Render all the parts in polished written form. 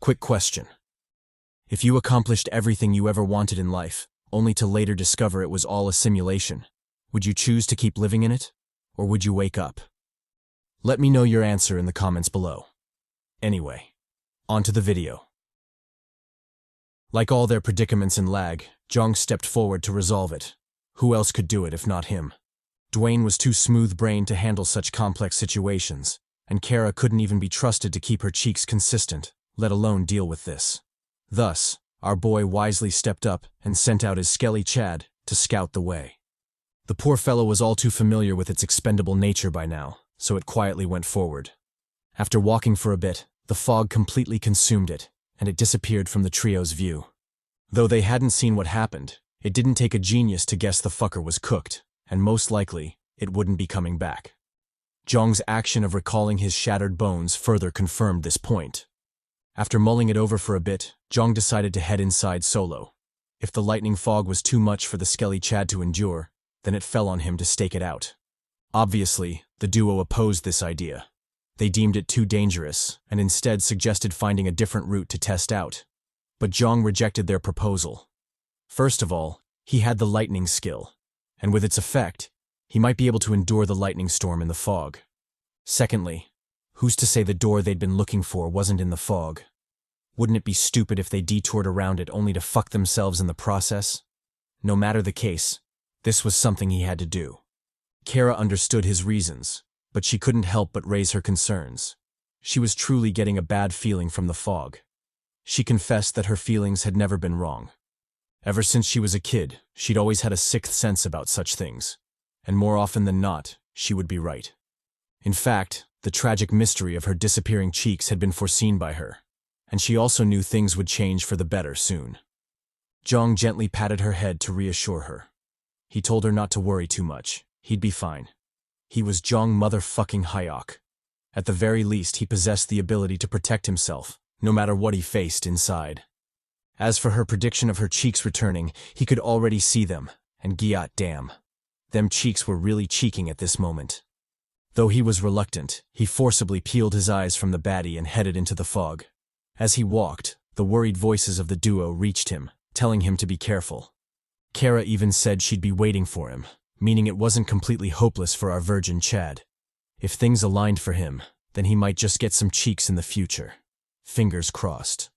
Quick question. If you accomplished everything you ever wanted in life, only to later discover it was all a simulation, would you choose to keep living in it? Or would you wake up? Let me know your answer in the comments below. Anyway, on to the video. Like all their predicaments in L.A.G, Jeong stepped forward to resolve it. Who else could do it if not him? Dwayne was too smooth-brained to handle such complex situations, and Kara couldn't even be trusted to keep her cheeks consistent, let alone deal with this. Thus, our boy wisely stepped up and sent out his skelly Chad to scout the way. The poor fellow was all too familiar with its expendable nature by now, so it quietly went forward. After walking for a bit, the fog completely consumed it, and it disappeared from the trio's view. Though they hadn't seen what happened, it didn't take a genius to guess the fucker was cooked, and most likely, it wouldn't be coming back. Jeong's action of recalling his shattered bones further confirmed this point. After mulling it over for a bit, Jeong decided to head inside solo. If the lightning fog was too much for the skelly Chad to endure, then it fell on him to stake it out. Obviously, the duo opposed this idea. They deemed it too dangerous, and instead suggested finding a different route to test out. But Jeong rejected their proposal. First of all, he had the lightning skill, and with its effect, he might be able to endure the lightning storm in the fog. Secondly, who's to say the door they'd been looking for wasn't in the fog? Wouldn't it be stupid if they detoured around it only to fuck themselves in the process? No matter the case, this was something he had to do. Kara understood his reasons, but she couldn't help but raise her concerns. She was truly getting a bad feeling from the fog. She confessed that her feelings had never been wrong. Ever since she was a kid, she'd always had a sixth sense about such things, and more often than not, she would be right. In fact, the tragic mystery of her disappearing cheeks had been foreseen by her, and she also knew things would change for the better soon. Jeong gently patted her head to reassure her. He told her not to worry too much. He'd be fine. He was Jeong motherfucking Hyeok. At the very least, he possessed the ability to protect himself, no matter what he faced inside. As for her prediction of her cheeks returning, he could already see them, and giat damn. Them cheeks were really cheeking at this moment. Though he was reluctant, he forcibly peeled his eyes from the baddie and headed into the fog. As he walked, the worried voices of the duo reached him, telling him to be careful. Kara even said she'd be waiting for him, meaning it wasn't completely hopeless for our virgin Chad. If things aligned for him, then he might just get some cheeks in the future. Fingers crossed.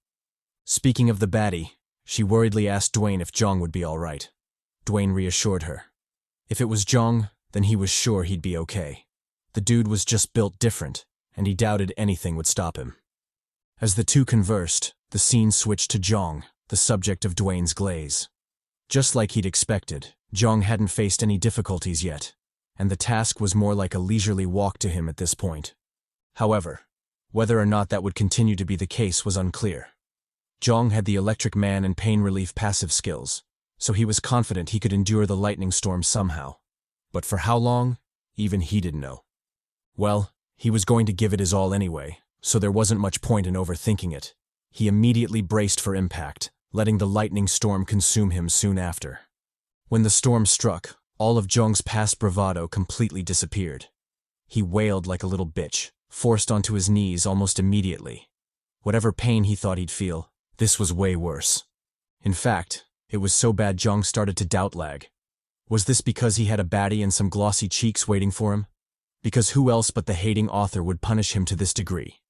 Speaking of the baddie, she worriedly asked Dwayne if Jeong would be alright. Dwayne reassured her. If it was Jeong, then he was sure he'd be okay. The dude was just built different, and he doubted anything would stop him. As the two conversed, the scene switched to Jeong, the subject of Dwayne's glaze. Just like he'd expected, Jeong hadn't faced any difficulties yet, and the task was more like a leisurely walk to him at this point. However, whether or not that would continue to be the case was unclear. Jeong had the electric man and pain relief passive skills, so he was confident he could endure the lightning storm somehow. But for how long? Even he didn't know. Well, he was going to give it his all anyway, so there wasn't much point in overthinking it. He immediately braced for impact, letting the lightning storm consume him soon after. When the storm struck, all of Jeong's past bravado completely disappeared. He wailed like a little bitch, forced onto his knees almost immediately. Whatever pain he thought he'd feel, this was way worse. In fact, it was so bad Jeong started to doubt L.A.G. Was this because he had a baddie and some glossy cheeks waiting for him? Because who else but the hating author would punish him to this degree?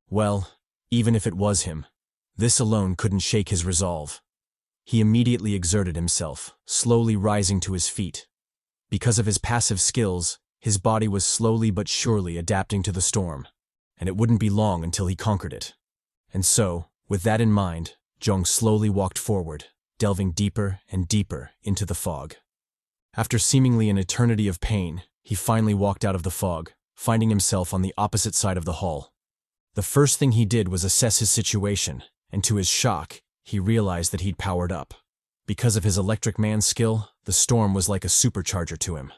Well, even if it was him, this alone couldn't shake his resolve. He immediately exerted himself, slowly rising to his feet. Because of his passive skills, his body was slowly but surely adapting to the storm, and it wouldn't be long until he conquered it. And so, with that in mind, Jeong slowly walked forward, delving deeper and deeper into the fog. After seemingly an eternity of pain, he finally walked out of the fog, finding himself on the opposite side of the hall. The first thing he did was assess his situation, and to his shock, he realized that he'd powered up. Because of his electric man skill, the storm was like a supercharger to him.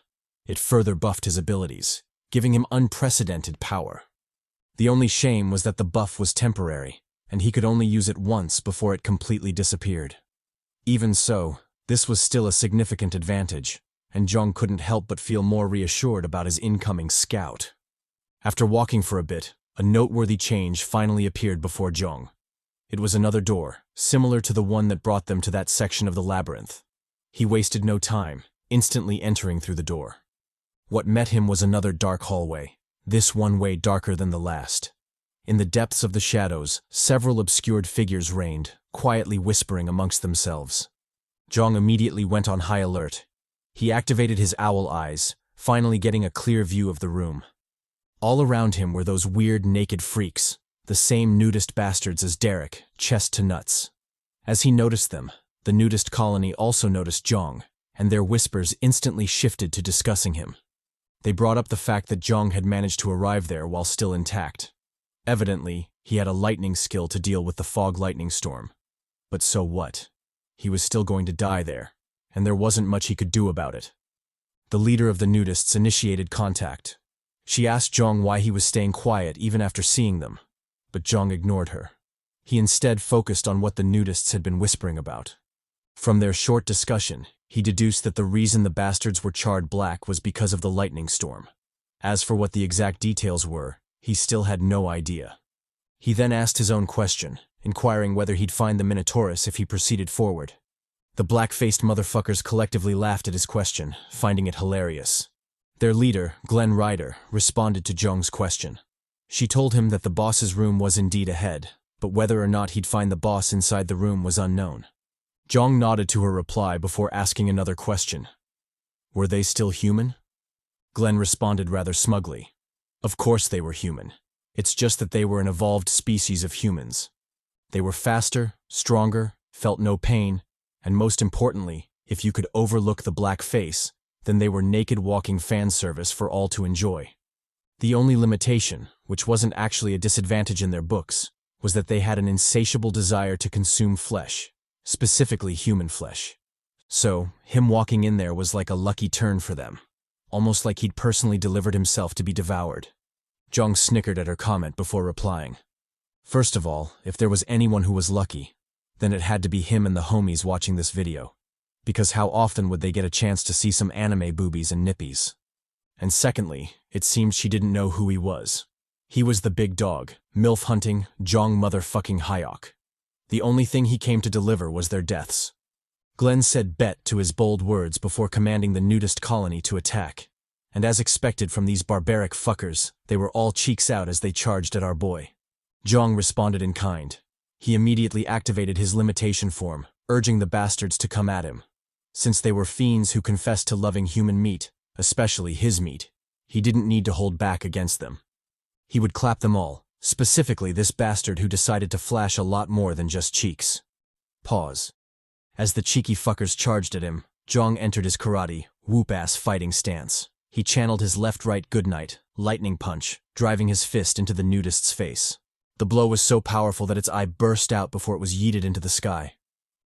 It further buffed his abilities, giving him unprecedented power. The only shame was that the buff was temporary, and he could only use it once before it completely disappeared. Even so, this was still a significant advantage, and Jeong couldn't help but feel more reassured about his incoming scout. After walking for a bit, a noteworthy change finally appeared before Jeong. It was another door, similar to the one that brought them to that section of the labyrinth. He wasted no time, instantly entering through the door. What met him was another dark hallway, this one way darker than the last. In the depths of the shadows, several obscured figures reigned, quietly whispering amongst themselves. Jeong immediately went on high alert. He activated his owl eyes, finally getting a clear view of the room. All around him were those weird naked freaks, the same nudist bastards as Derek, chest to nuts. As he noticed them, the nudist colony also noticed Jeong, and their whispers instantly shifted to discussing him. They brought up the fact that Jeong had managed to arrive there while still intact. Evidently, he had a lightning skill to deal with the fog lightning storm. But so what? He was still going to die there, and there wasn't much he could do about it. The leader of the nudists initiated contact. She asked Jeong why he was staying quiet even after seeing them, but Jeong ignored her. He instead focused on what the nudists had been whispering about. From their short discussion, he deduced that the reason the bastards were charred black was because of the lightning storm. As for what the exact details were, he still had no idea. He then asked his own question, inquiring whether he'd find the Minotaurus if he proceeded forward. The black-faced motherfuckers collectively laughed at his question, finding it hilarious. Their leader, Glenn Ryder, responded to Jeong's question. She told him that the boss's room was indeed ahead, but whether or not he'd find the boss inside the room was unknown. Jeong nodded to her reply before asking another question. Were they still human? Glenn responded rather smugly. Of course they were human. It's just that they were an evolved species of humans. They were faster, stronger, felt no pain, and most importantly, if you could overlook the black face, then they were naked walking fan service for all to enjoy. The only limitation, which wasn't actually a disadvantage in their books, was that they had an insatiable desire to consume flesh, specifically human flesh. So, him walking in there was like a lucky turn for them, almost like he'd personally delivered himself to be devoured. Jeong snickered at her comment before replying. First of all, if there was anyone who was lucky, then it had to be him and the homies watching this video, because how often would they get a chance to see some anime boobies and nippies? And secondly, it seemed she didn't know who he was. He was the big dog, MILF hunting, Jeong motherfucking Hyeok. The only thing he came to deliver was their deaths. Glenn said bet to his bold words before commanding the nudist colony to attack. And as expected from these barbaric fuckers, they were all cheeks out as they charged at our boy. Jeong responded in kind. He immediately activated his limitation form, urging the bastards to come at him. Since they were fiends who confessed to loving human meat, especially his meat, he didn't need to hold back against them. He would clap them all, specifically this bastard who decided to flash a lot more than just cheeks. Pause. As the cheeky fuckers charged at him, Jeong entered his karate, whoop-ass fighting stance. He channeled his left-right goodnight, lightning punch, driving his fist into the nudist's face. The blow was so powerful that its eye burst out before it was yeeted into the sky.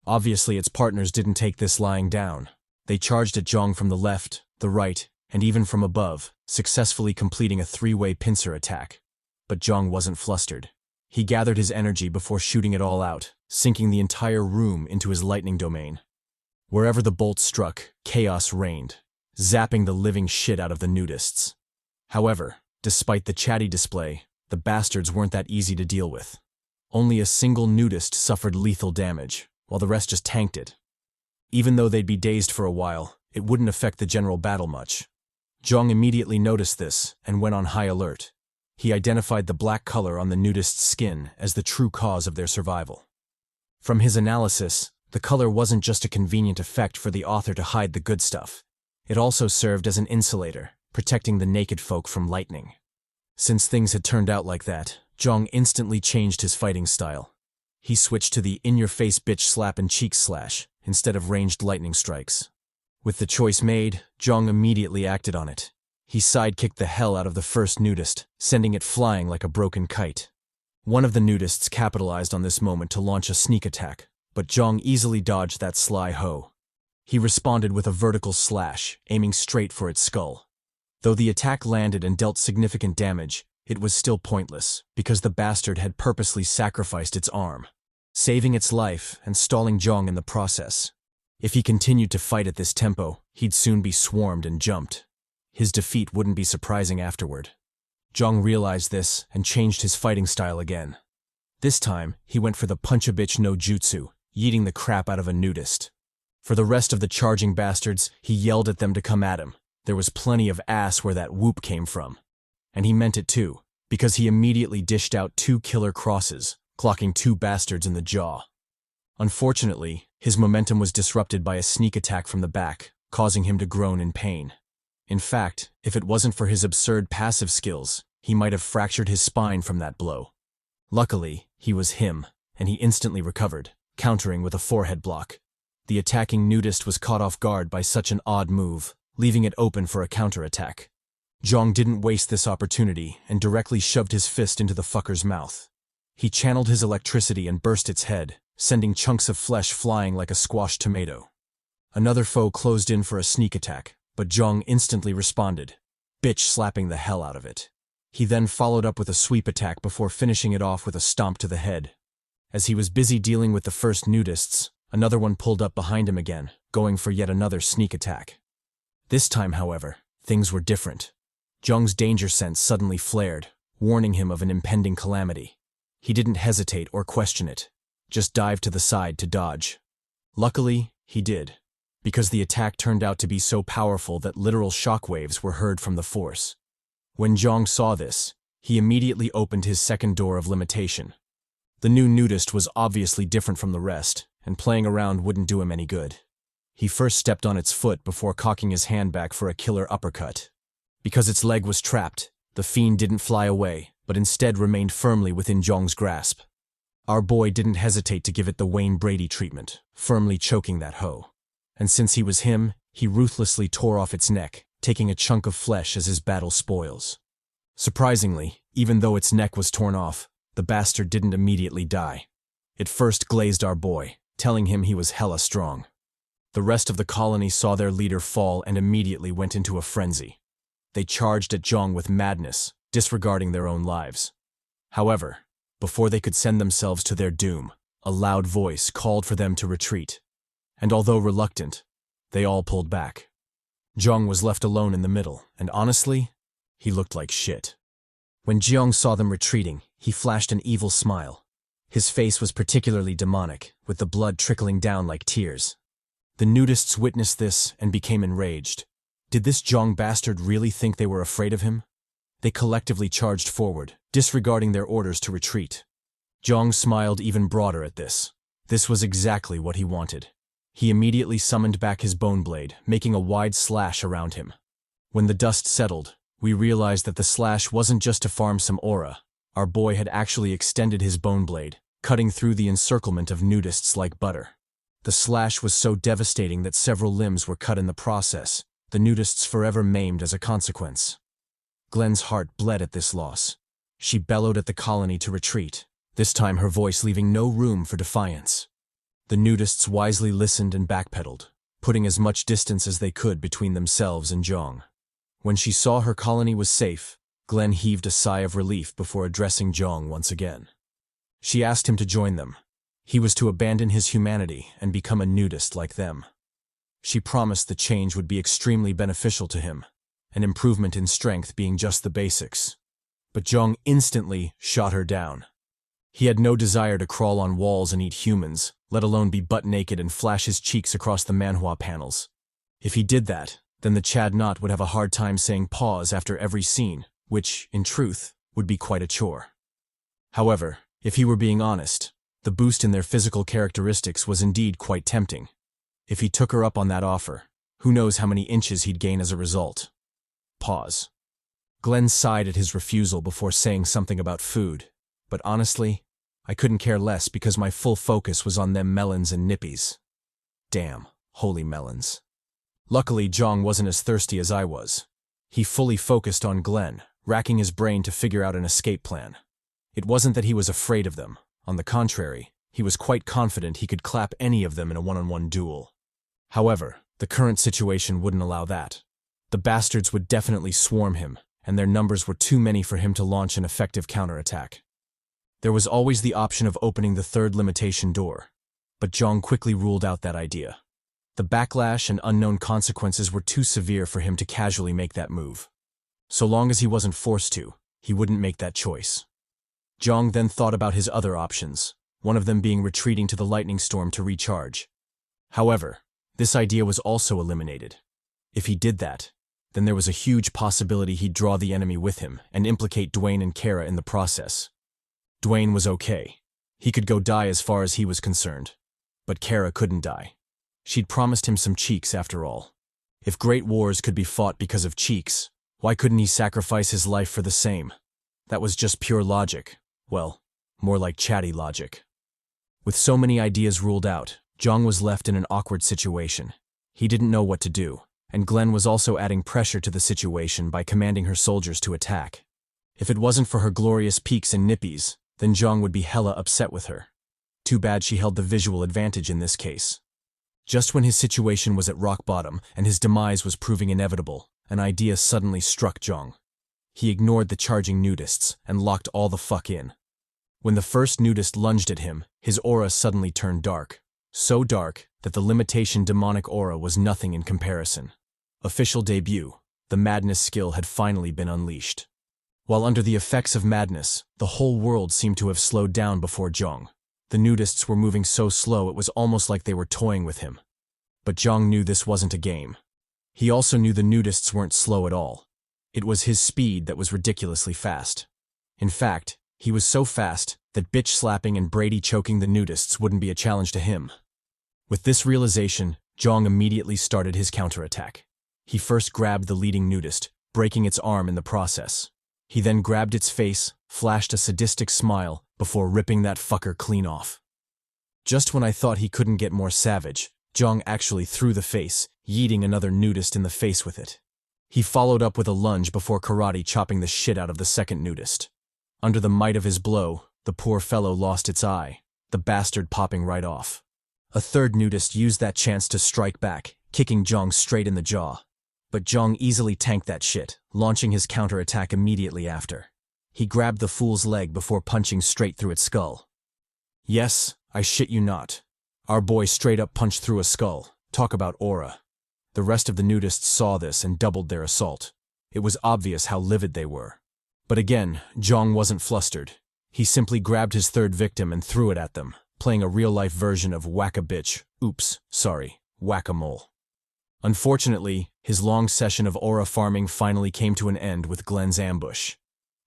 Obviously, its partners didn't take this lying down. They charged at Jeong from the left, the right, and even from above, successfully completing a three-way pincer attack. But Jeong wasn't flustered. He gathered his energy before shooting it all out, sinking the entire room into his lightning domain. Wherever the bolt struck, chaos reigned, zapping the living shit out of the nudists. However, despite the CHADY display, the bastards weren't that easy to deal with. Only a single nudist suffered lethal damage, while the rest just tanked it. Even though they'd be dazed for a while, it wouldn't affect the general battle much. Jeong immediately noticed this and went on high alert. He identified the black color on the nudist's skin as the true cause of their survival. From his analysis, the color wasn't just a convenient effect for the author to hide the good stuff. It also served as an insulator, protecting the naked folk from lightning. Since things had turned out like that, Jeong instantly changed his fighting style. He switched to the in-your-face bitch slap and cheek slash, instead of ranged lightning strikes. With the choice made, Jeong immediately acted on it. He sidekicked the hell out of the first nudist, sending it flying like a broken kite. One of the nudists capitalized on this moment to launch a sneak attack, but Jeong easily dodged that sly hoe. He responded with a vertical slash, aiming straight for its skull. Though the attack landed and dealt significant damage, it was still pointless, because the bastard had purposely sacrificed its arm, saving its life and stalling Jeong in the process. If he continued to fight at this tempo, he'd soon be swarmed and jumped. His defeat wouldn't be surprising afterward. Jeong realized this and changed his fighting style again. This time, he went for the punch-a-bitch no jutsu, yeeting the crap out of a nudist. For the rest of the charging bastards, he yelled at them to come at him. There was plenty of ass where that whoop came from. And he meant it too, because he immediately dished out 2 killer crosses, clocking 2 bastards in the jaw. Unfortunately, his momentum was disrupted by a sneak attack from the back, causing him to groan in pain. In fact, if it wasn't for his absurd passive skills, he might have fractured his spine from that blow. Luckily, he was him, and he instantly recovered, countering with a forehead block. The attacking nudist was caught off guard by such an odd move, leaving it open for a counterattack. Jeong didn't waste this opportunity and directly shoved his fist into the fucker's mouth. He channeled his electricity and burst its head, sending chunks of flesh flying like a squashed tomato. Another foe closed in for a sneak attack, but Jeong instantly responded, bitch slapping the hell out of it. He then followed up with a sweep attack before finishing it off with a stomp to the head. As he was busy dealing with the first nudists, another one pulled up behind him again, going for yet another sneak attack. This time, however, things were different. Jeong's danger sense suddenly flared, warning him of an impending calamity. He didn't hesitate or question it, just dived to the side to dodge. Luckily, he did, because the attack turned out to be so powerful that literal shockwaves were heard from the force. When Jeong saw this, he immediately opened his second door of limitation. The new nudist was obviously different from the rest, and playing around wouldn't do him any good. He first stepped on its foot before cocking his hand back for a killer uppercut. Because its leg was trapped, the fiend didn't fly away, but instead remained firmly within Jeong's grasp. Our boy didn't hesitate to give it the Wayne Brady treatment, firmly choking that hoe. And since he was him, he ruthlessly tore off its neck, taking a chunk of flesh as his battle spoils. Surprisingly, even though its neck was torn off, the bastard didn't immediately die. It first glazed our boy, telling him he was hella strong. The rest of the colony saw their leader fall and immediately went into a frenzy. They charged at Jeong with madness, disregarding their own lives. However, before they could send themselves to their doom, a loud voice called for them to retreat. And although reluctant, they all pulled back. Jeong was left alone in the middle, and honestly, he looked like shit. When Jeong saw them retreating, he flashed an evil smile. His face was particularly demonic, with the blood trickling down like tears. The nudists witnessed this and became enraged. Did this Jeong bastard really think they were afraid of him? They collectively charged forward, disregarding their orders to retreat. Jeong smiled even broader at this. This was exactly what he wanted. He immediately summoned back his bone blade, making a wide slash around him. When the dust settled, we realized that the slash wasn't just to farm some aura. Our boy had actually extended his bone blade, cutting through the encirclement of nudists like butter. The slash was so devastating that several limbs were cut in the process, the nudists forever maimed as a consequence. Glen's heart bled at this loss. She bellowed at the colony to retreat, this time her voice leaving no room for defiance. The nudists wisely listened and backpedaled, putting as much distance as they could between themselves and Jeong. When she saw her colony was safe, Glen heaved a sigh of relief before addressing Jeong once again. She asked him to join them. He was to abandon his humanity and become a nudist like them. She promised the change would be extremely beneficial to him, an improvement in strength being just the basics. But Jeong instantly shot her down. He had no desire to crawl on walls and eat humans, let alone be butt naked and flash his cheeks across the manhwa panels. If he did that, then the Chad Not would have a hard time saying pause after every scene, which, in truth, would be quite a chore. However, if he were being honest, the boost in their physical characteristics was indeed quite tempting. If he took her up on that offer, who knows how many inches he'd gain as a result. Pause. Glen sighed at his refusal before saying something about food, but honestly, I couldn't care less because my full focus was on them melons and nippies. Damn, holy melons. Luckily, Jeong wasn't as thirsty as I was. He fully focused on Glen, racking his brain to figure out an escape plan. It wasn't that he was afraid of them. On the contrary, he was quite confident he could clap any of them in a one-on-one duel. However, the current situation wouldn't allow that. The bastards would definitely swarm him, and their numbers were too many for him to launch an effective counterattack. There was always the option of opening the third limitation door, but Jeong quickly ruled out that idea. The backlash and unknown consequences were too severe for him to casually make that move. So long as he wasn't forced to, he wouldn't make that choice. Jeong then thought about his other options, one of them being retreating to the lightning storm to recharge. However, this idea was also eliminated. If he did that, then there was a huge possibility he'd draw the enemy with him and implicate Dwayne and Kara in the process. Dwayne was okay. He could go die as far as he was concerned. But Kara couldn't die. She'd promised him some cheeks after all. If great wars could be fought because of cheeks, why couldn't he sacrifice his life for the same? That was just pure logic. Well, more like CHADY logic. With so many ideas ruled out, Jeong was left in an awkward situation. He didn't know what to do, and Glenn was also adding pressure to the situation by commanding her soldiers to attack. If it wasn't for her glorious peaks and nippies, then Jeong would be hella upset with her. Too bad she held the visual advantage in this case. Just when his situation was at rock bottom and his demise was proving inevitable, an idea suddenly struck Jeong. He ignored the charging nudists and locked all the fuck in. When the first nudist lunged at him, his aura suddenly turned dark. So dark that the limitation demonic aura was nothing in comparison. Official debut, the madness skill had finally been unleashed. While under the effects of madness, the whole world seemed to have slowed down before Jeong. The nudists were moving so slow it was almost like they were toying with him. But Jeong knew this wasn't a game. He also knew the nudists weren't slow at all. It was his speed that was ridiculously fast. In fact, he was so fast that bitch slapping and Brady choking the nudists wouldn't be a challenge to him. With this realization, Jeong immediately started his counterattack. He first grabbed the leading nudist, breaking its arm in the process. He then grabbed its face, flashed a sadistic smile, before ripping that fucker clean off. Just when I thought he couldn't get more savage, Jeong actually threw the face, yeeting another nudist in the face with it. He followed up with a lunge before karate chopping the shit out of the second nudist. Under the might of his blow, the poor fellow lost its eye, the bastard popping right off. A third nudist used that chance to strike back, kicking Jeong straight in the jaw. But Jeong easily tanked that shit, launching his counterattack immediately after. He grabbed the fool's leg before punching straight through its skull. Yes, I shit you not. Our boy straight up punched through a skull. Talk about aura. The rest of the nudists saw this and doubled their assault. It was obvious how livid they were. But again, Jeong wasn't flustered. He simply grabbed his third victim and threw it at them, playing a real-life version of whack-a-bitch, whack-a-mole. Unfortunately, his long session of aura farming finally came to an end with Glenn's ambush.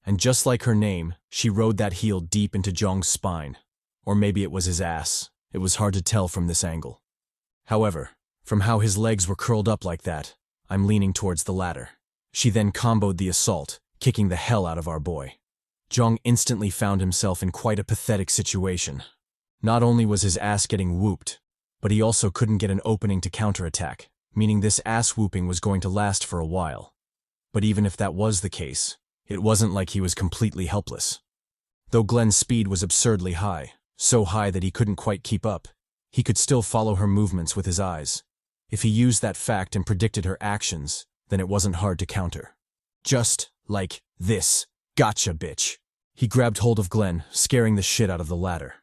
And just like her name, she rode that heel deep into Jeong's spine. Or maybe it was his ass. It was hard to tell from this angle. However, from how his legs were curled up like that, I'm leaning towards the latter. She then comboed the assault, kicking the hell out of our boy. Jeong instantly found himself in quite a pathetic situation. Not only was his ass getting whooped, but he also couldn't get an opening to counterattack, meaning this ass whooping was going to last for a while. But even if that was the case, it wasn't like he was completely helpless. Though Glenn's speed was absurdly high, so high that he couldn't quite keep up, he could still follow her movements with his eyes. If he used that fact and predicted her actions, then it wasn't hard to counter. Just like this. Gotcha, bitch. He grabbed hold of Glenn, scaring the shit out of the latter.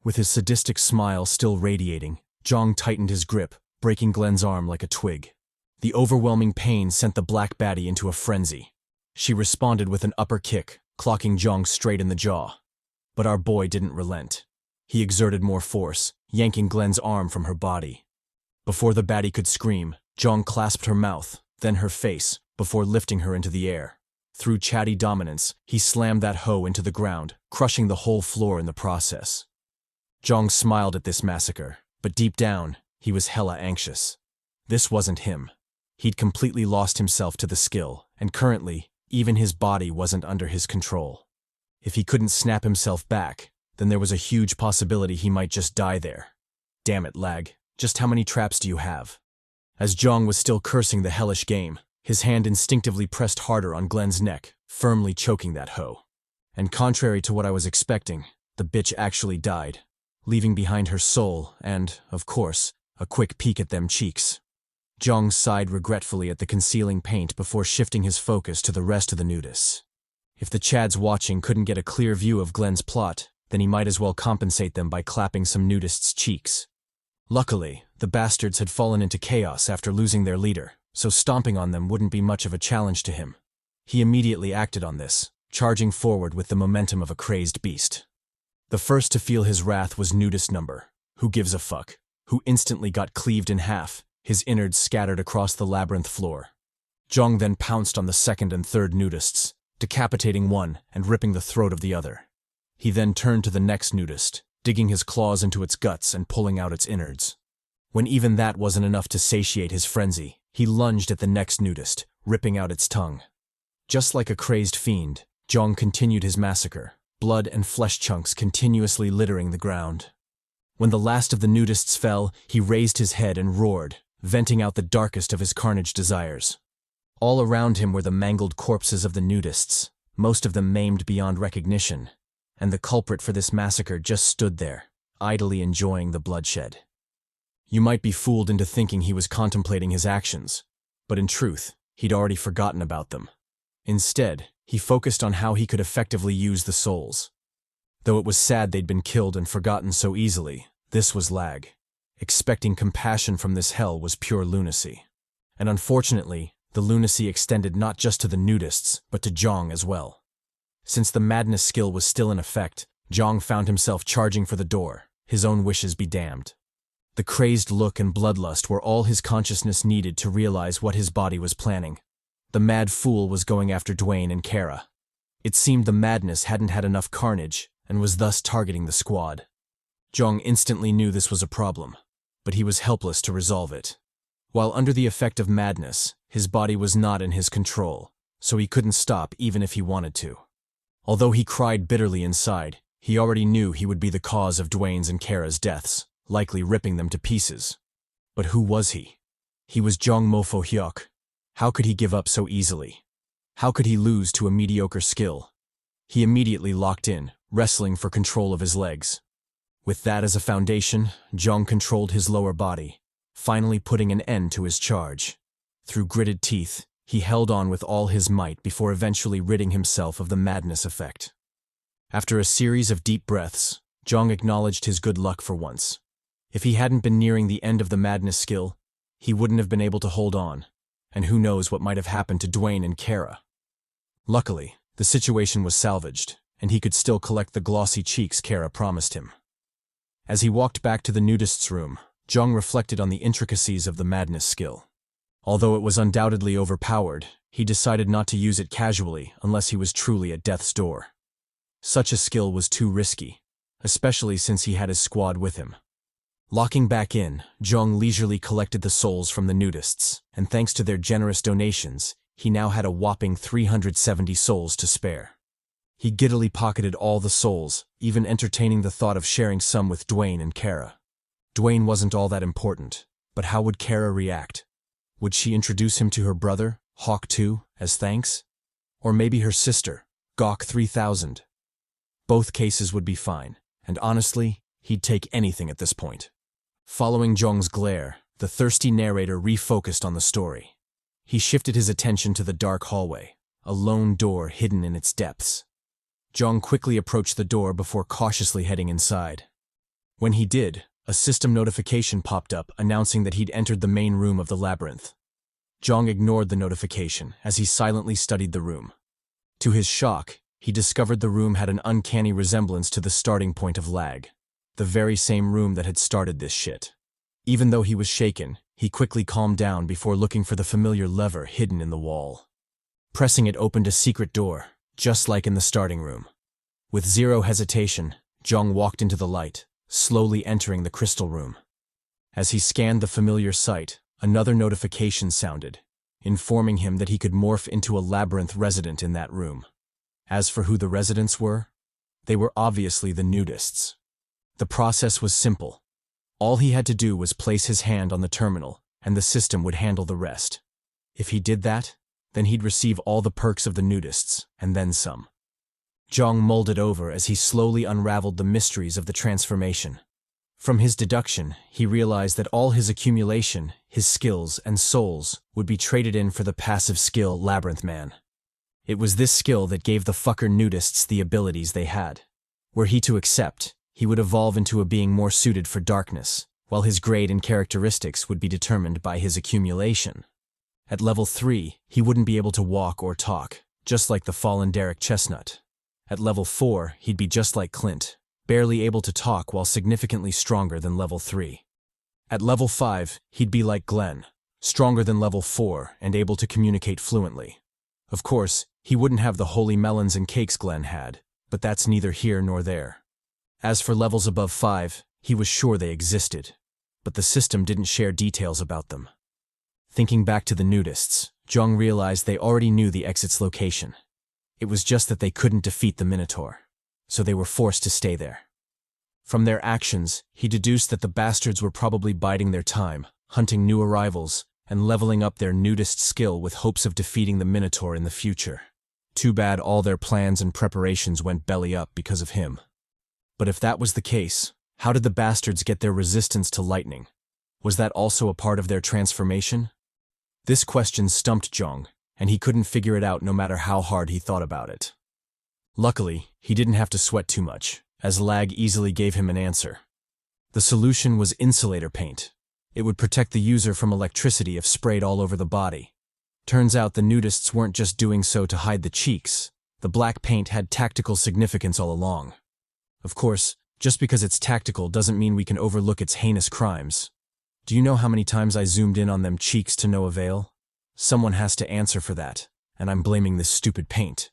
With his sadistic smile still radiating, Jeong tightened his grip, breaking Glenn's arm like a twig. The overwhelming pain sent the black baddie into a frenzy. She responded with an upper kick, clocking Jeong straight in the jaw. But our boy didn't relent. He exerted more force, yanking Glenn's arm from her body. Before the baddie could scream, Jeong clasped her mouth, then her face, before lifting her into the air. Through CHADY dominance, he slammed that hoe into the ground, crushing the whole floor in the process. Jeong smiled at this massacre, but deep down, he was hella anxious. This wasn't him. He'd completely lost himself to the skill, and currently, even his body wasn't under his control. If he couldn't snap himself back, then there was a huge possibility he might just die there. Damn it, Lag, just how many traps do you have? As Jeong was still cursing the hellish game, his hand instinctively pressed harder on Glenn's neck, firmly choking that hoe. And contrary to what I was expecting, the bitch actually died, leaving behind her soul and, of course, a quick peek at them cheeks. Jeong sighed regretfully at the concealing paint before shifting his focus to the rest of the nudists. If the Chads watching couldn't get a clear view of Glenn's plot, then he might as well compensate them by clapping some nudists' cheeks. Luckily, the bastards had fallen into chaos after losing their leader, so stomping on them wouldn't be much of a challenge to him. He immediately acted on this, charging forward with the momentum of a crazed beast. The first to feel his wrath was nudist number, who gives a fuck, who instantly got cleaved in half, his innards scattered across the labyrinth floor. Jeong then pounced on the second and third nudists, decapitating one and ripping the throat of the other. He then turned to the next nudist, digging his claws into its guts and pulling out its innards. When even that wasn't enough to satiate his frenzy, he lunged at the next nudist, ripping out its tongue. Just like a crazed fiend, Jeong continued his massacre, blood and flesh chunks continuously littering the ground. When the last of the nudists fell, he raised his head and roared, venting out the darkest of his carnage desires. All around him were the mangled corpses of the nudists, most of them maimed beyond recognition, and the culprit for this massacre just stood there, idly enjoying the bloodshed. You might be fooled into thinking he was contemplating his actions, but in truth, he'd already forgotten about them. Instead, he focused on how he could effectively use the souls. Though it was sad they'd been killed and forgotten so easily, this was L.A.G. Expecting compassion from this hell was pure lunacy. And unfortunately, the lunacy extended not just to the nudists, but to Jeong as well. Since the madness skill was still in effect, Jeong found himself charging for the door, his own wishes be damned. The crazed look and bloodlust were all his consciousness needed to realize what his body was planning. The mad fool was going after Dwayne and Kara. It seemed the madness hadn't had enough carnage, and was thus targeting the squad. Jeong instantly knew this was a problem, but he was helpless to resolve it. While under the effect of madness, his body was not in his control, so he couldn't stop even if he wanted to. Although he cried bitterly inside, he already knew he would be the cause of Dwayne's and Kara's deaths, likely ripping them to pieces. But who was he? He was Jeong Hyeok. How could he give up so easily? How could he lose to a mediocre skill? He immediately locked in, wrestling for control of his legs. With that as a foundation, Jeong controlled his lower body, finally putting an end to his charge. Through gritted teeth, he held on with all his might before eventually ridding himself of the madness effect. After a series of deep breaths, Jeong acknowledged his good luck for once. If he hadn't been nearing the end of the madness skill, he wouldn't have been able to hold on, and who knows what might have happened to Dwayne and Kara. Luckily, the situation was salvaged, and he could still collect the glossy cheeks Kara promised him. As he walked back to the nudist's room, Jeong reflected on the intricacies of the madness skill. Although it was undoubtedly overpowered, he decided not to use it casually unless he was truly at death's door. Such a skill was too risky, especially since he had his squad with him. Locking back in, Jeong leisurely collected the souls from the nudists, and thanks to their generous donations, he now had a whopping 370 souls to spare. He giddily pocketed all the souls, even entertaining the thought of sharing some with Dwayne and Kara. Dwayne wasn't all that important, but how would Kara react? Would she introduce him to her brother, Hawk 2, as thanks? Or maybe her sister, Gawk 3000? Both cases would be fine, and honestly, he'd take anything at this point. Following Jeong's glare, the thirsty narrator refocused on the story. He shifted his attention to the dark hallway, a lone door hidden in its depths. Jeong quickly approached the door before cautiously heading inside. When he did, a system notification popped up announcing that he'd entered the main room of the labyrinth. Jeong ignored the notification as he silently studied the room. To his shock, he discovered the room had an uncanny resemblance to the starting point of L.A.G, the very same room that had started this shit. Even though he was shaken, he quickly calmed down before looking for the familiar lever hidden in the wall. Pressing it opened a secret door, just like in the starting room. With zero hesitation, Jeong walked into the light, slowly entering the crystal room. As he scanned the familiar sight, another notification sounded, informing him that he could morph into a labyrinth resident in that room. As for who the residents were, they were obviously the nudists. The process was simple. All he had to do was place his hand on the terminal, and the system would handle the rest. If he did that, then he'd receive all the perks of the nudists, and then some. Jeong mulled it over as he slowly unraveled the mysteries of the transformation. From his deduction, he realized that all his accumulation, his skills, and souls would be traded in for the passive skill Labyrinth Man. It was this skill that gave the fucker nudists the abilities they had. Were he to accept, he would evolve into a being more suited for darkness, while his grade and characteristics would be determined by his accumulation. At level 3, he wouldn't be able to walk or talk, just like the fallen Derek Chestnut. At level 4, he'd be just like Clint, barely able to talk while significantly stronger than level 3. At level 5, he'd be like Glenn, stronger than level 4 and able to communicate fluently. Of course, he wouldn't have the holy melons and cakes Glenn had, but that's neither here nor there. As for levels above 5, he was sure they existed, but the system didn't share details about them. Thinking back to the nudists, Jeong realized they already knew the exit's location. It was just that they couldn't defeat the Minotaur, so they were forced to stay there. From their actions, he deduced that the bastards were probably biding their time, hunting new arrivals, and leveling up their nudist skill with hopes of defeating the Minotaur in the future. Too bad all their plans and preparations went belly up because of him. But if that was the case, how did the bastards get their resistance to lightning? Was that also a part of their transformation? This question stumped Jeong, and he couldn't figure it out no matter how hard he thought about it. Luckily, he didn't have to sweat too much, as L.A.G easily gave him an answer. The solution was insulator paint. It would protect the user from electricity if sprayed all over the body. Turns out the nudists weren't just doing so to hide the cheeks. The black paint had tactical significance all along. Of course, just because it's tactical doesn't mean we can overlook its heinous crimes. Do you know how many times I zoomed in on them cheeks to no avail? Someone has to answer for that, and I'm blaming this stupid paint.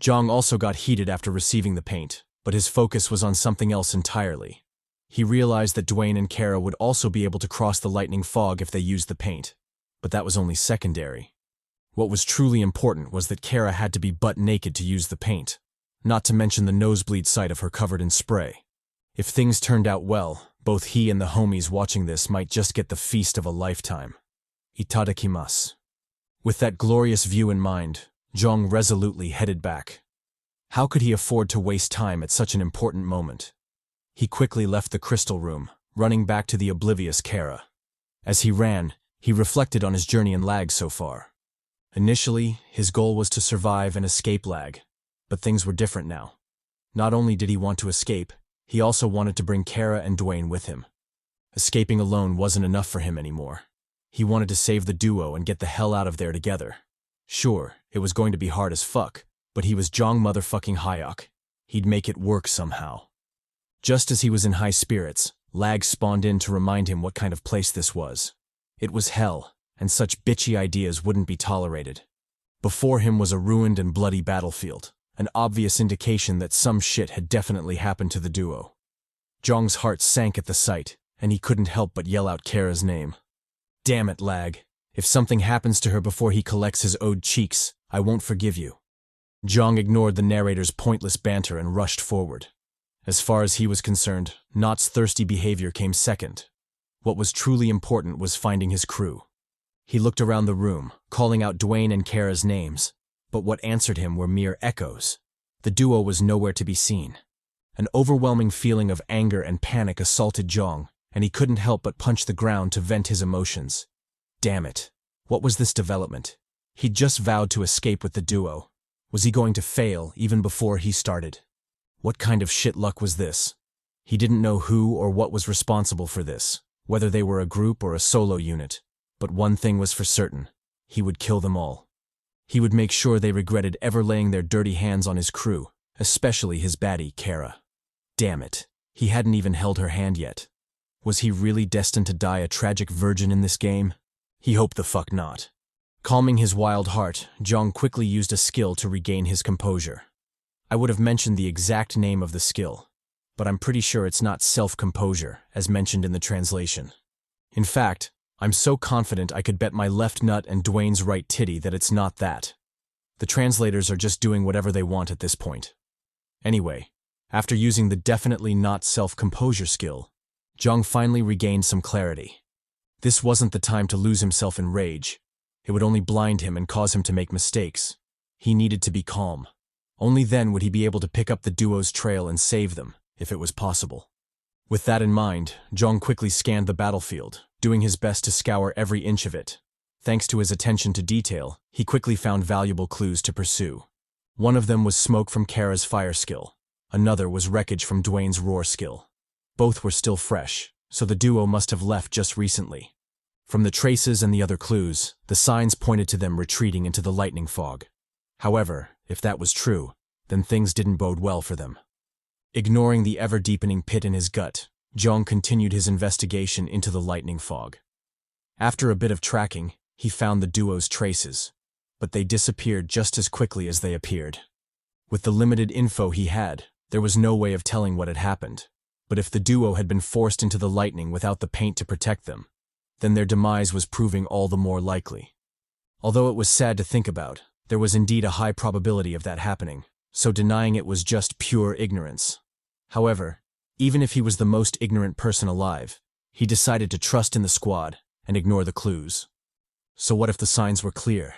Jeong also got heated after receiving the paint, but his focus was on something else entirely. He realized that Dwayne and Kara would also be able to cross the lightning fog if they used the paint, but that was only secondary. What was truly important was that Kara had to be butt naked to use the paint, not to mention the nosebleed sight of her covered in spray. If things turned out well, both he and the homies watching this might just get the feast of a lifetime. Itadakimasu. With that glorious view in mind, Jeong resolutely headed back. How could he afford to waste time at such an important moment? He quickly left the crystal room, running back to the oblivious Kara. As he ran, he reflected on his journey in L.A.G so far. Initially, his goal was to survive and escape L.A.G, but things were different now. Not only did he want to escape, he also wanted to bring Kara and Dwayne with him. Escaping alone wasn't enough for him anymore. He wanted to save the duo and get the hell out of there together. Sure, it was going to be hard as fuck, but he was Jeong motherfucking Hyeok. He'd make it work somehow. Just as he was in high spirits, L.A.G spawned in to remind him what kind of place this was. It was hell, and such bitchy ideas wouldn't be tolerated. Before him was a ruined and bloody battlefield, an obvious indication that some shit had definitely happened to the duo. Jeong's heart sank at the sight, and he couldn't help but yell out Kara's name. Damn it, L.A.G. If something happens to her before he collects his owed cheeks, I won't forgive you. Jeong ignored the narrator's pointless banter and rushed forward. As far as he was concerned, Not's thirsty behavior came second. What was truly important was finding his crew. He looked around the room, calling out Dwayne and Kara's names, but what answered him were mere echoes. The duo was nowhere to be seen. An overwhelming feeling of anger and panic assaulted Jeong, and he couldn't help but punch the ground to vent his emotions. Damn it. What was this development? He'd just vowed to escape with the duo. Was he going to fail even before he started? What kind of shit luck was this? He didn't know who or what was responsible for this, whether they were a group or a solo unit. But one thing was for certain. He would kill them all. He would make sure they regretted ever laying their dirty hands on his crew, especially his baddie, Kara. Damn it. He hadn't even held her hand yet. Was he really destined to die a tragic virgin in this game? He hoped the fuck not. Calming his wild heart, Jeong quickly used a skill to regain his composure. I would have mentioned the exact name of the skill, but I'm pretty sure it's not self-composure, as mentioned in the translation. In fact, I'm so confident I could bet my left nut and Dwayne's right titty that it's not that. The translators are just doing whatever they want at this point. Anyway, after using the definitely not self-composure skill, Jeong finally regained some clarity. This wasn't the time to lose himself in rage. It would only blind him and cause him to make mistakes. He needed to be calm. Only then would he be able to pick up the duo's trail and save them, if it was possible. With that in mind, Jeong quickly scanned the battlefield, doing his best to scour every inch of it. Thanks to his attention to detail, he quickly found valuable clues to pursue. One of them was smoke from Kara's fire skill. Another was wreckage from Dwayne's roar skill. Both were still fresh, so the duo must have left just recently. From the traces and the other clues, the signs pointed to them retreating into the lightning fog. However, if that was true, then things didn't bode well for them. Ignoring the ever-deepening pit in his gut, Jeong continued his investigation into the lightning fog. After a bit of tracking, he found the duo's traces, but they disappeared just as quickly as they appeared. With the limited info he had, there was no way of telling what had happened, but if the duo had been forced into the lightning without the paint to protect them, then their demise was proving all the more likely. Although it was sad to think about, there was indeed a high probability of that happening, so denying it was just pure ignorance. However, even if he was the most ignorant person alive, he decided to trust in the squad and ignore the clues. So what if the signs were clear?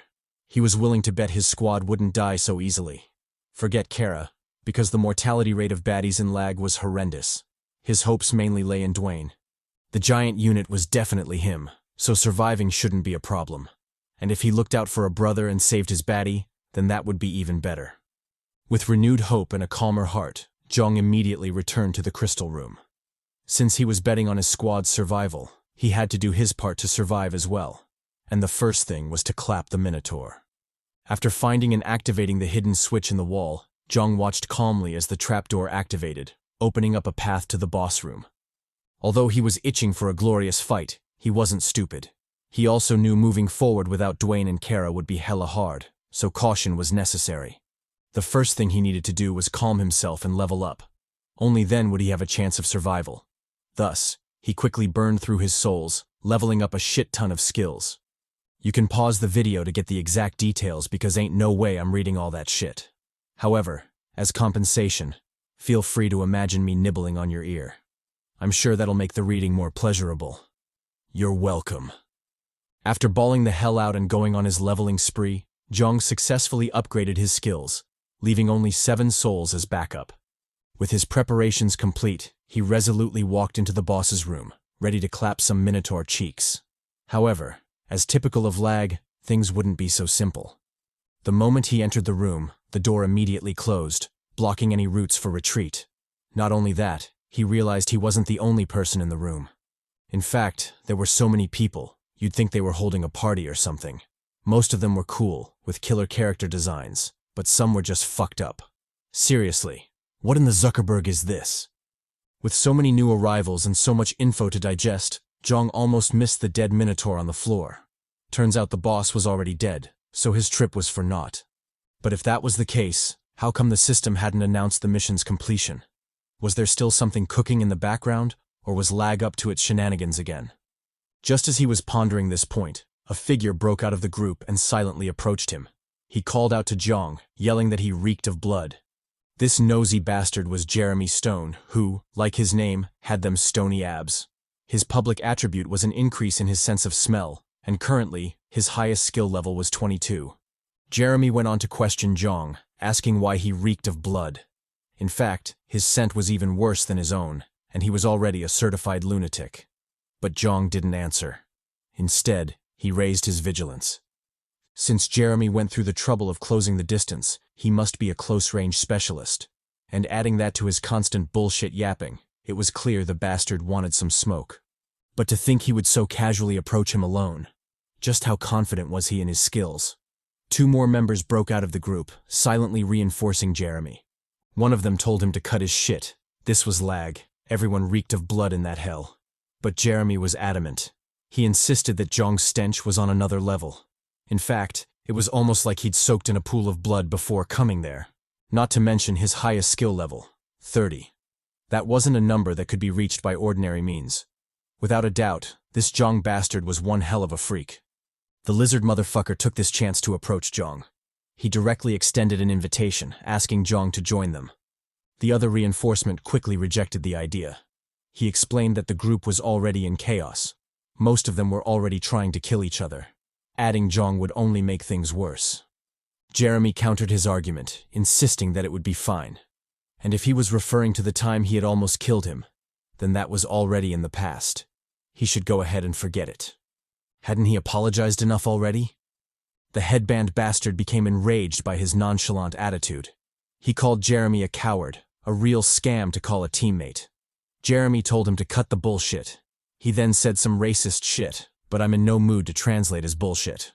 He was willing to bet his squad wouldn't die so easily. Forget Kara, because the mortality rate of baddies in L.A.G was horrendous. His hopes mainly lay in Dwayne. The giant unit was definitely him, so surviving shouldn't be a problem. And if he looked out for a brother and saved his baddie, then that would be even better. With renewed hope and a calmer heart, Jeong immediately returned to the crystal room. Since he was betting on his squad's survival, he had to do his part to survive as well. And the first thing was to clap the Minotaur. After finding and activating the hidden switch in the wall, Jeong watched calmly as the trapdoor activated, opening up a path to the boss room. Although he was itching for a glorious fight, he wasn't stupid. He also knew moving forward without Dwayne and Kara would be hella hard, so caution was necessary. The first thing he needed to do was calm himself and level up. Only then would he have a chance of survival. Thus, he quickly burned through his souls, leveling up a shit ton of skills. You can pause the video to get the exact details because ain't no way I'm reading all that shit. However, as compensation, feel free to imagine me nibbling on your ear. I'm sure that'll make the reading more pleasurable. You're welcome. After bawling the hell out and going on his leveling spree, Jeong successfully upgraded his skills, leaving only 7 souls as backup. With his preparations complete, he resolutely walked into the boss's room, ready to clap some Minotaur cheeks. However, as typical of L.A.G, things wouldn't be so simple. The moment he entered the room, the door immediately closed, blocking any routes for retreat. Not only that, he realized he wasn't the only person in the room. In fact, there were so many people, you'd think they were holding a party or something. Most of them were cool, with killer character designs, but some were just fucked up. Seriously, what in the Zuckerberg is this? With so many new arrivals and so much info to digest, Jeong almost missed the dead Minotaur on the floor. Turns out the boss was already dead, so his trip was for naught. But if that was the case, how come the system hadn't announced the mission's completion? Was there still something cooking in the background, or was L.A.G up to its shenanigans again? Just as he was pondering this point, a figure broke out of the group and silently approached him. He called out to Jeong, yelling that he reeked of blood. This nosy bastard was Jeremy Stone, who, like his name, had them stony abs. His public attribute was an increase in his sense of smell, and currently, his highest skill level was 22. Jeremy went on to question Jeong, asking why he reeked of blood. In fact, his scent was even worse than his own, and he was already a certified lunatic. But Jeong didn't answer. Instead, he raised his vigilance. Since Jeremy went through the trouble of closing the distance, he must be a close-range specialist. And adding that to his constant bullshit yapping, it was clear the bastard wanted some smoke. But to think he would so casually approach him alone. Just how confident was he in his skills? 2 more members broke out of the group, silently reinforcing Jeremy. One of them told him to cut his shit. This was L.A.G. Everyone reeked of blood in that hell. But Jeremy was adamant. He insisted that Jeong's stench was on another level. In fact, it was almost like he'd soaked in a pool of blood before coming there. Not to mention his highest skill level, 30. That wasn't a number that could be reached by ordinary means. Without a doubt, this Jeong bastard was one hell of a freak. The lizard motherfucker took this chance to approach Jeong. He directly extended an invitation, asking Jeong to join them. The other reinforcement quickly rejected the idea. He explained that the group was already in chaos. Most of them were already trying to kill each other. Adding Jeong would only make things worse. Jeremy countered his argument, insisting that it would be fine. And if he was referring to the time he had almost killed him, then that was already in the past. He should go ahead and forget it. Hadn't he apologized enough already? The headband bastard became enraged by his nonchalant attitude. He called Jeremy a coward, a real scam to call a teammate. Jeremy told him to cut the bullshit. He then said some racist shit, but I'm in no mood to translate his bullshit.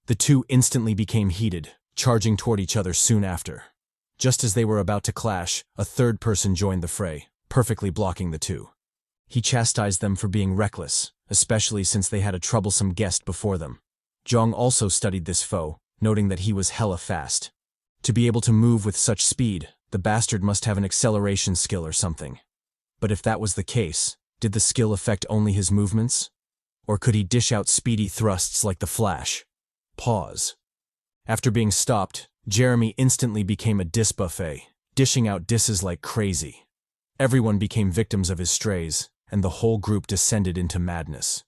The two instantly became heated, charging toward each other soon after. Just as they were about to clash, a third person joined the fray, perfectly blocking the two. He chastised them for being reckless, especially since they had a troublesome guest before them. Jeong also studied this foe, noting that he was hella fast. To be able to move with such speed, the bastard must have an acceleration skill or something. But if that was the case, did the skill affect only his movements? Or could he dish out speedy thrusts like the Flash? Pause. After being stopped, Jeremy instantly became a diss buffet, dishing out disses like crazy. Everyone became victims of his strays, and the whole group descended into madness.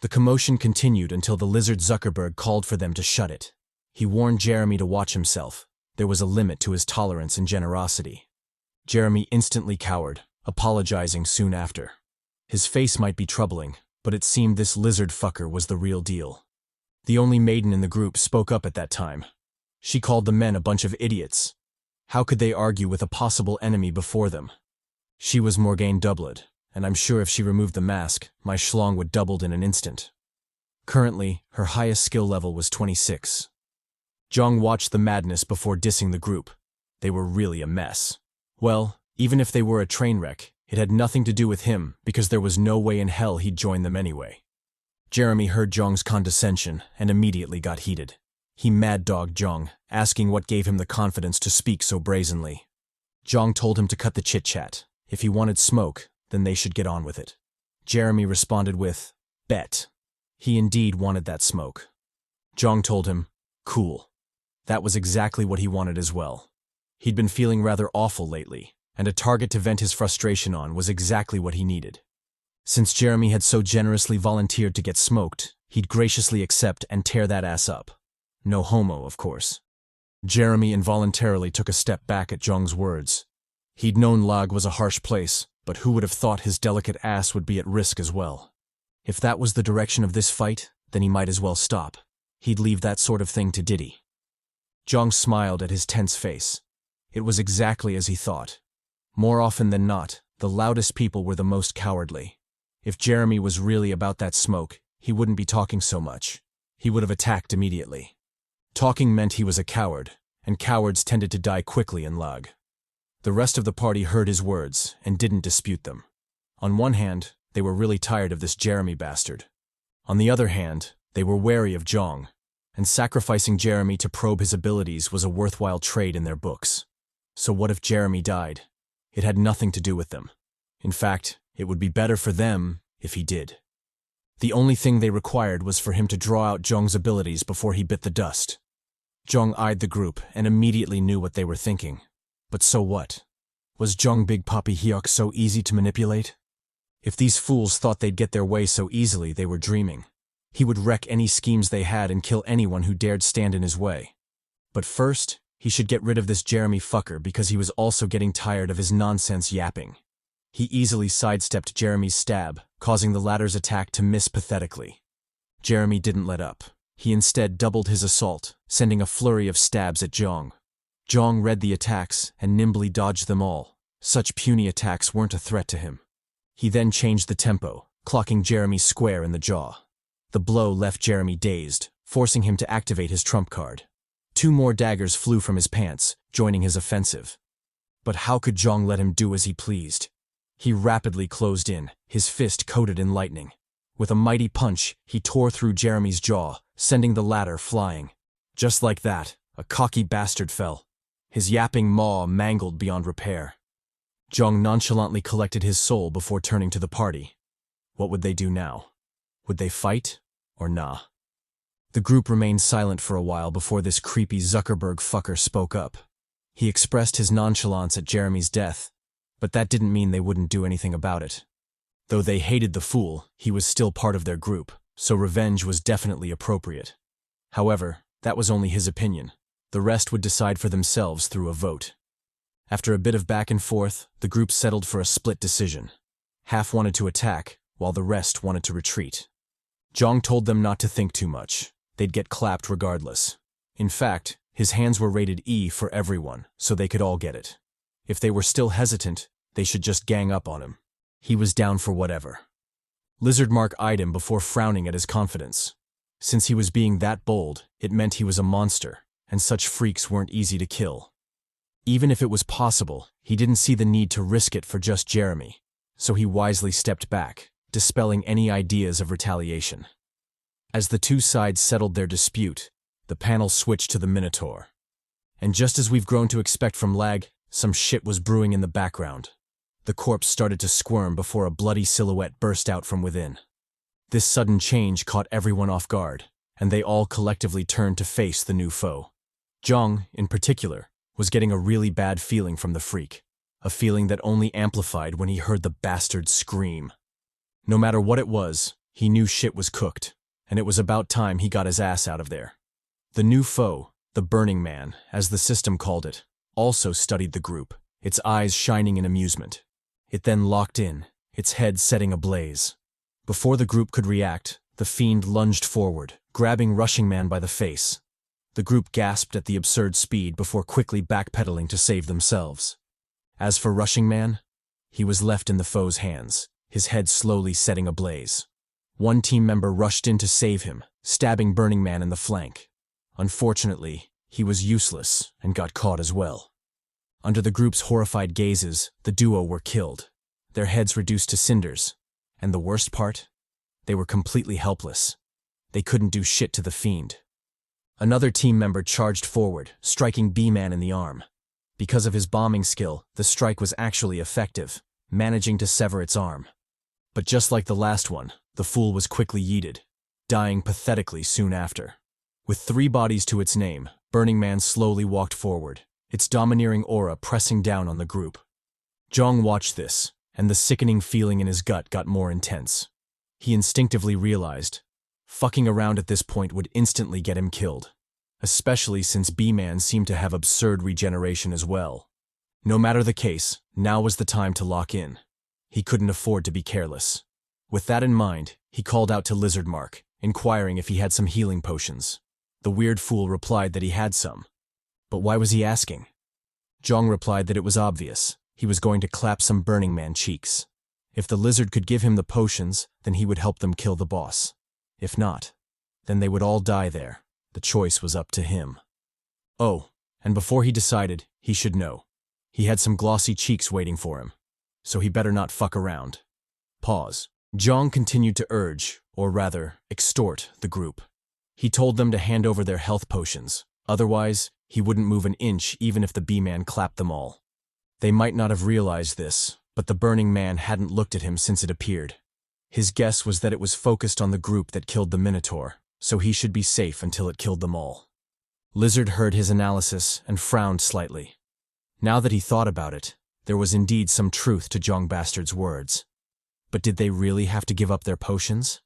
The commotion continued until the lizard Zuckerberg called for them to shut it. He warned Jeremy to watch himself. There was a limit to his tolerance and generosity. Jeremy instantly cowered, apologizing soon after. His face might be troubling, but it seemed this lizard fucker was the real deal. The only maiden in the group spoke up at that time. She called the men a bunch of idiots. How could they argue with a possible enemy before them? She was Morgane Doublet, and I'm sure if she removed the mask, my schlong would doubled in an instant. Currently, her highest skill level was 26. Jeong watched the madness before dissing the group. They were really a mess. Well, even if they were a train wreck, it had nothing to do with him because there was no way in hell he'd join them anyway. Jeremy heard Jeong's condescension and immediately got heated. He mad-dogged Jeong, asking what gave him the confidence to speak so brazenly. Jeong told him to cut the chit-chat. If he wanted smoke, then they should get on with it. Jeremy responded with, bet. He indeed wanted that smoke. Jeong told him, cool. That was exactly what he wanted as well. He'd been feeling rather awful lately, and a target to vent his frustration on was exactly what he needed. Since Jeremy had so generously volunteered to get smoked, he'd graciously accept and tear that ass up. No homo, of course. Jeremy involuntarily took a step back at Jeong's words. He'd known L.A.G was a harsh place, but who would have thought his delicate ass would be at risk as well? If that was the direction of this fight, then he might as well stop. He'd leave that sort of thing to Diddy. Jeong smiled at his tense face. It was exactly as he thought. More often than not, the loudest people were the most cowardly. If Jeremy was really about that smoke, he wouldn't be talking so much. He would have attacked immediately. Talking meant he was a coward, and cowards tended to die quickly in L.A.G. The rest of the party heard his words and didn't dispute them. On one hand, they were really tired of this Jeremy bastard. On the other hand, they were wary of Jeong, and sacrificing Jeremy to probe his abilities was a worthwhile trade in their books. So what if Jeremy died? It had nothing to do with them. In fact, it would be better for them if he did. The only thing they required was for him to draw out Jeong's abilities before he bit the dust. Jeong eyed the group and immediately knew what they were thinking. But so what? Was Jeong Big Papi Hyeok so easy to manipulate? If these fools thought they'd get their way so easily, they were dreaming. He would wreck any schemes they had and kill anyone who dared stand in his way. But first, he should get rid of this Jeremy fucker because he was also getting tired of his nonsense yapping. He easily sidestepped Jeremy's stab, causing the latter's attack to miss pathetically. Jeremy didn't let up. He instead doubled his assault, sending a flurry of stabs at Jeong. Jeong read the attacks and nimbly dodged them all. Such puny attacks weren't a threat to him. He then changed the tempo, clocking Jeremy square in the jaw. The blow left Jeremy dazed, forcing him to activate his trump card. 2 more daggers flew from his pants, joining his offensive. But how could Jeong let him do as he pleased? He rapidly closed in, his fist coated in lightning. With a mighty punch, he tore through Jeremy's jaw, sending the latter flying. Just like that, a cocky bastard fell. His yapping maw mangled beyond repair. Jeong nonchalantly collected his soul before turning to the party. What would they do now? Would they fight, or nah? The group remained silent for a while before this creepy Zuckerberg fucker spoke up. He expressed his nonchalance at Jeremy's death, but that didn't mean they wouldn't do anything about it. Though they hated the fool, he was still part of their group, so revenge was definitely appropriate. However, that was only his opinion. The rest would decide for themselves through a vote. After a bit of back and forth, the group settled for a split decision. Half wanted to attack, while the rest wanted to retreat. Jeong told them not to think too much. They'd get clapped regardless. In fact, his hands were rated E for everyone, so they could all get it. If they were still hesitant, they should just gang up on him. He was down for whatever. Lizardmark eyed him before frowning at his confidence. Since he was being that bold, it meant he was a monster, and such freaks weren't easy to kill. Even if it was possible, he didn't see the need to risk it for just Jeremy, so he wisely stepped back, dispelling any ideas of retaliation. As the two sides settled their dispute, the panel switched to the Minotaur. And just as we've grown to expect from L.A.G, some shit was brewing in the background. The corpse started to squirm before a bloody silhouette burst out from within. This sudden change caught everyone off guard, and they all collectively turned to face the new foe. Jeong, in particular, was getting a really bad feeling from the freak, a feeling that only amplified when he heard the bastard scream. No matter what it was, he knew shit was cooked, and it was about time he got his ass out of there. The new foe, the Burning Man, as the system called it, also studied the group, its eyes shining in amusement. It then locked in, its head setting ablaze. Before the group could react, the fiend lunged forward, grabbing Rushing Man by the face. The group gasped at the absurd speed before quickly backpedaling to save themselves. As for Rushing Man, he was left in the foe's hands, his head slowly setting ablaze. One team member rushed in to save him, stabbing Burning Man in the flank. Unfortunately, he was useless and got caught as well. Under the group's horrified gazes, the duo were killed, their heads reduced to cinders. And the worst part? They were completely helpless. They couldn't do shit to the fiend. Another team member charged forward, striking B-Man in the arm. Because of his bombing skill, the strike was actually effective, managing to sever its arm. But just like the last one, the fool was quickly yeeted, dying pathetically soon after. With 3 bodies to its name, Burning Man slowly walked forward, its domineering aura pressing down on the group. Jeong watched this, and the sickening feeling in his gut got more intense. He instinctively realized, fucking around at this point would instantly get him killed, especially since B-Man seemed to have absurd regeneration as well. No matter the case, now was the time to lock in. He couldn't afford to be careless. With that in mind, he called out to Lizard Mark, inquiring if he had some healing potions. The weird fool replied that he had some. But why was he asking? Jeong replied that it was obvious. He was going to clap some Burning Man cheeks. If the lizard could give him the potions, then he would help them kill the boss. If not, then they would all die there. The choice was up to him. Oh, and before he decided, he should know. He had some glossy cheeks waiting for him, so he better not fuck around. Pause. Jeong continued to urge, or rather, extort, the group. He told them to hand over their health potions, otherwise, he wouldn't move an inch even if the B-Man clapped them all. They might not have realized this, but the Burning Man hadn't looked at him since it appeared. His guess was that it was focused on the group that killed the Minotaur, so he should be safe until it killed them all. Lizard heard his analysis and frowned slightly. Now that he thought about it, there was indeed some truth to Jeong Bastard's words. But did they really have to give up their potions?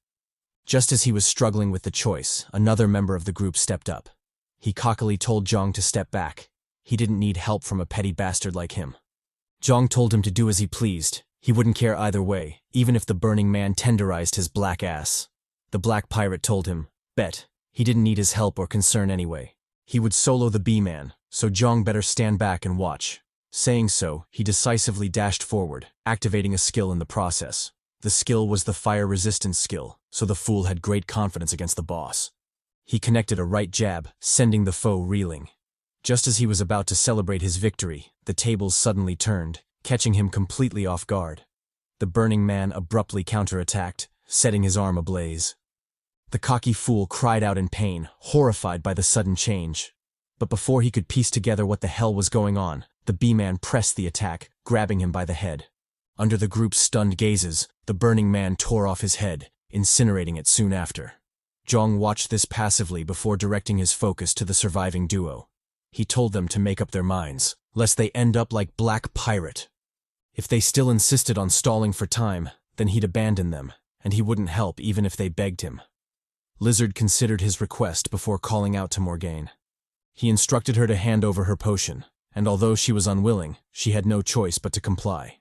Just as he was struggling with the choice, another member of the group stepped up. He cockily told Jeong to step back. He didn't need help from a petty bastard like him. Jeong told him to do as he pleased. He wouldn't care either way, even if the Burning Man tenderized his black ass. The Black Pirate told him, bet, he didn't need his help or concern anyway. He would solo the B-Man, so Jeong better stand back and watch. Saying so, he decisively dashed forward, activating a skill in the process. The skill was the fire resistance skill, so the fool had great confidence against the boss. He connected a right jab, sending the foe reeling. Just as he was about to celebrate his victory, the tables suddenly turned, catching him completely off guard. The Burning Man abruptly counterattacked, setting his arm ablaze. The cocky fool cried out in pain, horrified by the sudden change. But before he could piece together what the hell was going on, the B-Man pressed the attack, grabbing him by the head. Under the group's stunned gazes, the Burning Man tore off his head, incinerating it soon after. Jeong watched this passively before directing his focus to the surviving duo. He told them to make up their minds, lest they end up like Black Pirate. If they still insisted on stalling for time, then he'd abandon them, and he wouldn't help even if they begged him. Lizard considered his request before calling out to Morgane. He instructed her to hand over her potion, and although she was unwilling, she had no choice but to comply.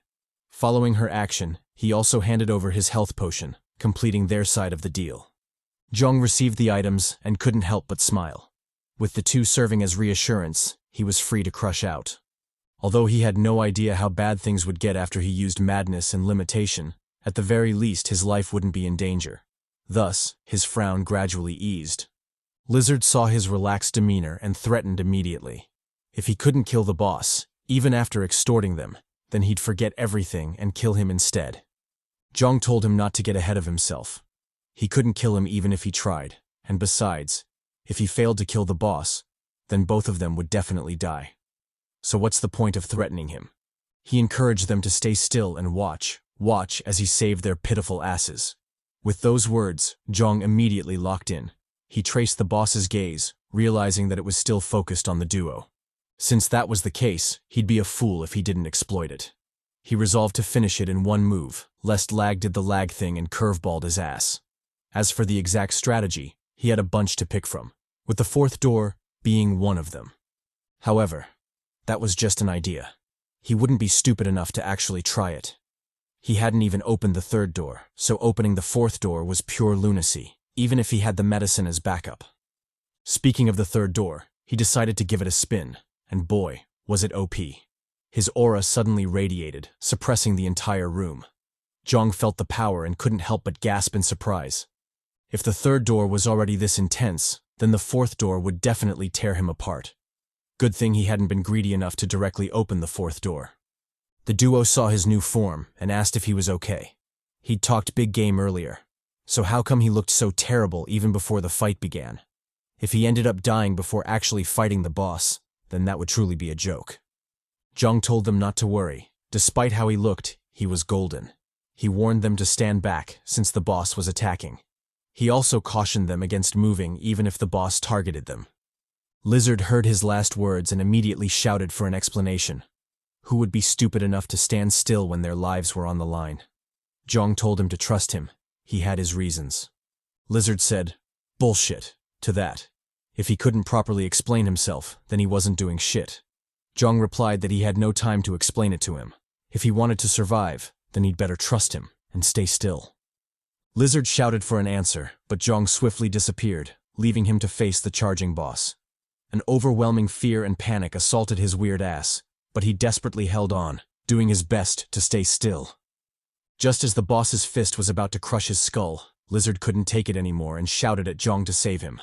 Following her action, he also handed over his health potion, completing their side of the deal. Jeong received the items and couldn't help but smile. With the two serving as reassurance, he was free to crush out. Although he had no idea how bad things would get after he used madness and limitation, at the very least his life wouldn't be in danger. Thus, his frown gradually eased. Lizard saw his relaxed demeanor and threatened immediately. If he couldn't kill the boss, even after extorting them, then he'd forget everything and kill him instead. Jeong told him not to get ahead of himself. He couldn't kill him even if he tried, and besides, if he failed to kill the boss, then both of them would definitely die. So what's the point of threatening him? He encouraged them to stay still and watch as he saved their pitiful asses. With those words, Jeong immediately locked in. He traced the boss's gaze, realizing that it was still focused on the duo. Since that was the case, he'd be a fool if he didn't exploit it. He resolved to finish it in one move, lest Lag did the Lag thing and curveballed his ass. As for the exact strategy, he had a bunch to pick from, with the fourth door being one of them. However, that was just an idea. He wouldn't be stupid enough to actually try it. He hadn't even opened the third door, so opening the fourth door was pure lunacy, even if he had the medicine as backup. Speaking of the third door, he decided to give it a spin, and boy, was it OP. His aura suddenly radiated, suppressing the entire room. Jeong felt the power and couldn't help but gasp in surprise. If the third door was already this intense, then the fourth door would definitely tear him apart. Good thing he hadn't been greedy enough to directly open the fourth door. The duo saw his new form and asked if he was okay. He'd talked big game earlier, so how come he looked so terrible even before the fight began? If he ended up dying before actually fighting the boss, then that would truly be a joke. Jeong told them not to worry. Despite how he looked, he was golden. He warned them to stand back since the boss was attacking. He also cautioned them against moving even if the boss targeted them. Lizard heard his last words and immediately shouted for an explanation. Who would be stupid enough to stand still when their lives were on the line? Jeong told him to trust him. He had his reasons. Lizard said, "Bullshit," to that. If he couldn't properly explain himself, then he wasn't doing shit. Jeong replied that he had no time to explain it to him. If he wanted to survive, then he'd better trust him and stay still. Lizard shouted for an answer, but Jeong swiftly disappeared, leaving him to face the charging boss. An overwhelming fear and panic assaulted his weird ass, but he desperately held on, doing his best to stay still. Just as the boss's fist was about to crush his skull, Lizard couldn't take it anymore and shouted at Jeong to save him.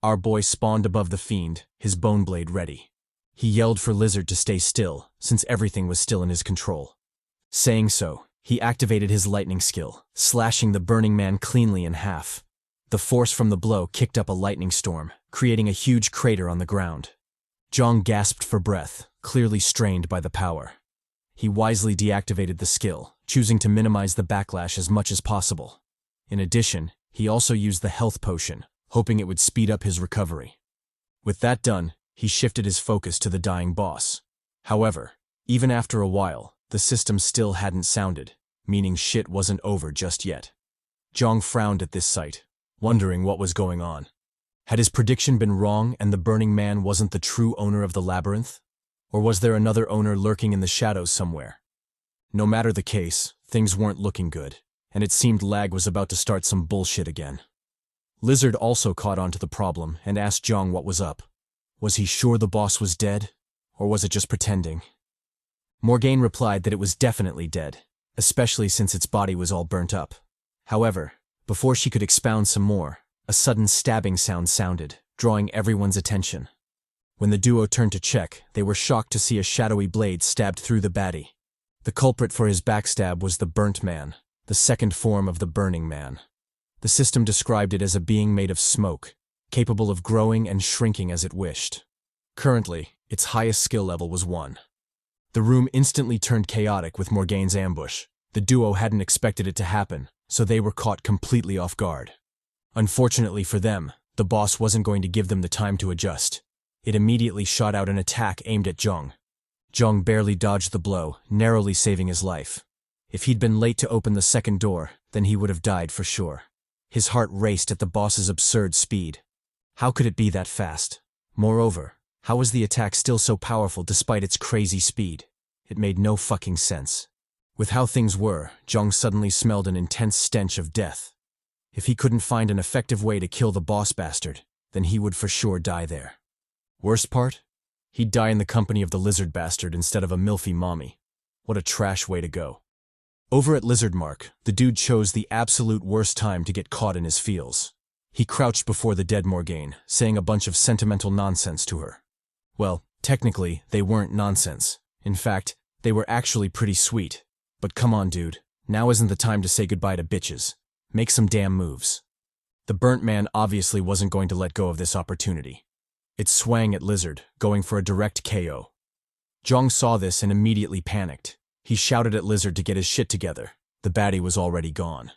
Our boy spawned above the fiend, his bone blade ready. He yelled for Lizard to stay still, since everything was still in his control. Saying so, he activated his lightning skill, slashing the burning man cleanly in half. The force from the blow kicked up a lightning storm, creating a huge crater on the ground. Jeong gasped for breath, clearly strained by the power. He wisely deactivated the skill, choosing to minimize the backlash as much as possible. In addition, he also used the health potion, hoping it would speed up his recovery. With that done, he shifted his focus to the dying boss. However, even after a while, the system still hadn't sounded, meaning shit wasn't over just yet. Jeong frowned at this sight, wondering what was going on. Had his prediction been wrong and the Burning Man wasn't the true owner of the labyrinth? Or was there another owner lurking in the shadows somewhere? No matter the case, things weren't looking good, and it seemed Lag was about to start some bullshit again. Lizard also caught on to the problem and asked Jeong what was up. Was he sure the boss was dead? Or was it just pretending? Morgane replied that it was definitely dead, especially since its body was all burnt up. However, before she could expound some more, a sudden stabbing sound sounded, drawing everyone's attention. When the duo turned to check, they were shocked to see a shadowy blade stabbed through the baddie. The culprit for his backstab was the Burnt Man, the second form of the Burning Man. The system described it as a being made of smoke, capable of growing and shrinking as it wished. Currently, its highest skill level was 1. The room instantly turned chaotic with Morgane's ambush. The duo hadn't expected it to happen, so they were caught completely off guard. Unfortunately for them, the boss wasn't going to give them the time to adjust. It immediately shot out an attack aimed at Jeong. Jeong barely dodged the blow, narrowly saving his life. If he'd been late to open the second door, then he would have died for sure. His heart raced at the boss's absurd speed. How could it be that fast? Moreover, how was the attack still so powerful despite its crazy speed? It made no fucking sense. With how things were, Jeong suddenly smelled an intense stench of death. If he couldn't find an effective way to kill the boss bastard, then he would for sure die there. Worst part? He'd die in the company of the lizard bastard instead of a milfy mommy. What a trash way to go. Over at Lizard Mark, the dude chose the absolute worst time to get caught in his feels. He crouched before the dead Morgane, saying a bunch of sentimental nonsense to her. Well, technically, they weren't nonsense. In fact, they were actually pretty sweet. But come on, dude. Now isn't the time to say goodbye to bitches. Make some damn moves. The burnt man obviously wasn't going to let go of this opportunity. It swang at Lizard, going for a direct KO. Jeong saw this and immediately panicked. He shouted at Lizard to get his shit together. The baddie was already gone.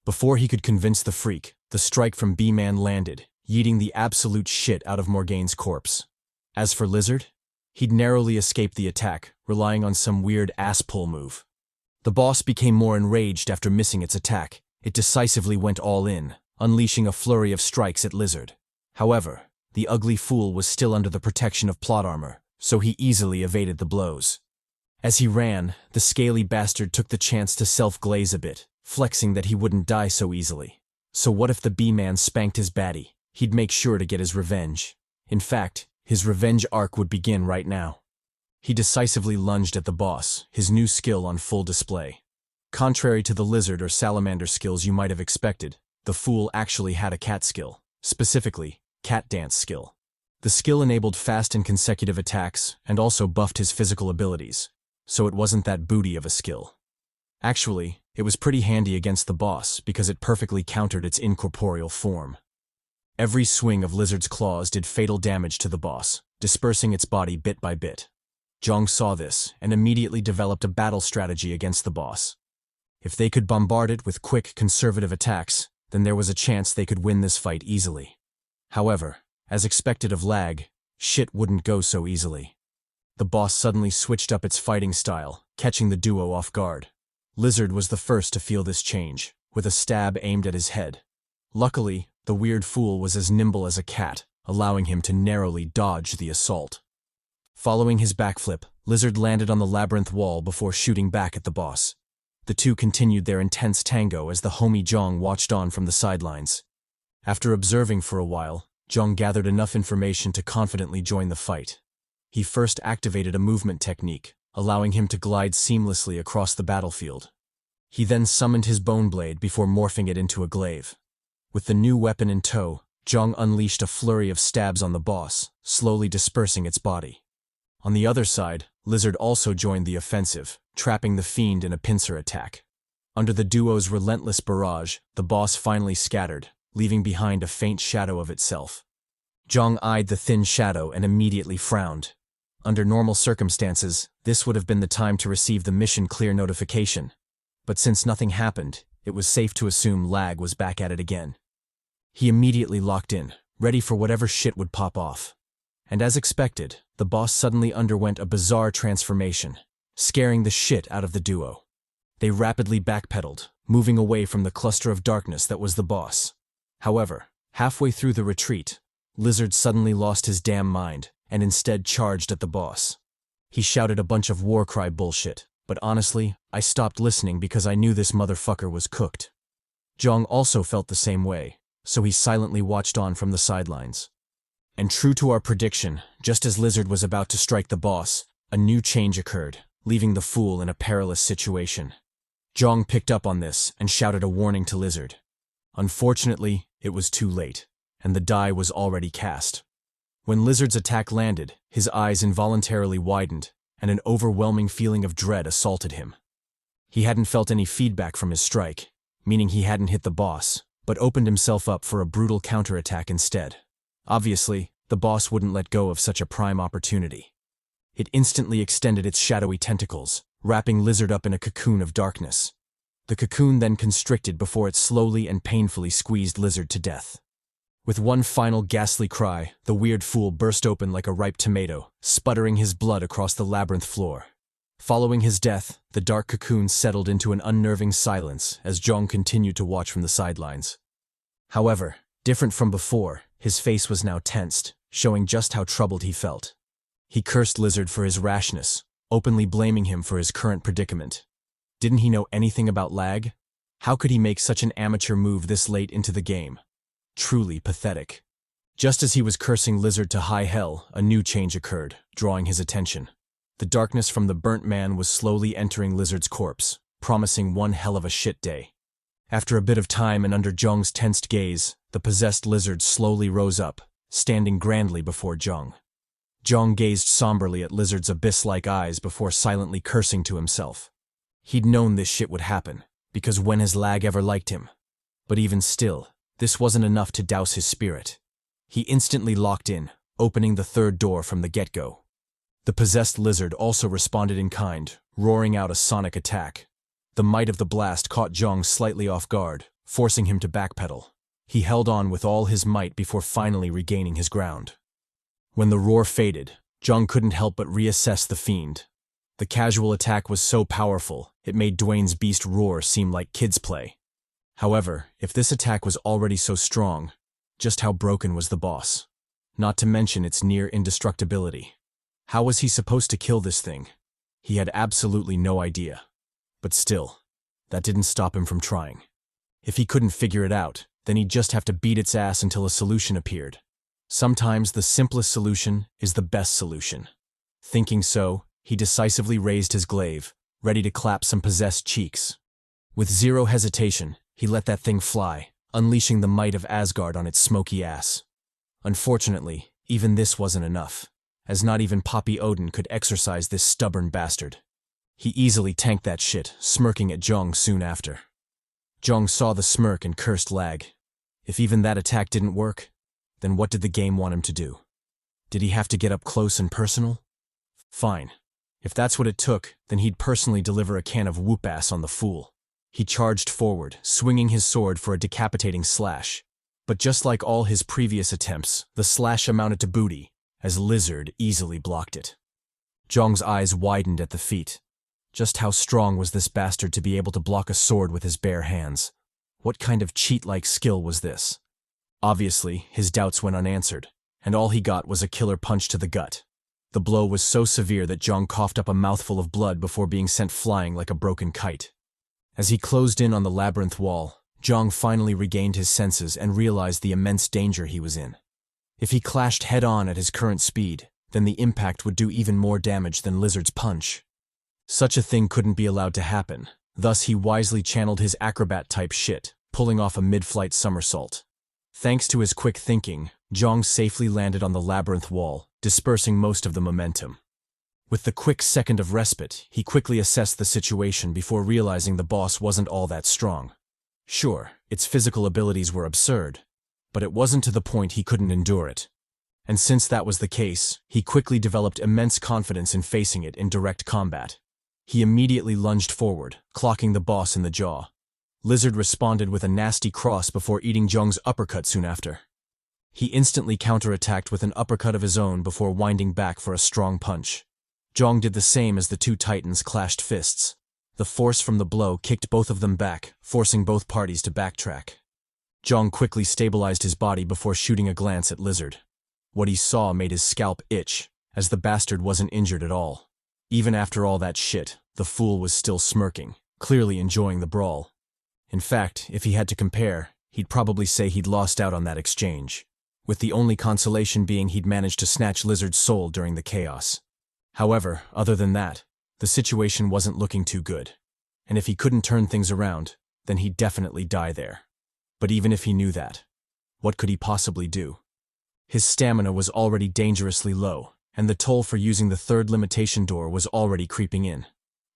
Before he could convince the freak, the strike from B-Man landed, yeeting the absolute shit out of Morgane's corpse. As for Lizard, he'd narrowly escaped the attack, relying on some weird ass-pull move. The boss became more enraged after missing its attack. It decisively went all in, unleashing a flurry of strikes at Lizard. However, the ugly fool was still under the protection of plot armor, so he easily evaded the blows. As he ran, the scaly bastard took the chance to self-glaze a bit, flexing that he wouldn't die so easily. So what if the B-Man spanked his baddie? He'd make sure to get his revenge. In fact, his revenge arc would begin right now. He decisively lunged at the boss, his new skill on full display. Contrary to the lizard or salamander skills you might have expected, the fool actually had a cat skill, specifically, cat dance skill. The skill enabled fast and consecutive attacks and also buffed his physical abilities, so it wasn't that booty of a skill. Actually, it was pretty handy against the boss because it perfectly countered its incorporeal form. Every swing of Lizard's claws did fatal damage to the boss, dispersing its body bit by bit. Jeong saw this and immediately developed a battle strategy against the boss. If they could bombard it with quick, conservative attacks, then there was a chance they could win this fight easily. However, as expected of L.A.G, shit wouldn't go so easily. The boss suddenly switched up its fighting style, catching the duo off guard. Lizard was the first to feel this change, with a stab aimed at his head. Luckily, the weird fool was as nimble as a cat, allowing him to narrowly dodge the assault. Following his backflip, Lizard landed on the labyrinth wall before shooting back at the boss. The two continued their intense tango as the homie Jeong watched on from the sidelines. After observing for a while, Jeong gathered enough information to confidently join the fight. He first activated a movement technique, allowing him to glide seamlessly across the battlefield. He then summoned his bone blade before morphing it into a glaive. With the new weapon in tow, Jeong unleashed a flurry of stabs on the boss, slowly dispersing its body. On the other side, Lizard also joined the offensive, trapping the fiend in a pincer attack. Under the duo's relentless barrage, the boss finally scattered, leaving behind a faint shadow of itself. Jeong eyed the thin shadow and immediately frowned. Under normal circumstances, this would have been the time to receive the mission clear notification. But since nothing happened, it was safe to assume L.A.G was back at it again. He immediately locked in, ready for whatever shit would pop off. And as expected, the boss suddenly underwent a bizarre transformation, scaring the shit out of the duo. They rapidly backpedaled, moving away from the cluster of darkness that was the boss. However, halfway through the retreat, Lizard suddenly lost his damn mind and instead charged at the boss. He shouted a bunch of war cry bullshit, but honestly, I stopped listening because I knew this motherfucker was cooked. Jeong also felt the same way, so he silently watched on from the sidelines. And true to our prediction, just as Lizard was about to strike the boss, a new change occurred, leaving the fool in a perilous situation. Jeong picked up on this and shouted a warning to Lizard. Unfortunately, it was too late, and the die was already cast. When Lizard's attack landed, his eyes involuntarily widened, and an overwhelming feeling of dread assaulted him. He hadn't felt any feedback from his strike, meaning he hadn't hit the boss, but opened himself up for a brutal counterattack instead. Obviously, the boss wouldn't let go of such a prime opportunity. It instantly extended its shadowy tentacles, wrapping Lizard up in a cocoon of darkness. The cocoon then constricted before it slowly and painfully squeezed Lizard to death. With one final ghastly cry, the weird fool burst open like a ripe tomato, sputtering his blood across the labyrinth floor. Following his death, the dark cocoon settled into an unnerving silence as Jeong continued to watch from the sidelines. However, different from before, his face was now tensed, showing just how troubled he felt. He cursed Lizard for his rashness, openly blaming him for his current predicament. Didn't he know anything about L.A.G? How could he make such an amateur move this late into the game? Truly pathetic. Just as he was cursing Lizard to high hell, a new change occurred, drawing his attention. The darkness from the burnt man was slowly entering Lizard's corpse, promising one hell of a shit day. After a bit of time and under Jeong's tensed gaze, the possessed lizard slowly rose up, standing grandly before Jeong. Jeong gazed somberly at Lizard's abyss-like eyes before silently cursing to himself. He'd known this shit would happen, because when has Lag ever liked him? But even still, this wasn't enough to douse his spirit. He instantly locked in, opening the third door from the get-go. The possessed lizard also responded in kind, roaring out a sonic attack. The might of the blast caught Jeong slightly off guard, forcing him to backpedal. He held on with all his might before finally regaining his ground. When the roar faded, Jeong couldn't help but reassess the fiend. The casual attack was so powerful, it made Dwayne's beast roar seem like kid's play. However, if this attack was already so strong, just how broken was the boss? Not to mention its near indestructibility. How was he supposed to kill this thing? He had absolutely no idea. But still, that didn't stop him from trying. If he couldn't figure it out, then he'd just have to beat its ass until a solution appeared. Sometimes the simplest solution is the best solution. Thinking so, he decisively raised his glaive, ready to clap some possessed cheeks. With zero hesitation, he let that thing fly, unleashing the might of Asgard on its smoky ass. Unfortunately, even this wasn't enough, as not even Poppy Odin could exorcise this stubborn bastard. He easily tanked that shit, smirking at Jeong soon after. Jeong saw the smirk and cursed Lag. If even that attack didn't work, then what did the game want him to do? Did he have to get up close and personal? Fine. If that's what it took, then he'd personally deliver a can of whoop-ass on the fool. He charged forward, swinging his sword for a decapitating slash. But just like all his previous attempts, the slash amounted to booty, as Lizard easily blocked it. Jeong's eyes widened at the feat. Just how strong was this bastard to be able to block a sword with his bare hands? What kind of cheat-like skill was this? Obviously, his doubts went unanswered, and all he got was a killer punch to the gut. The blow was so severe that Jeong coughed up a mouthful of blood before being sent flying like a broken kite. As he closed in on the labyrinth wall, Jeong finally regained his senses and realized the immense danger he was in. If he clashed head-on at his current speed, then the impact would do even more damage than Lizard's punch. Such a thing couldn't be allowed to happen, thus he wisely channeled his acrobat-type shit, pulling off a mid-flight somersault. Thanks to his quick thinking, Jeong safely landed on the labyrinth wall, dispersing most of the momentum. With the quick second of respite, he quickly assessed the situation before realizing the boss wasn't all that strong. Sure, its physical abilities were absurd, but it wasn't to the point he couldn't endure it. And since that was the case, he quickly developed immense confidence in facing it in direct combat. He immediately lunged forward, clocking the boss in the jaw. Lizard responded with a nasty cross before eating Jeong's uppercut soon after. He instantly counterattacked with an uppercut of his own before winding back for a strong punch. Jeong did the same as the two titans clashed fists. The force from the blow kicked both of them back, forcing both parties to backtrack. Jeong quickly stabilized his body before shooting a glance at Lizard. What he saw made his scalp itch, as the bastard wasn't injured at all. Even after all that shit, the fool was still smirking, clearly enjoying the brawl. In fact, if he had to compare, he'd probably say he'd lost out on that exchange, with the only consolation being he'd managed to snatch Lizard's soul during the chaos. However, other than that, the situation wasn't looking too good, and if he couldn't turn things around, then he'd definitely die there. But even if he knew that, what could he possibly do? His stamina was already dangerously low, and the toll for using the third limitation door was already creeping in.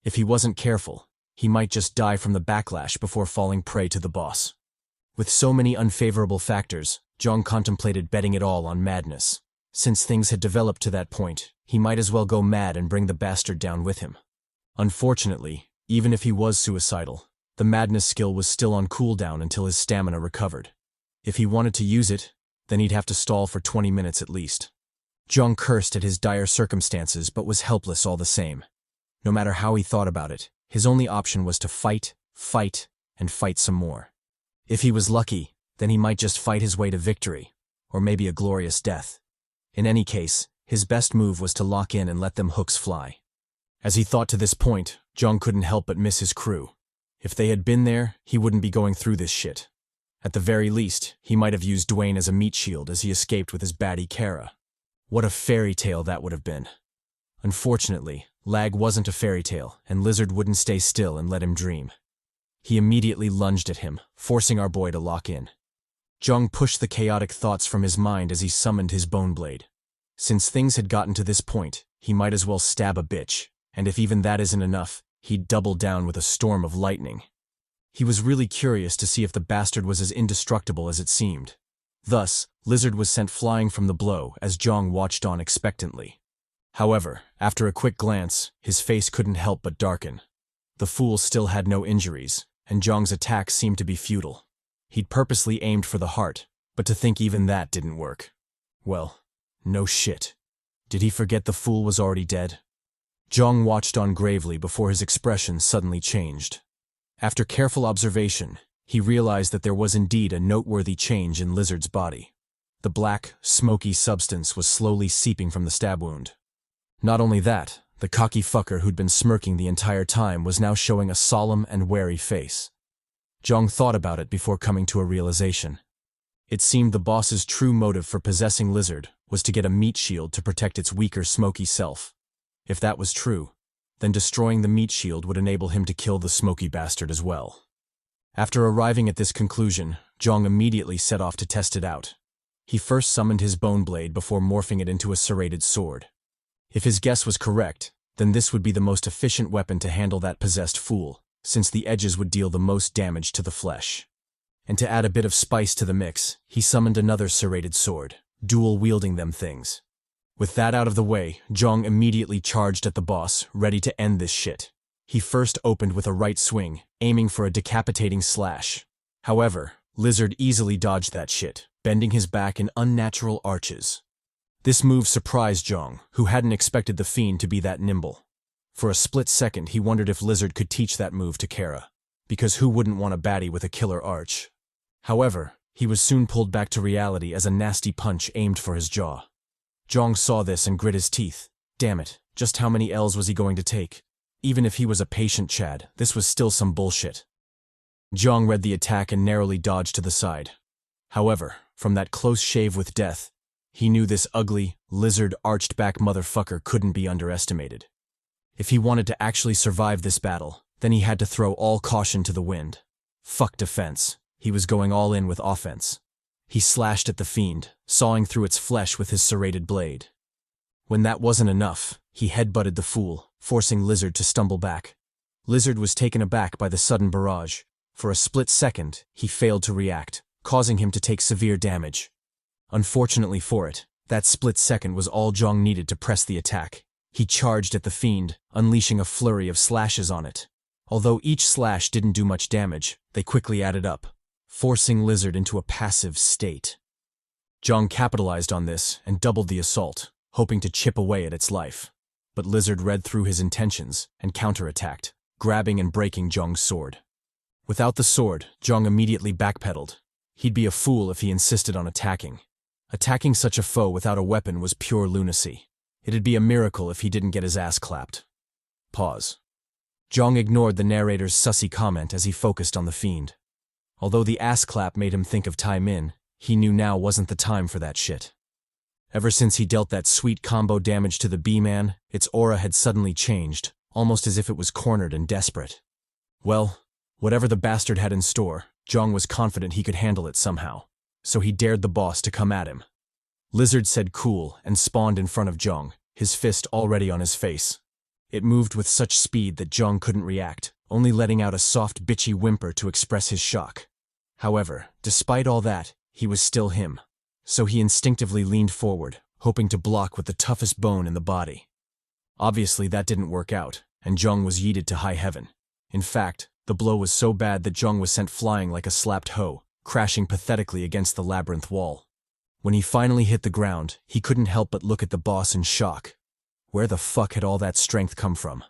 If he wasn't careful, he might just die from the backlash before falling prey to the boss. With so many unfavorable factors, Jeong contemplated betting it all on madness. Since things had developed to that point, he might as well go mad and bring the bastard down with him. Unfortunately, even if he was suicidal, the madness skill was still on cooldown until his stamina recovered. If he wanted to use it, then he'd have to stall for 20 minutes at least. Jeong cursed at his dire circumstances but was helpless all the same. No matter how he thought about it, his only option was to fight, and fight some more. If he was lucky, then he might just fight his way to victory, or maybe a glorious death. In any case, his best move was to lock in and let them hooks fly. As he thought to this point, Jeong couldn't help but miss his crew. If they had been there, he wouldn't be going through this shit. At the very least, he might have used Dwayne as a meat shield as he escaped with his baddie Kara. What a fairy tale that would have been. Unfortunately, Lag wasn't a fairy tale, and Lizard wouldn't stay still and let him dream. He immediately lunged at him, forcing our boy to lock in. Jeong pushed the chaotic thoughts from his mind as he summoned his bone blade. Since things had gotten to this point, he might as well stab a bitch, and if even that isn't enough, he'd double down with a storm of lightning. He was really curious to see if the bastard was as indestructible as it seemed. Thus, Lizard was sent flying from the blow as Jeong watched on expectantly. However, after a quick glance, his face couldn't help but darken. The fool still had no injuries, and Jeong's attack seemed to be futile. He'd purposely aimed for the heart, but to think even that didn't work. Well, no shit. Did he forget the fool was already dead? Jeong watched on gravely before his expression suddenly changed. After careful observation, he realized that there was indeed a noteworthy change in Lizard's body. The black, smoky substance was slowly seeping from the stab wound. Not only that, the cocky fucker who'd been smirking the entire time was now showing a solemn and wary face. Jeong thought about it before coming to a realization. It seemed the boss's true motive for possessing Lizard was to get a meat shield to protect its weaker, smoky self. If that was true, then destroying the meat shield would enable him to kill the smoky bastard as well. After arriving at this conclusion, Jeong immediately set off to test it out. He first summoned his bone blade before morphing it into a serrated sword. If his guess was correct, then this would be the most efficient weapon to handle that possessed fool, since the edges would deal the most damage to the flesh. And to add a bit of spice to the mix, he summoned another serrated sword, dual-wielding them things. With that out of the way, Jeong immediately charged at the boss, ready to end this shit. He first opened with a right swing, aiming for a decapitating slash. However, Lizard easily dodged that shit, bending his back in unnatural arches. This move surprised Jeong, who hadn't expected the fiend to be that nimble. For a split second, he wondered if Lizard could teach that move to Kara, because who wouldn't want a baddie with a killer arch? However, he was soon pulled back to reality as a nasty punch aimed for his jaw. Jeong saw this and grit his teeth. Damn it, just how many L's was he going to take? Even if he was a patient Chad, this was still some bullshit. Jeong read the attack and narrowly dodged to the side. However, from that close shave with death, he knew this ugly, lizard-arched-back motherfucker couldn't be underestimated. If he wanted to actually survive this battle, then he had to throw all caution to the wind. Fuck defense. He was going all in with offense. He slashed at the fiend, sawing through its flesh with his serrated blade. When that wasn't enough, he headbutted the fool, forcing Lizard to stumble back. Lizard was taken aback by the sudden barrage. For a split second, he failed to react, causing him to take severe damage. Unfortunately for it, that split second was all Jeong needed to press the attack. He charged at the fiend, unleashing a flurry of slashes on it. Although each slash didn't do much damage, they quickly added up, forcing Lizard into a passive state. Jeong capitalized on this and doubled the assault, hoping to chip away at its life. But Lizard read through his intentions and counterattacked, grabbing and breaking Jeong's sword. Without the sword, Jeong immediately backpedaled. He'd be a fool if he insisted on attacking. Attacking such a foe without a weapon was pure lunacy. It'd be a miracle if he didn't get his ass clapped. Pause. Jeong ignored the narrator's sussy comment as he focused on the fiend. Although the ass clap made him think of Tai Min, he knew now wasn't the time for that shit. Ever since he dealt that sweet combo damage to the B-man, its aura had suddenly changed, almost as if it was cornered and desperate. Well, whatever the bastard had in store, Jeong was confident he could handle it somehow, so he dared the boss to come at him. Lizard said cool and spawned in front of Jeong, his fist already on his face. It moved with such speed that Jeong couldn't react, only letting out a soft bitchy whimper to express his shock. However, despite all that, he was still him. So he instinctively leaned forward, hoping to block with the toughest bone in the body. Obviously that didn't work out, and Jeong was yeeted to high heaven. In fact, the blow was so bad that Jeong was sent flying like a slapped hoe, crashing pathetically against the labyrinth wall. When he finally hit the ground, he couldn't help but look at the boss in shock. Where the fuck had all that strength come from?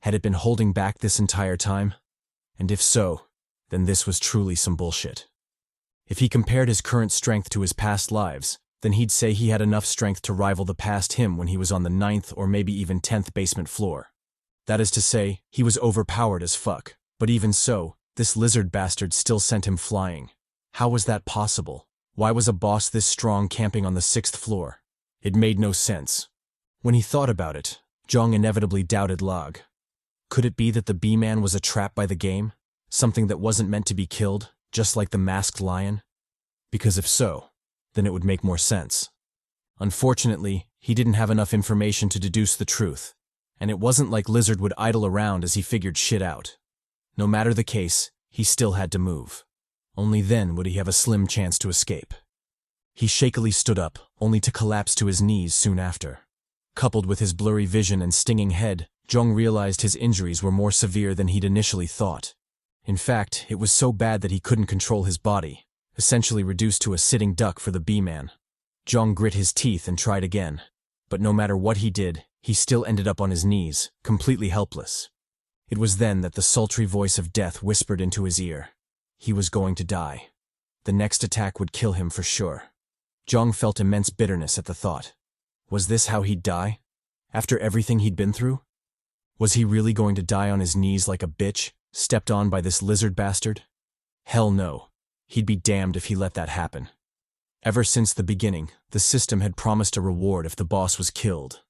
Had it been holding back this entire time? And if so, then this was truly some bullshit. If he compared his current strength to his past lives, then he'd say he had enough strength to rival the past him when he was on the 9th or maybe even 10th basement floor. That is to say, he was overpowered as fuck, but even so, this lizard bastard still sent him flying. How was that possible? Why was a boss this strong camping on the 6th floor? It made no sense. When he thought about it, Jeong inevitably doubted L.A.G. Could it be that the B-man was a trap by the game? Something that wasn't meant to be killed, just like the masked lion? Because if so, then it would make more sense. Unfortunately, he didn't have enough information to deduce the truth, and it wasn't like Lizard would idle around as he figured shit out. No matter the case, he still had to move. Only then would he have a slim chance to escape. He shakily stood up, only to collapse to his knees soon after. Coupled with his blurry vision and stinging head, Jeong realized his injuries were more severe than he'd initially thought. In fact, it was so bad that he couldn't control his body, essentially reduced to a sitting duck for the B-man. Jeong grit his teeth and tried again, but no matter what he did, he still ended up on his knees, completely helpless. It was then that the sultry voice of death whispered into his ear. He was going to die. The next attack would kill him for sure. Jeong felt immense bitterness at the thought. Was this how he'd die? After everything he'd been through? Was he really going to die on his knees like a bitch, stepped on by this lizard bastard? Hell no. He'd be damned if he let that happen. Ever since the beginning, the system had promised a reward if the boss was killed.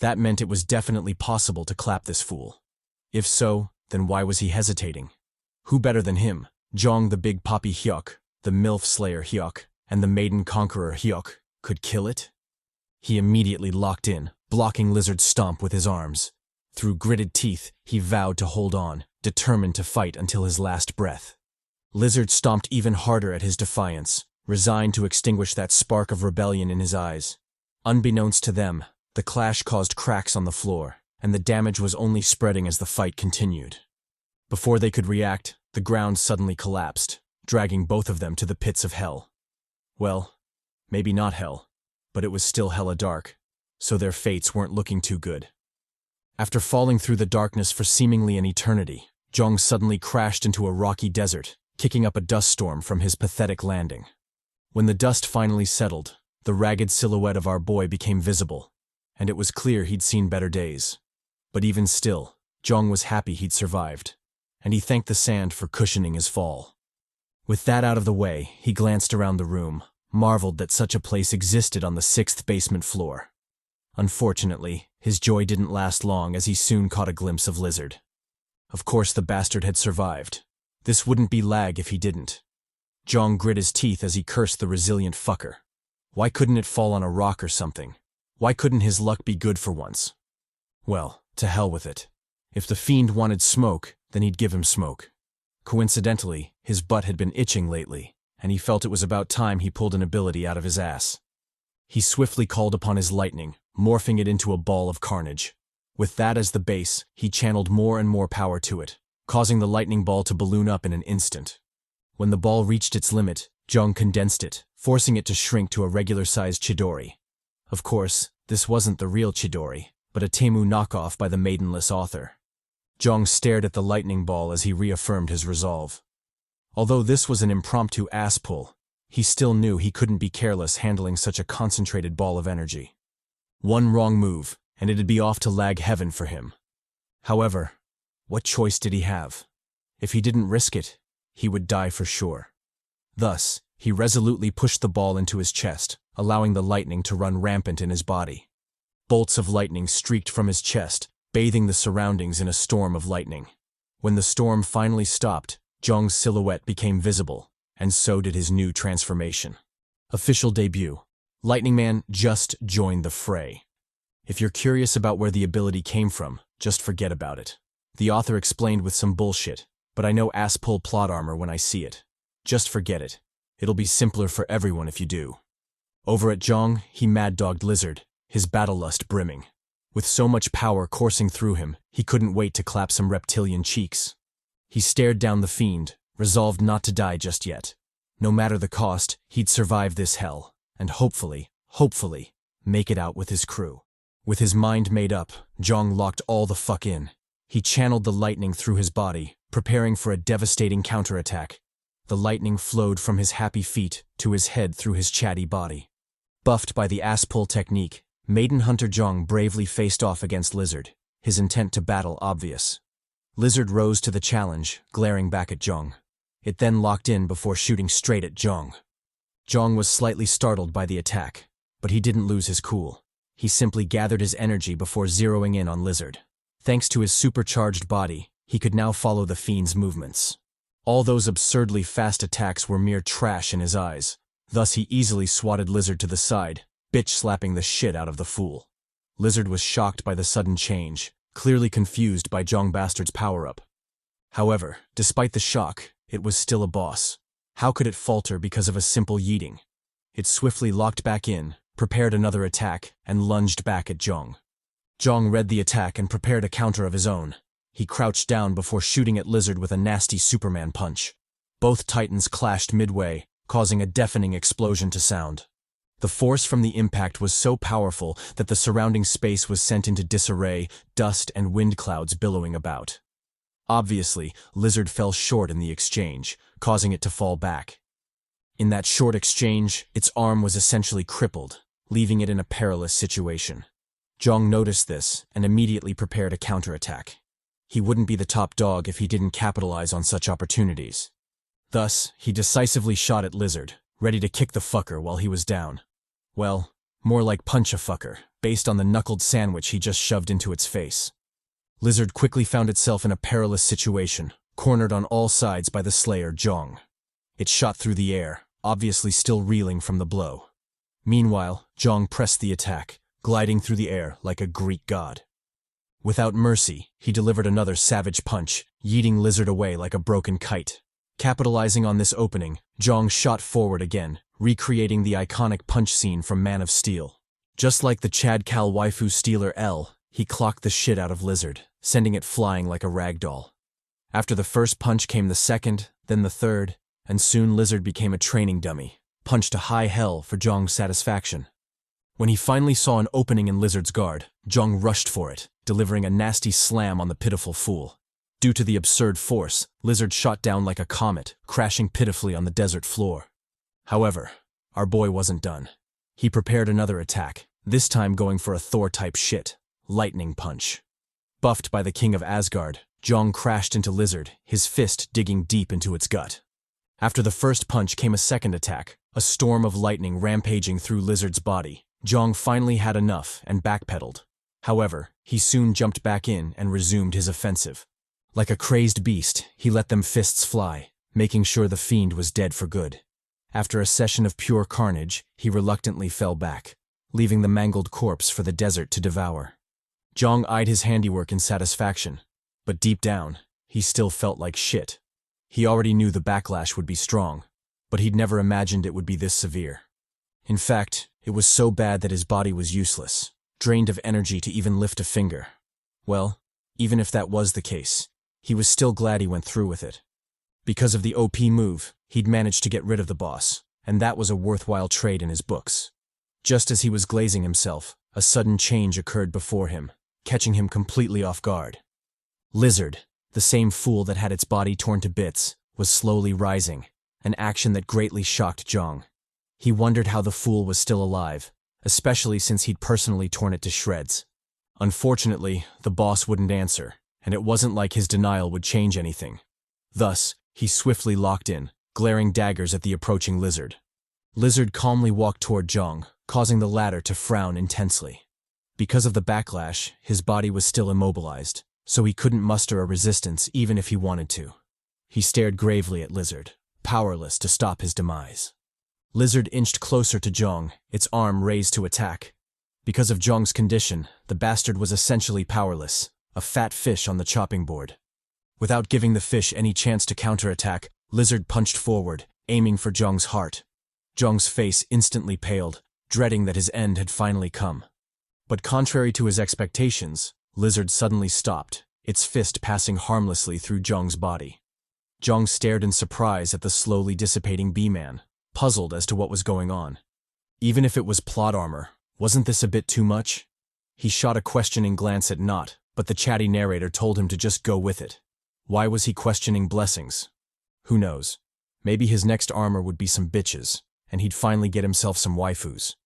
That meant it was definitely possible to clap this fool. If so, then why was he hesitating? Who better than him, Jeong the Big Papi Hyeok, the MILF Slayer Hyeok, and the Maiden Conqueror Hyeok, could kill it? He immediately locked in, blocking Lizard's stomp with his arms. Through gritted teeth, he vowed to hold on, determined to fight until his last breath. Lizard stomped even harder at his defiance, resigned to extinguish that spark of rebellion in his eyes. Unbeknownst to them, the clash caused cracks on the floor, and the damage was only spreading as the fight continued. Before they could react, the ground suddenly collapsed, dragging both of them to the pits of hell. Well, maybe not hell, but it was still hella dark, so their fates weren't looking too good. After falling through the darkness for seemingly an eternity, Jeong suddenly crashed into a rocky desert, kicking up a dust storm from his pathetic landing. When the dust finally settled, the ragged silhouette of our boy became visible, and it was clear he'd seen better days. But even still, Jeong was happy he'd survived, and he thanked the sand for cushioning his fall. With that out of the way, he glanced around the room, marveled that such a place existed on the 6th basement floor. Unfortunately, his joy didn't last long as he soon caught a glimpse of Lizard. Of course the bastard had survived. This wouldn't be Lag if he didn't. Jeong grit his teeth as he cursed the resilient fucker. Why couldn't it fall on a rock or something? Why couldn't his luck be good for once? Well, to hell with it. If the fiend wanted smoke, then he'd give him smoke. Coincidentally, his butt had been itching lately, and he felt it was about time he pulled an ability out of his ass. He swiftly called upon his lightning, morphing it into a ball of carnage. With that as the base, he channeled more and more power to it, causing the lightning ball to balloon up in an instant. When the ball reached its limit, Jeong condensed it, forcing it to shrink to a regular-sized Chidori. Of course, this wasn't the real Chidori, but a Temu knockoff by the maidenless author. Jeong stared at the lightning ball as he reaffirmed his resolve. Although this was an impromptu ass pull, he still knew he couldn't be careless handling such a concentrated ball of energy. One wrong move, and it'd be off to Lag heaven for him. However, what choice did he have? If he didn't risk it, he would die for sure. Thus, he resolutely pushed the ball into his chest, allowing the lightning to run rampant in his body. Bolts of lightning streaked from his chest, bathing the surroundings in a storm of lightning. When the storm finally stopped, Jeong's silhouette became visible, and so did his new transformation. Official debut. Lightning Man just joined the fray. If you're curious about where the ability came from, just forget about it. The author explained with some bullshit, but I know ass-pull plot armor when I see it. Just forget it. It'll be simpler for everyone if you do. Over at Jeong, he mad-dogged Lizard, his battle lust brimming. With so much power coursing through him, he couldn't wait to clap some reptilian cheeks. He stared down the fiend, resolved not to die just yet. No matter the cost, he'd survive this hell, and hopefully, make it out with his crew. With his mind made up, Jeong locked all the fuck in. He channeled the lightning through his body, preparing for a devastating counterattack. The lightning flowed from his happy feet to his head through his chatty body. Buffed by the ass-pull technique, Maiden Hunter Jeong bravely faced off against Lizard, his intent to battle obvious. Lizard rose to the challenge, glaring back at Jeong. It then locked in before shooting straight at Jeong. Jeong was slightly startled by the attack, but he didn't lose his cool. He simply gathered his energy before zeroing in on Lizard. Thanks to his supercharged body, he could now follow the fiend's movements. All those absurdly fast attacks were mere trash in his eyes. Thus he easily swatted Lizard to the side, bitch-slapping the shit out of the fool. Lizard was shocked by the sudden change, clearly confused by Jeong Bastard's power-up. However, despite the shock, it was still a boss. How could it falter because of a simple yeeting? It swiftly locked back in, prepared another attack, and lunged back at Jeong. Jeong read the attack and prepared a counter of his own. He crouched down before shooting at Lizard with a nasty Superman punch. Both titans clashed midway, causing a deafening explosion to sound. The force from the impact was so powerful that the surrounding space was sent into disarray, dust and wind clouds billowing about. Obviously, Lizard fell short in the exchange, causing it to fall back. In that short exchange, its arm was essentially crippled, leaving it in a perilous situation. Jeong noticed this and immediately prepared a counterattack. He wouldn't be the top dog if he didn't capitalize on such opportunities. Thus, he decisively shot at Lizard, ready to kick the fucker while he was down. Well, more like punch a fucker, based on the knuckled sandwich he just shoved into its face. Lizard quickly found itself in a perilous situation, cornered on all sides by the slayer Jeong. It shot through the air, obviously still reeling from the blow. Meanwhile, Jeong pressed the attack, gliding through the air like a Greek god. Without mercy, he delivered another savage punch, yeeting Lizard away like a broken kite. Capitalizing on this opening, Jeong shot forward again, recreating the iconic punch scene from Man of Steel. Just like the Chad Cal waifu stealer L, he clocked the shit out of Lizard, sending it flying like a rag doll. After the first punch came the second, then the third, and soon Lizard became a training dummy, punched to high hell for Jeong's satisfaction. When he finally saw an opening in Lizard's guard, Jeong rushed for it, delivering a nasty slam on the pitiful fool. Due to the absurd force, Lizard shot down like a comet, crashing pitifully on the desert floor. However, our boy wasn't done. He prepared another attack, this time going for a Thor-type shit, lightning punch. Buffed by the king of Asgard, Jeong crashed into Lizard, his fist digging deep into its gut. After the first punch came a second attack, a storm of lightning rampaging through Lizard's body. Jeong finally had enough and backpedaled. However, he soon jumped back in and resumed his offensive. Like a crazed beast, he let them fists fly, making sure the fiend was dead for good. After a session of pure carnage, he reluctantly fell back, leaving the mangled corpse for the desert to devour. Jeong eyed his handiwork in satisfaction, but deep down, he still felt like shit. He already knew the backlash would be strong, but he'd never imagined it would be this severe. In fact, it was so bad that his body was useless, drained of energy to even lift a finger. Well, even if that was the case, he was still glad he went through with it. Because of the OP move, he'd managed to get rid of the boss, and that was a worthwhile trade in his books. Just as he was glazing himself, a sudden change occurred before him, catching him completely off guard. Lizard, the same fool that had its body torn to bits, was slowly rising, an action that greatly shocked Jeong. He wondered how the fool was still alive, especially since he'd personally torn it to shreds. Unfortunately, the boss wouldn't answer, and it wasn't like his denial would change anything. Thus, he swiftly locked in, glaring daggers at the approaching Lizard. Lizard calmly walked toward Jeong, causing the latter to frown intensely. Because of the backlash, his body was still immobilized, so he couldn't muster a resistance even if he wanted to. He stared gravely at Lizard, powerless to stop his demise. Lizard inched closer to Jeong, its arm raised to attack. Because of Jeong's condition, the bastard was essentially powerless, a fat fish on the chopping board. Without giving the fish any chance to counterattack, Lizard punched forward, aiming for Jeong's heart. Jeong's face instantly paled, dreading that his end had finally come. But contrary to his expectations, Lizard suddenly stopped, its fist passing harmlessly through Jeong's body. Jeong stared in surprise at the slowly dissipating bee-man, puzzled as to what was going on. Even if it was plot armor, wasn't this a bit too much? He shot a questioning glance at Not, but the chatty narrator told him to just go with it. Why was he questioning blessings? Who knows? Maybe his next armor would be some bitches, and he'd finally get himself some waifus.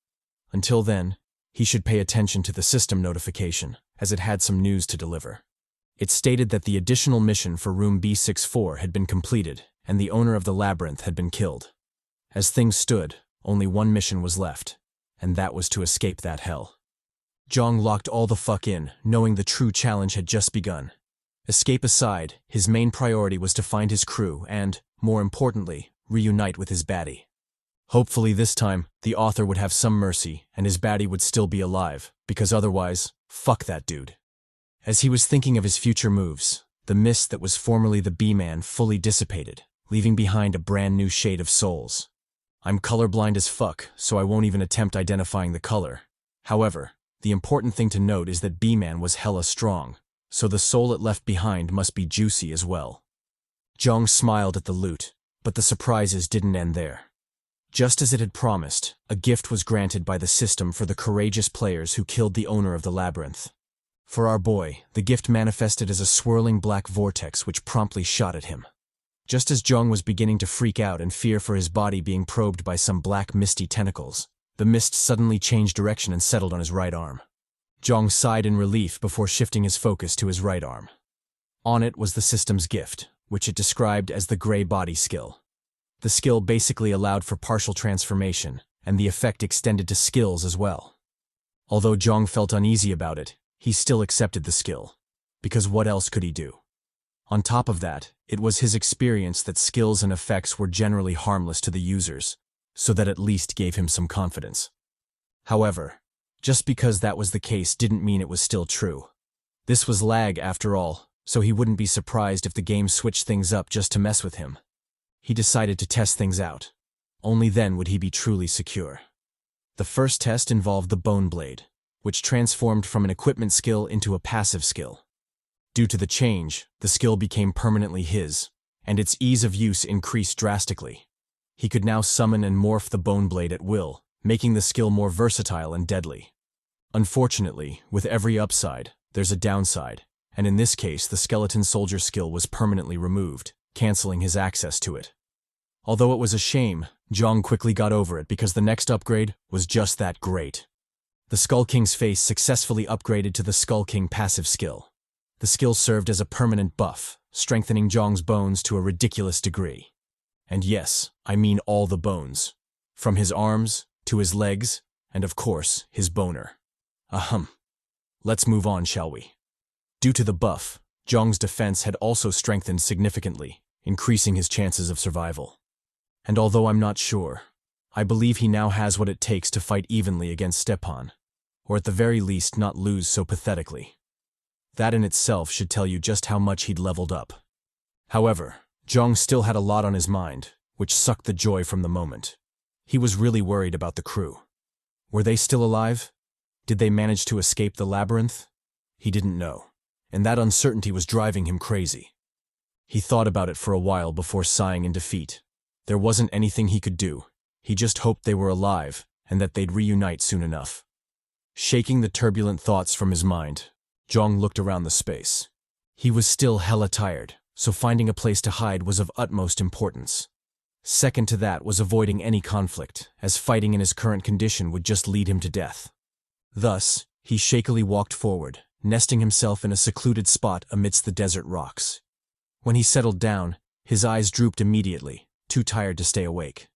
Until then, he should pay attention to the system notification, as it had some news to deliver. It stated that the additional mission for room B64 had been completed, and the owner of the labyrinth had been killed. As things stood, only one mission was left, and that was to escape that hell. Jeong locked all the fuck in, knowing the true challenge had just begun. Escape aside, his main priority was to find his crew and, more importantly, reunite with his baddie. Hopefully this time, the author would have some mercy and his baddie would still be alive, because otherwise, fuck that dude. As he was thinking of his future moves, the mist that was formerly the B-Man fully dissipated, leaving behind a brand new shade of souls. I'm colorblind as fuck, so I won't even attempt identifying the color. However, the important thing to note is that B-Man was hella strong, so the soul it left behind must be juicy as well. Jeong smiled at the loot, but the surprises didn't end there. Just as it had promised, a gift was granted by the system for the courageous players who killed the owner of the labyrinth. For our boy, the gift manifested as a swirling black vortex which promptly shot at him. Just as Jeong was beginning to freak out and fear for his body being probed by some black misty tentacles, the mist suddenly changed direction and settled on his right arm. Jeong sighed in relief before shifting his focus to his right arm. On it was the system's gift, which it described as the gray body skill. The skill basically allowed for partial transformation, and the effect extended to skills as well. Although Jeong felt uneasy about it, he still accepted the skill. Because what else could he do? On top of that, it was his experience that skills and effects were generally harmless to the users, so that at least gave him some confidence. However, just because that was the case didn't mean it was still true. This was lag after all, so he wouldn't be surprised if the game switched things up just to mess with him. He decided to test things out. Only then would he be truly secure. The first test involved the Bone Blade, which transformed from an equipment skill into a passive skill. Due to the change, the skill became permanently his, and its ease of use increased drastically. He could now summon and morph the Bone Blade at will, making the skill more versatile and deadly. Unfortunately, with every upside, there's a downside, and in this case the Skeleton Soldier skill was permanently removed, canceling his access to it. Although it was a shame, Jeong quickly got over it because the next upgrade was just that great. The Skull King's face successfully upgraded to the Skull King passive skill. The skill served as a permanent buff, strengthening Jeong's bones to a ridiculous degree. And yes, I mean all the bones. From his arms, to his legs, and of course, his boner. Ahem. Let's move on, shall we? Due to the buff, Jeong's defense had also strengthened significantly, increasing his chances of survival. And although I'm not sure, I believe he now has what it takes to fight evenly against Stepan, or at the very least not lose so pathetically. That in itself should tell you just how much he'd leveled up. However, Jeong still had a lot on his mind, which sucked the joy from the moment. He was really worried about the crew. Were they still alive? Did they manage to escape the labyrinth? He didn't know, and that uncertainty was driving him crazy. He thought about it for a while before sighing in defeat. There wasn't anything he could do. He just hoped they were alive, and that they'd reunite soon enough. Shaking the turbulent thoughts from his mind, Jeong looked around the space. He was still hella tired, so finding a place to hide was of utmost importance. Second to that was avoiding any conflict, as fighting in his current condition would just lead him to death. Thus, he shakily walked forward, nesting himself in a secluded spot amidst the desert rocks. When he settled down, his eyes drooped immediately, too tired to stay awake.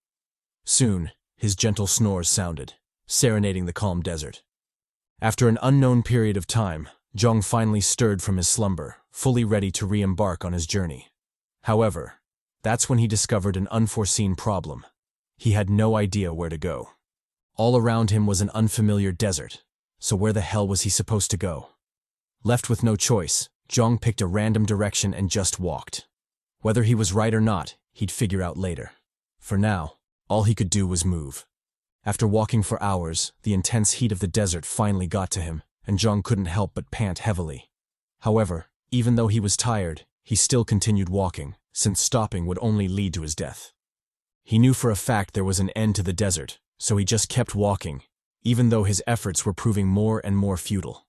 Soon, his gentle snores sounded, serenading the calm desert. After an unknown period of time, Jeong finally stirred from his slumber, fully ready to re-embark on his journey. However, that's when he discovered an unforeseen problem. He had no idea where to go. All around him was an unfamiliar desert, so where the hell was he supposed to go? Left with no choice, Jeong picked a random direction and just walked. Whether he was right or not, he'd figure out later. For now, all he could do was move. After walking for hours, the intense heat of the desert finally got to him, and Jeong couldn't help but pant heavily. However, even though he was tired, he still continued walking, since stopping would only lead to his death. He knew for a fact there was an end to the desert, so he just kept walking, even though his efforts were proving more and more futile.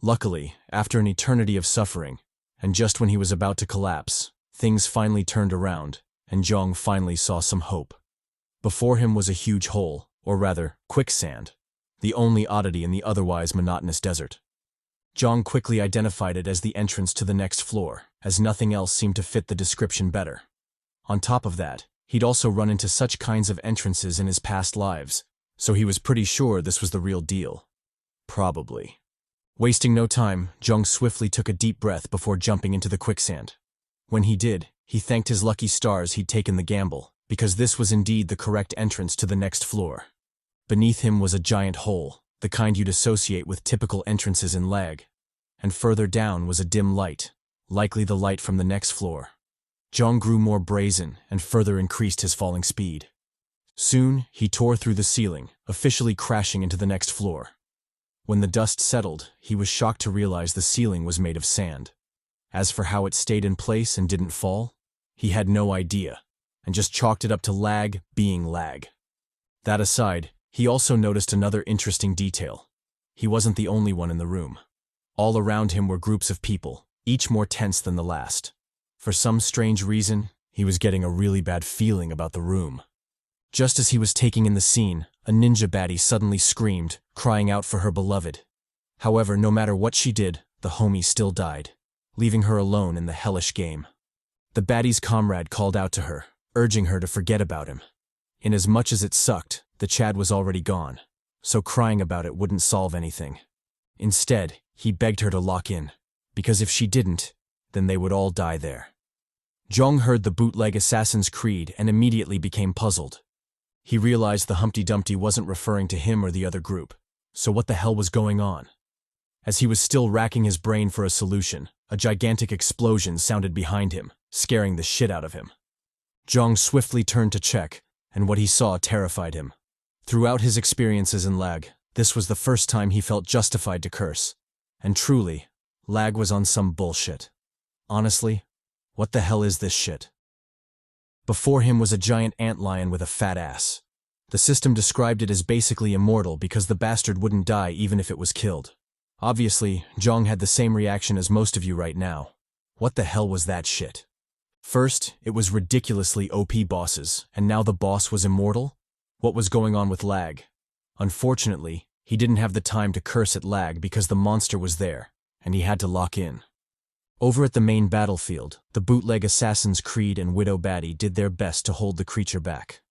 Luckily, after an eternity of suffering, and just when he was about to collapse, things finally turned around, and Jeong finally saw some hope. Before him was a huge hole, or rather, quicksand, the only oddity in the otherwise monotonous desert. Jeong quickly identified it as the entrance to the next floor, as nothing else seemed to fit the description better. On top of that, he'd also run into such kinds of entrances in his past lives, so he was pretty sure this was the real deal. Probably. Wasting no time, Jeong swiftly took a deep breath before jumping into the quicksand. When he did, he thanked his lucky stars he'd taken the gamble, because this was indeed the correct entrance to the next floor. Beneath him was a giant hole, the kind you'd associate with typical entrances in L.A.G. And further down was a dim light, likely the light from the next floor. Jeong grew more brazen and further increased his falling speed. Soon, he tore through the ceiling, officially crashing into the next floor. When the dust settled, he was shocked to realize the ceiling was made of sand. As for how it stayed in place and didn't fall, he had no idea, and just chalked it up to lag being lag. That aside, he also noticed another interesting detail. He wasn't the only one in the room. All around him were groups of people, each more tense than the last. For some strange reason, he was getting a really bad feeling about the room. Just as he was taking in the scene, a ninja baddie suddenly screamed, crying out for her beloved. However, no matter what she did, the homie still died, leaving her alone in the hellish game. The baddie's comrade called out to her, urging her to forget about him. Inasmuch as it sucked, the Chad was already gone, so crying about it wouldn't solve anything. Instead, he begged her to lock in, because if she didn't, then they would all die there. Jeong heard the bootleg assassin's creed and immediately became puzzled. He realized the Humpty Dumpty wasn't referring to him or the other group, so what the hell was going on? As he was still racking his brain for a solution, a gigantic explosion sounded behind him, scaring the shit out of him. Jeong swiftly turned to check, and what he saw terrified him. Throughout his experiences in L.A.G., this was the first time he felt justified to curse. And truly, L.A.G was on some bullshit. Honestly, what the hell is this shit? Before him was a giant antlion with a fat ass. The system described it as basically immortal because the bastard wouldn't die even if it was killed. Obviously, Jeong had the same reaction as most of you right now. What the hell was that shit? First, it was ridiculously OP bosses, and now the boss was immortal? What was going on with L.A.G? Unfortunately, he didn't have the time to curse at L.A.G because the monster was there, and he had to lock in. Over at the main battlefield, the bootleg Assassin's Creed and Widow baddie did their best to hold the creature back.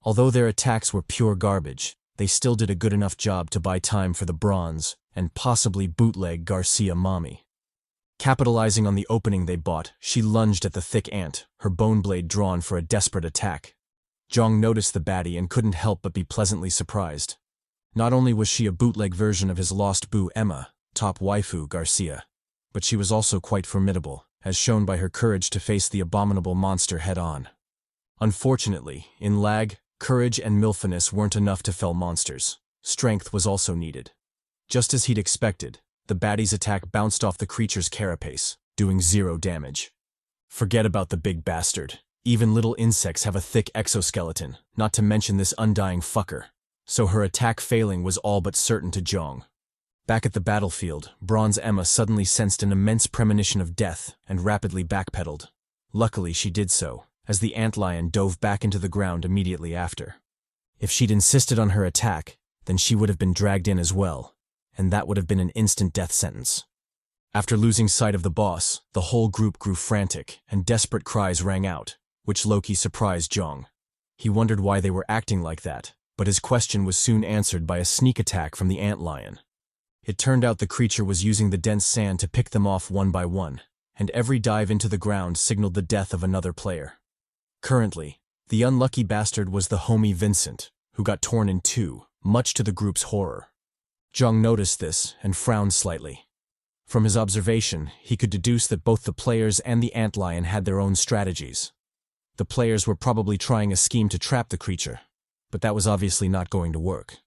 Although their attacks were pure garbage, they still did a good enough job to buy time for the bronze and possibly bootleg Garcia mommy. Capitalizing on the opening they bought, she lunged at the thick ant, her bone blade drawn for a desperate attack. Jeong noticed the baddie and couldn't help but be pleasantly surprised. Not only was she a bootleg version of his lost boo Emma, top waifu Garcia, but she was also quite formidable, as shown by her courage to face the abominable monster head-on. Unfortunately, in L.A.G, courage and milfiness weren't enough to fell monsters. Strength was also needed. Just as he'd expected, the baddie's attack bounced off the creature's carapace, doing 0 damage. Forget about the big bastard. Even little insects have a thick exoskeleton, not to mention this undying fucker. So her attack failing was all but certain to Jeong. Back at the battlefield, Bronze Emma suddenly sensed an immense premonition of death and rapidly backpedaled. Luckily, she did so, as the antlion dove back into the ground immediately after. If she'd insisted on her attack, then she would have been dragged in as well, and that would have been an instant death sentence. After losing sight of the boss, the whole group grew frantic, and desperate cries rang out, which low-key surprised Jeong. He wondered why they were acting like that, but his question was soon answered by a sneak attack from the antlion. It turned out the creature was using the dense sand to pick them off one by one, and every dive into the ground signaled the death of another player. Currently, the unlucky bastard was the homie Vincent, who got torn in two, much to the group's horror. Jeong noticed this and frowned slightly. From his observation, he could deduce that both the players and the antlion had their own strategies. The players were probably trying a scheme to trap the creature, but that was obviously not going to work.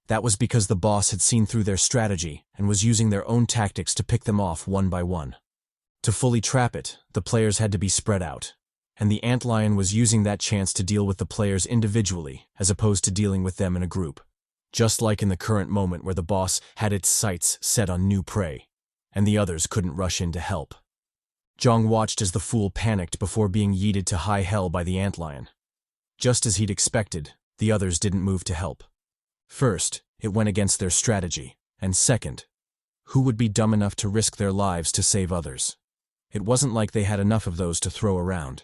That was because the boss had seen through their strategy and was using their own tactics to pick them off one by one. To fully trap it, the players had to be spread out, and the antlion was using that chance to deal with the players individually as opposed to dealing with them in a group. Just like in the current moment where the boss had its sights set on new prey, and the others couldn't rush in to help. Jeong watched as the fool panicked before being yeeted to high hell by the antlion. Just as he'd expected, the others didn't move to help. First, it went against their strategy, and second, who would be dumb enough to risk their lives to save others? It wasn't like they had enough of those to throw around.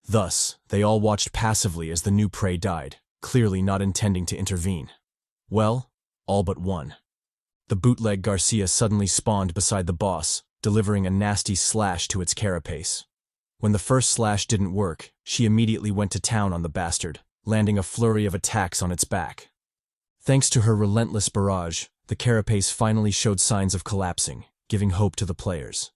Thus, they all watched passively as the new prey died, clearly not intending to intervene. Well, all but one. the bootleg Garcia suddenly spawned beside the boss, delivering a nasty slash to its carapace. When the first slash didn't work, she immediately went to town on the bastard, landing a flurry of attacks on its back. Thanks to her relentless barrage, the carapace finally showed signs of collapsing, giving hope to the players.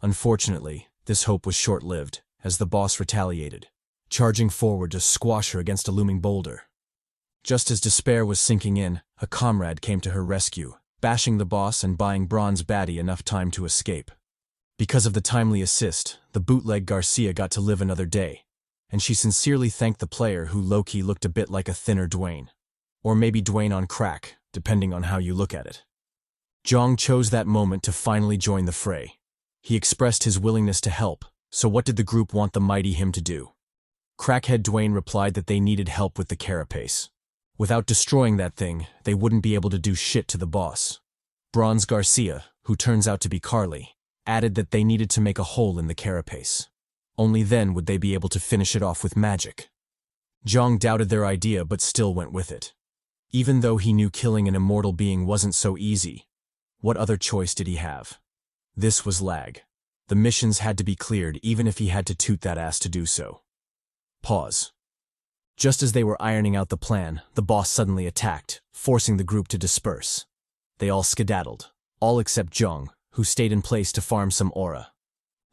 Unfortunately, this hope was short-lived, as the boss retaliated, charging forward to squash her against a looming boulder. Just as despair was sinking in, a comrade came to her rescue, bashing the boss and buying Bronze Baddie enough time to escape. Because of the timely assist, the bootleg Garcia got to live another day, and she sincerely thanked the player who low-key looked a bit like a thinner Dwayne. Or maybe Dwayne on crack, depending on how you look at it. Jeong chose that moment to finally join the fray. He expressed his willingness to help, so what did the group want the mighty him to do? Crackhead Dwayne replied that they needed help with the carapace. Without destroying that thing, they wouldn't be able to do shit to the boss. Bronze Garcia, who turns out to be Carly, added that they needed to make a hole in the carapace. Only then would they be able to finish it off with magic. Jeong doubted their idea but still went with it. Even though he knew killing an immortal being wasn't so easy, what other choice did he have? This was L.A.G. The missions had to be cleared even if he had to toot that ass to do so. Pause. Just as they were ironing out the plan, the boss suddenly attacked, forcing the group to disperse. They all skedaddled, all except Jeong, who stayed in place to farm some aura.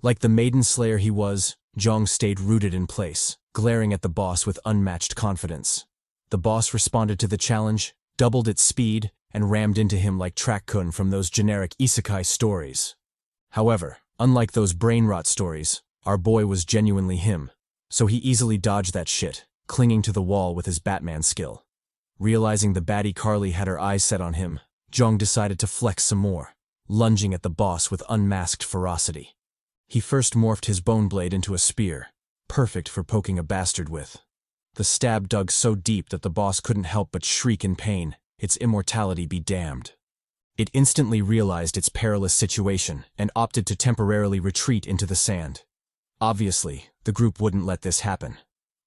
Like the maiden slayer he was, Jeong stayed rooted in place, glaring at the boss with unmatched confidence. The boss responded to the challenge, doubled its speed, and rammed into him like Track-kun from those generic isekai stories. However, unlike those brain rot stories, our boy was genuinely him, so he easily dodged that shit, clinging to the wall with his Batman skill. Realizing the baddie Carly had her eyes set on him, Jeong decided to flex some more, lunging at the boss with unmasked ferocity. He first morphed his bone blade into a spear, perfect for poking a bastard with. The stab dug so deep that the boss couldn't help but shriek in pain, its immortality be damned. It instantly realized its perilous situation and opted to temporarily retreat into the sand. Obviously, the group wouldn't let this happen.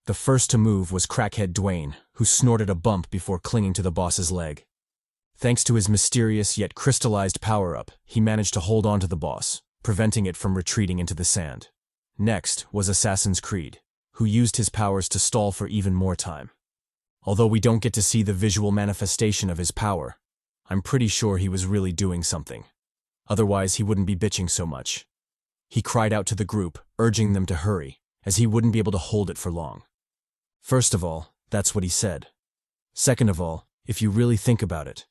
The first to move was Crackhead Dwayne, who snorted a bump before clinging to the boss's leg. Thanks to his mysterious yet crystallized power-up, he managed to hold on to the boss, preventing it from retreating into the sand. Next was Assassin's Creed, who used his powers to stall for even more time. Although we don't get to see the visual manifestation of his power, I'm pretty sure he was really doing something. Otherwise, he wouldn't be bitching so much. He cried out to the group, urging them to hurry, as he wouldn't be able to hold it for long. First of all, that's what he said. Second of all, if you really think about it,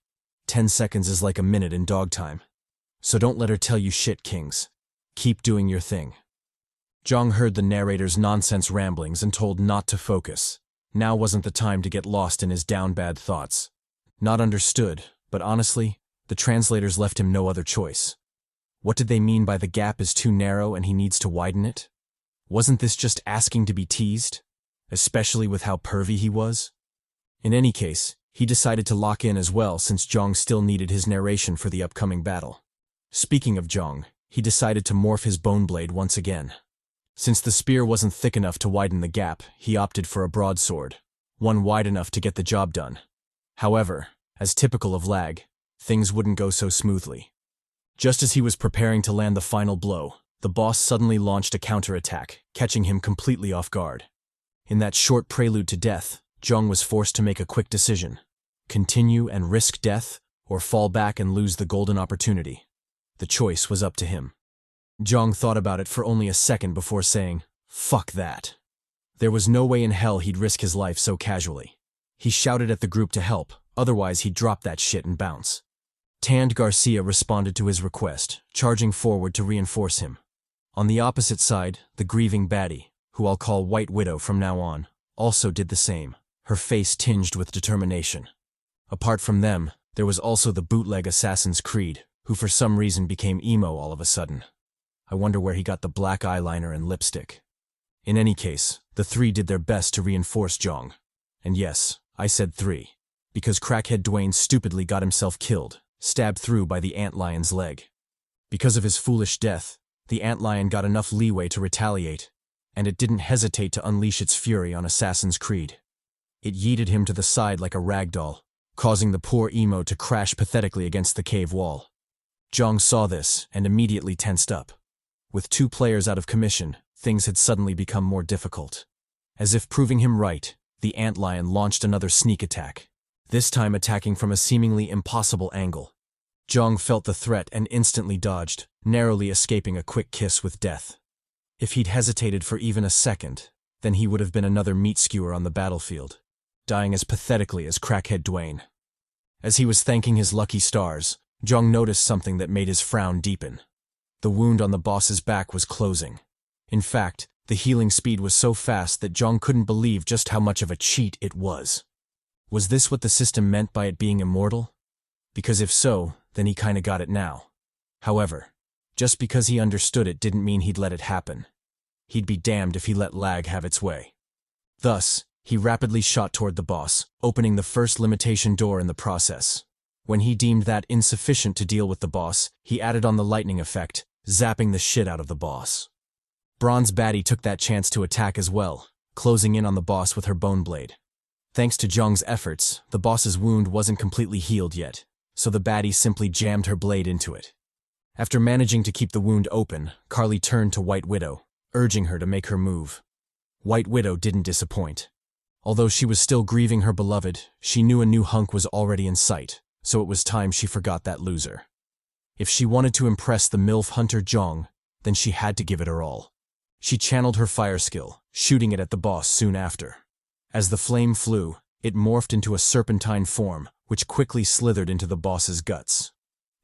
10 seconds is like a minute in dog time. So don't let her tell you shit, kings. Keep doing your thing. Jeong heard the narrator's nonsense ramblings and told not to focus. Now wasn't the time to get lost in his down-bad thoughts. Not understood, but honestly, the translators left him no other choice. What did they mean by the gap is too narrow and he needs to widen it? Wasn't this just asking to be teased? Especially with how pervy he was? In any case, he decided to lock in as well since Jeong still needed his narration for the upcoming battle. Speaking of Jeong, he decided to morph his bone blade once again. Since the spear wasn't thick enough to widen the gap, he opted for a broadsword, one wide enough to get the job done. However, as typical of L.A.G, things wouldn't go so smoothly. Just as he was preparing to land the final blow, the boss suddenly launched a counterattack, catching him completely off guard. In that short prelude to death, Jeong was forced to make a quick decision. Continue and risk death, or fall back and lose the golden opportunity. The choice was up to him. Jeong thought about it for only a second before saying, "Fuck that." There was no way in hell he'd risk his life so casually. He shouted at the group to help, otherwise he'd drop that shit and bounce. Tanned Garcia responded to his request, charging forward to reinforce him. On the opposite side, the grieving baddie, who I'll call White Widow from now on, also did the same, her face tinged with determination. Apart from them, there was also the bootleg Assassin's Creed, who for some reason became emo all of a sudden. I wonder where he got the black eyeliner and lipstick. In any case, the three did their best to reinforce Jeong. And yes, I said three, because Crackhead Dwayne stupidly got himself killed, stabbed through by the antlion's leg. Because of his foolish death, the antlion got enough leeway to retaliate, and it didn't hesitate to unleash its fury on Assassin's Creed. It yeeted him to the side like a rag doll, causing the poor emo to crash pathetically against the cave wall. Jeong saw this and immediately tensed up. With 2 players out of commission, things had suddenly become more difficult. As if proving him right, the antlion launched another sneak attack, this time attacking from a seemingly impossible angle. Jeong felt the threat and instantly dodged, narrowly escaping a quick kiss with death. If he'd hesitated for even a second, then he would have been another meat skewer on the battlefield, dying as pathetically as crackhead Dwayne. As he was thanking his lucky stars, Jeong noticed something that made his frown deepen. The wound on the boss's back was closing. In fact, the healing speed was so fast that Jeong couldn't believe just how much of a cheat it was. Was this what the system meant by it being immortal? Because if so, then he kinda got it now. However, just because he understood it didn't mean he'd let it happen. He'd be damned if he let lag have its way. Thus, he rapidly shot toward the boss, opening the first limitation door in the process. When he deemed that insufficient to deal with the boss, he added on the lightning effect, zapping the shit out of the boss. Bronze Baddie took that chance to attack as well, closing in on the boss with her bone blade. Thanks to Jeong's efforts, the boss's wound wasn't completely healed yet, so the baddie simply jammed her blade into it. After managing to keep the wound open, Carly turned to White Widow, urging her to make her move. White Widow didn't disappoint. Although she was still grieving her beloved, she knew a new hunk was already in sight, so it was time she forgot that loser. If she wanted to impress the MILF hunter Jeong, then she had to give it her all. She channeled her fire skill, shooting it at the boss soon after. As the flame flew, it morphed into a serpentine form, which quickly slithered into the boss's guts.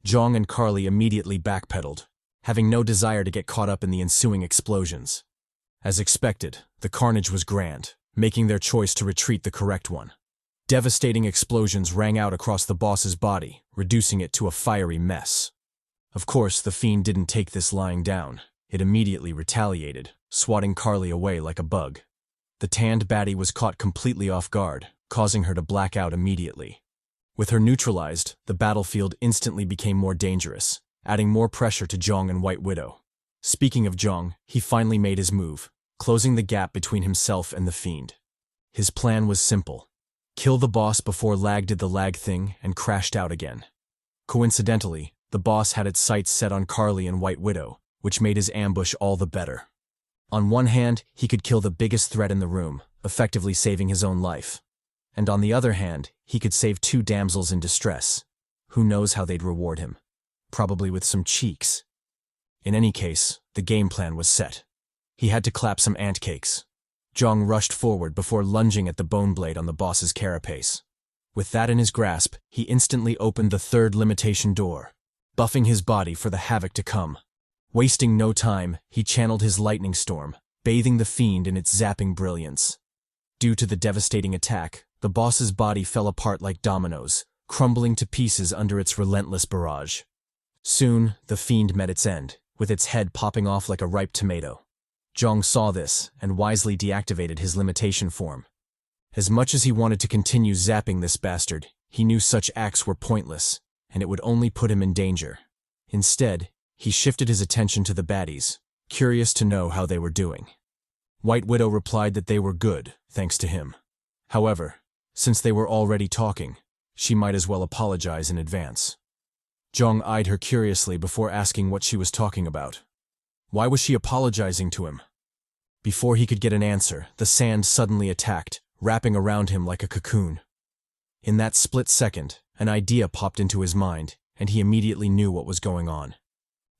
Jeong and Carly immediately backpedaled, having no desire to get caught up in the ensuing explosions. As expected, the carnage was grand, making their choice to retreat the correct one. Devastating explosions rang out across the boss's body, reducing it to a fiery mess. Of course, the fiend didn't take this lying down. It immediately retaliated, swatting Carly away like a bug. The tanned baddie was caught completely off guard, causing her to black out immediately. With her neutralized, the battlefield instantly became more dangerous, adding more pressure to Jeong and White Widow. Speaking of Jeong, he finally made his move, closing the gap between himself and the fiend. His plan was simple. Kill the boss before Lag did the Lag thing and crashed out again. Coincidentally, the boss had its sights set on Carly and White Widow, which made his ambush all the better. On one hand, he could kill the biggest threat in the room, effectively saving his own life. And on the other hand, he could save 2 damsels in distress. Who knows how they'd reward him? Probably with some cheeks. In any case, the game plan was set. He had to clap some ant cakes. Jeong rushed forward before lunging at the bone blade on the boss's carapace. With that in his grasp, he instantly opened the 3rd limitation door, buffing his body for the havoc to come. Wasting no time, he channeled his lightning storm, bathing the fiend in its zapping brilliance. Due to the devastating attack, the boss's body fell apart like dominoes, crumbling to pieces under its relentless barrage. Soon, the fiend met its end, with its head popping off like a ripe tomato. Jeong saw this and wisely deactivated his limitation form. As much as he wanted to continue zapping this bastard, he knew such acts were pointless, and it would only put him in danger. Instead, he shifted his attention to the baddies, curious to know how they were doing. White Widow replied that they were good, thanks to him. However, since they were already talking, she might as well apologize in advance. Jeong eyed her curiously before asking what she was talking about. Why was she apologizing to him? Before he could get an answer, the sand suddenly attacked, wrapping around him like a cocoon. In that split second, an idea popped into his mind, and he immediately knew what was going on.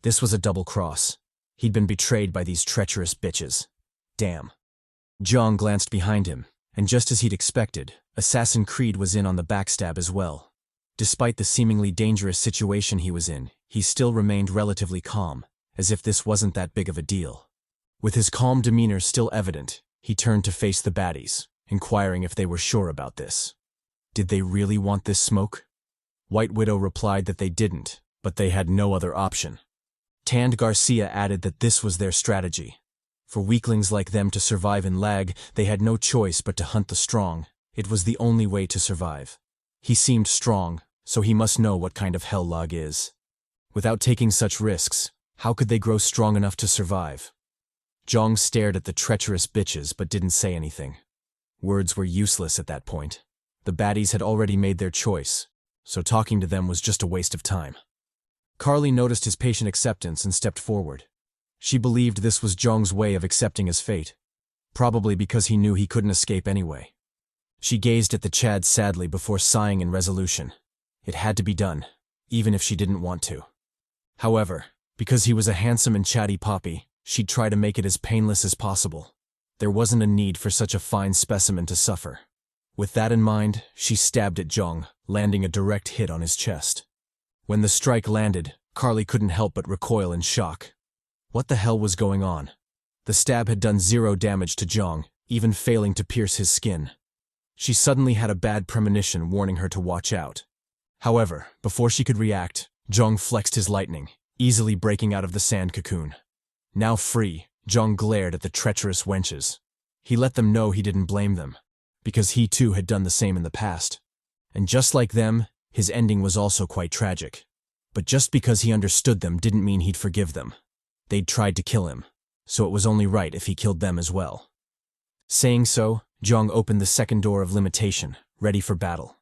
This was a double cross. He'd been betrayed by these treacherous bitches. Damn. Jeong glanced behind him, and just as he'd expected, Assassin Creed was in on the backstab as well. Despite the seemingly dangerous situation he was in, he still remained relatively calm, as if this wasn't that big of a deal. With his calm demeanor still evident, he turned to face the baddies, inquiring if they were sure about this. Did they really want this smoke? White Widow replied that they didn't, but they had no other option. Tanned Garcia added that this was their strategy. For weaklings like them to survive in Lag, they had no choice but to hunt the strong. It was the only way to survive. He seemed strong, so he must know what kind of hell Lag is. Without taking such risks, how could they grow strong enough to survive? Jeong stared at the treacherous bitches but didn't say anything. Words were useless at that point. The baddies had already made their choice, so talking to them was just a waste of time. Carly noticed his patient acceptance and stepped forward. She believed this was Jeong's way of accepting his fate, probably because he knew he couldn't escape anyway. She gazed at the Chad sadly before sighing in resolution. It had to be done, even if she didn't want to. However, because he was a handsome and chatty poppy, she'd try to make it as painless as possible. There wasn't a need for such a fine specimen to suffer. With that in mind, she stabbed at Jeong, landing a direct hit on his chest. When the strike landed, Carly couldn't help but recoil in shock. What the hell was going on? The stab had done 0 damage to Jeong, even failing to pierce his skin. She suddenly had a bad premonition warning her to watch out. However, before she could react, Jeong flexed his lightning, easily breaking out of the sand cocoon. Now free, Jeong glared at the treacherous wenches. He let them know he didn't blame them, because he too had done the same in the past. And just like them, his ending was also quite tragic. But just because he understood them didn't mean he'd forgive them. They'd tried to kill him, so it was only right if he killed them as well. Saying so, Jeong opened the second door of limitation, ready for battle.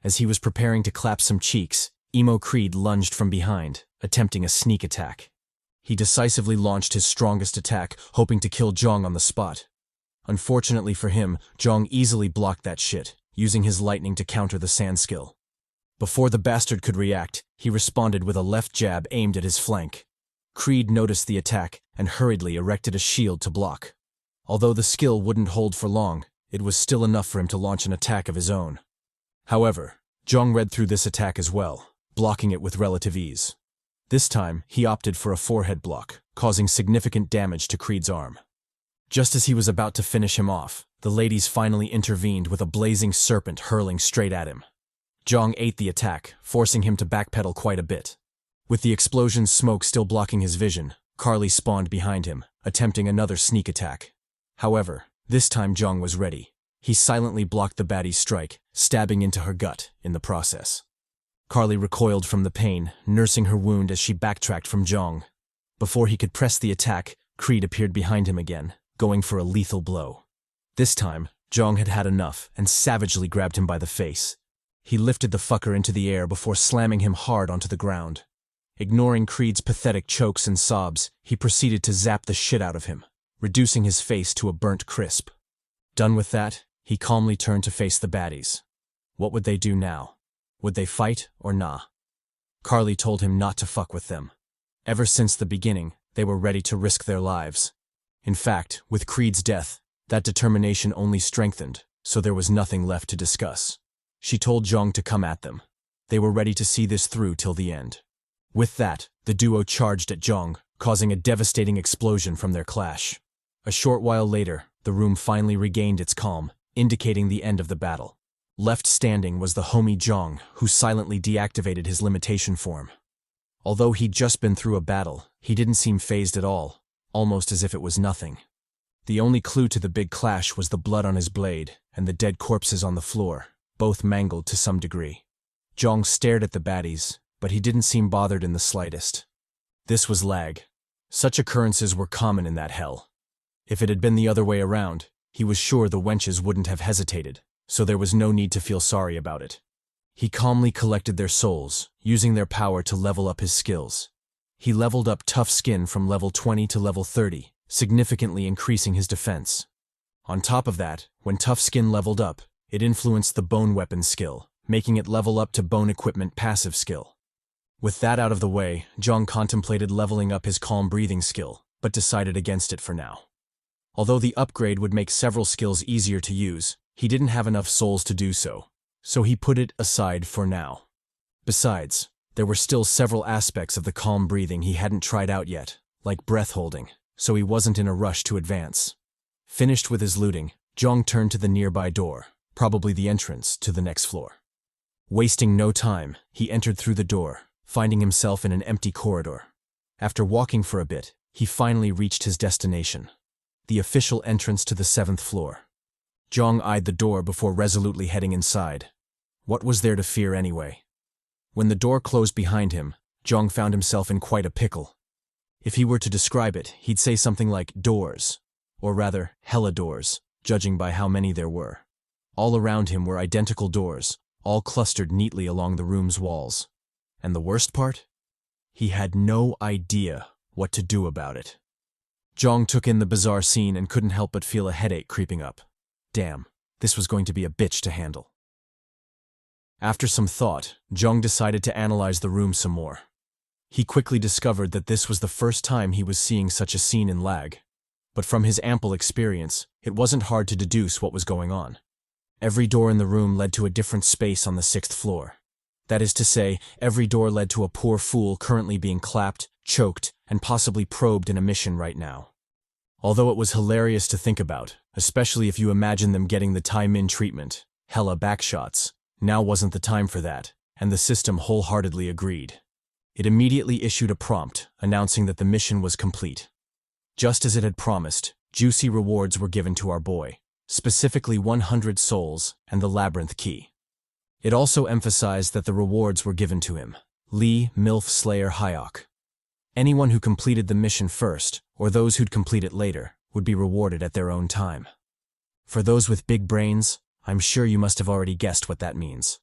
As he was preparing to clap some cheeks, Emo Creed lunged from behind, attempting a sneak attack. He decisively launched his strongest attack, hoping to kill Jeong on the spot. Unfortunately for him, Jeong easily blocked that shit, using his lightning to counter the sand skill. Before the bastard could react, he responded with a left jab aimed at his flank. Creed noticed the attack and hurriedly erected a shield to block. Although the skill wouldn't hold for long, it was still enough for him to launch an attack of his own. However, Jeong read through this attack as well, blocking it with relative ease. This time, he opted for a forehead block, causing significant damage to Creed's arm. Just as he was about to finish him off, the ladies finally intervened with a blazing serpent hurling straight at him. Jeong ate the attack, forcing him to backpedal quite a bit. With the explosion's smoke still blocking his vision, Carly spawned behind him, attempting another sneak attack. However, this time Jeong was ready. He silently blocked the baddie's strike, stabbing into her gut in the process. Carly recoiled from the pain, nursing her wound as she backtracked from Jeong. Before he could press the attack, Creed appeared behind him again, going for a lethal blow. This time, Jeong had had enough and savagely grabbed him by the face. He lifted the fucker into the air before slamming him hard onto the ground. Ignoring Creed's pathetic chokes and sobs, he proceeded to zap the shit out of him, reducing his face to a burnt crisp. Done with that, he calmly turned to face the baddies. What would they do now? Would they fight or nah? Carly told him not to fuck with them. Ever since the beginning, they were ready to risk their lives. In fact, with Creed's death, that determination only strengthened, so there was nothing left to discuss. She told Jeong to come at them. They were ready to see this through till the end. With that, the duo charged at Jeong, causing a devastating explosion from their clash. A short while later, the room finally regained its calm, indicating the end of the battle. Left standing was the homie Jeong, who silently deactivated his limitation form. Although he'd just been through a battle, he didn't seem fazed at all, almost as if it was nothing. The only clue to the big clash was the blood on his blade and the dead corpses on the floor, both mangled to some degree. Jeong stared at the baddies, but he didn't seem bothered in the slightest. This was L.A.G. Such occurrences were common in that hell. If it had been the other way around, he was sure the wenches wouldn't have hesitated, so there was no need to feel sorry about it. He calmly collected their souls, using their power to level up his skills. He leveled up Tough Skin from level 20 to level 30, significantly increasing his defense. On top of that, when Tough Skin leveled up, it influenced the Bone Weapon skill, making it level up to Bone Equipment passive skill. With that out of the way, Jeong contemplated leveling up his Calm Breathing skill, but decided against it for now. Although the upgrade would make several skills easier to use, he didn't have enough souls to do so, so he put it aside for now. Besides, there were still several aspects of the calm breathing he hadn't tried out yet, like breath holding, so he wasn't in a rush to advance. Finished with his looting, Jeong turned to the nearby door, probably the entrance to the next floor. Wasting no time, he entered through the door, finding himself in an empty corridor. After walking for a bit, he finally reached his destination, the official entrance to the 7th floor. Jeong eyed the door before resolutely heading inside. What was there to fear anyway? When the door closed behind him, Jeong found himself in quite a pickle. If he were to describe it, he'd say something like doors, or rather, hella doors, judging by how many there were. All around him were identical doors, all clustered neatly along the room's walls. And the worst part? He had no idea what to do about it. Jeong took in the bizarre scene and couldn't help but feel a headache creeping up. Damn, this was going to be a bitch to handle. After some thought, Jeong decided to analyze the room some more. He quickly discovered that this was the first time he was seeing such a scene in L.A.G. But from his ample experience, it wasn't hard to deduce what was going on. Every door in the room led to a different space on the 6th floor. That is to say, every door led to a poor fool currently being clapped, choked, and possibly probed in a mission right now. Although it was hilarious to think about, especially if you imagine them getting the Thai-Min treatment, hella backshots, now wasn't the time for that, and the system wholeheartedly agreed. It immediately issued a prompt, announcing that the mission was complete. Just as it had promised, juicy rewards were given to our boy, specifically 100 souls and the labyrinth key. It also emphasized that the rewards were given to him, Lee MILF Slayer Hyeok. Anyone who completed the mission first, or those who'd complete it later, would be rewarded at their own time. For those with big brains, I'm sure you must have already guessed what that means.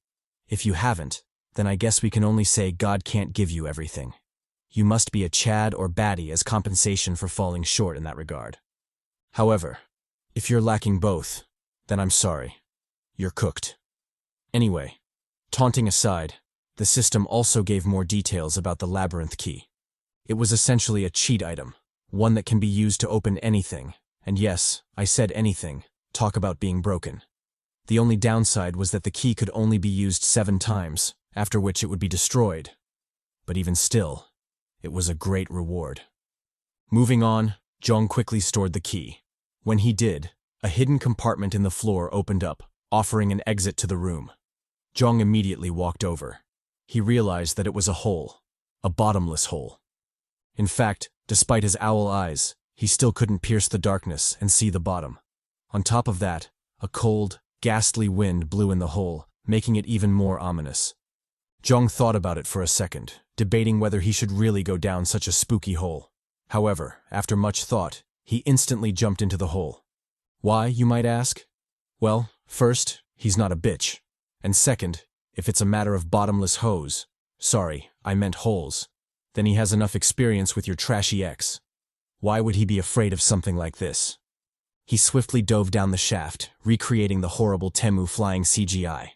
If you haven't, then I guess we can only say God can't give you everything. You must be a Chad or baddie as compensation for falling short in that regard. However, if you're lacking both, then I'm sorry. You're cooked. Anyway, taunting aside, the system also gave more details about the labyrinth key. It was essentially a cheat item, one that can be used to open anything, and yes, I said anything, talk about being broken. The only downside was that the key could only be used 7 times, after which it would be destroyed. But even still, it was a great reward. Moving on, Jeong quickly stored the key. When he did, a hidden compartment in the floor opened up, offering an exit to the room. Jeong immediately walked over. He realized that it was a hole, a bottomless hole. In fact, despite his owl eyes, he still couldn't pierce the darkness and see the bottom. On top of that, a cold, ghastly wind blew in the hole, making it even more ominous. Jeong thought about it for a second, debating whether he should really go down such a spooky hole. However, after much thought, he instantly jumped into the hole. Why, you might ask? Well, first, he's not a bitch. And second, if it's a matter of bottomless holes, sorry, I meant holes, then he has enough experience with your trashy ex. Why would he be afraid of something like this? He swiftly dove down the shaft, recreating the horrible Temu flying CGI.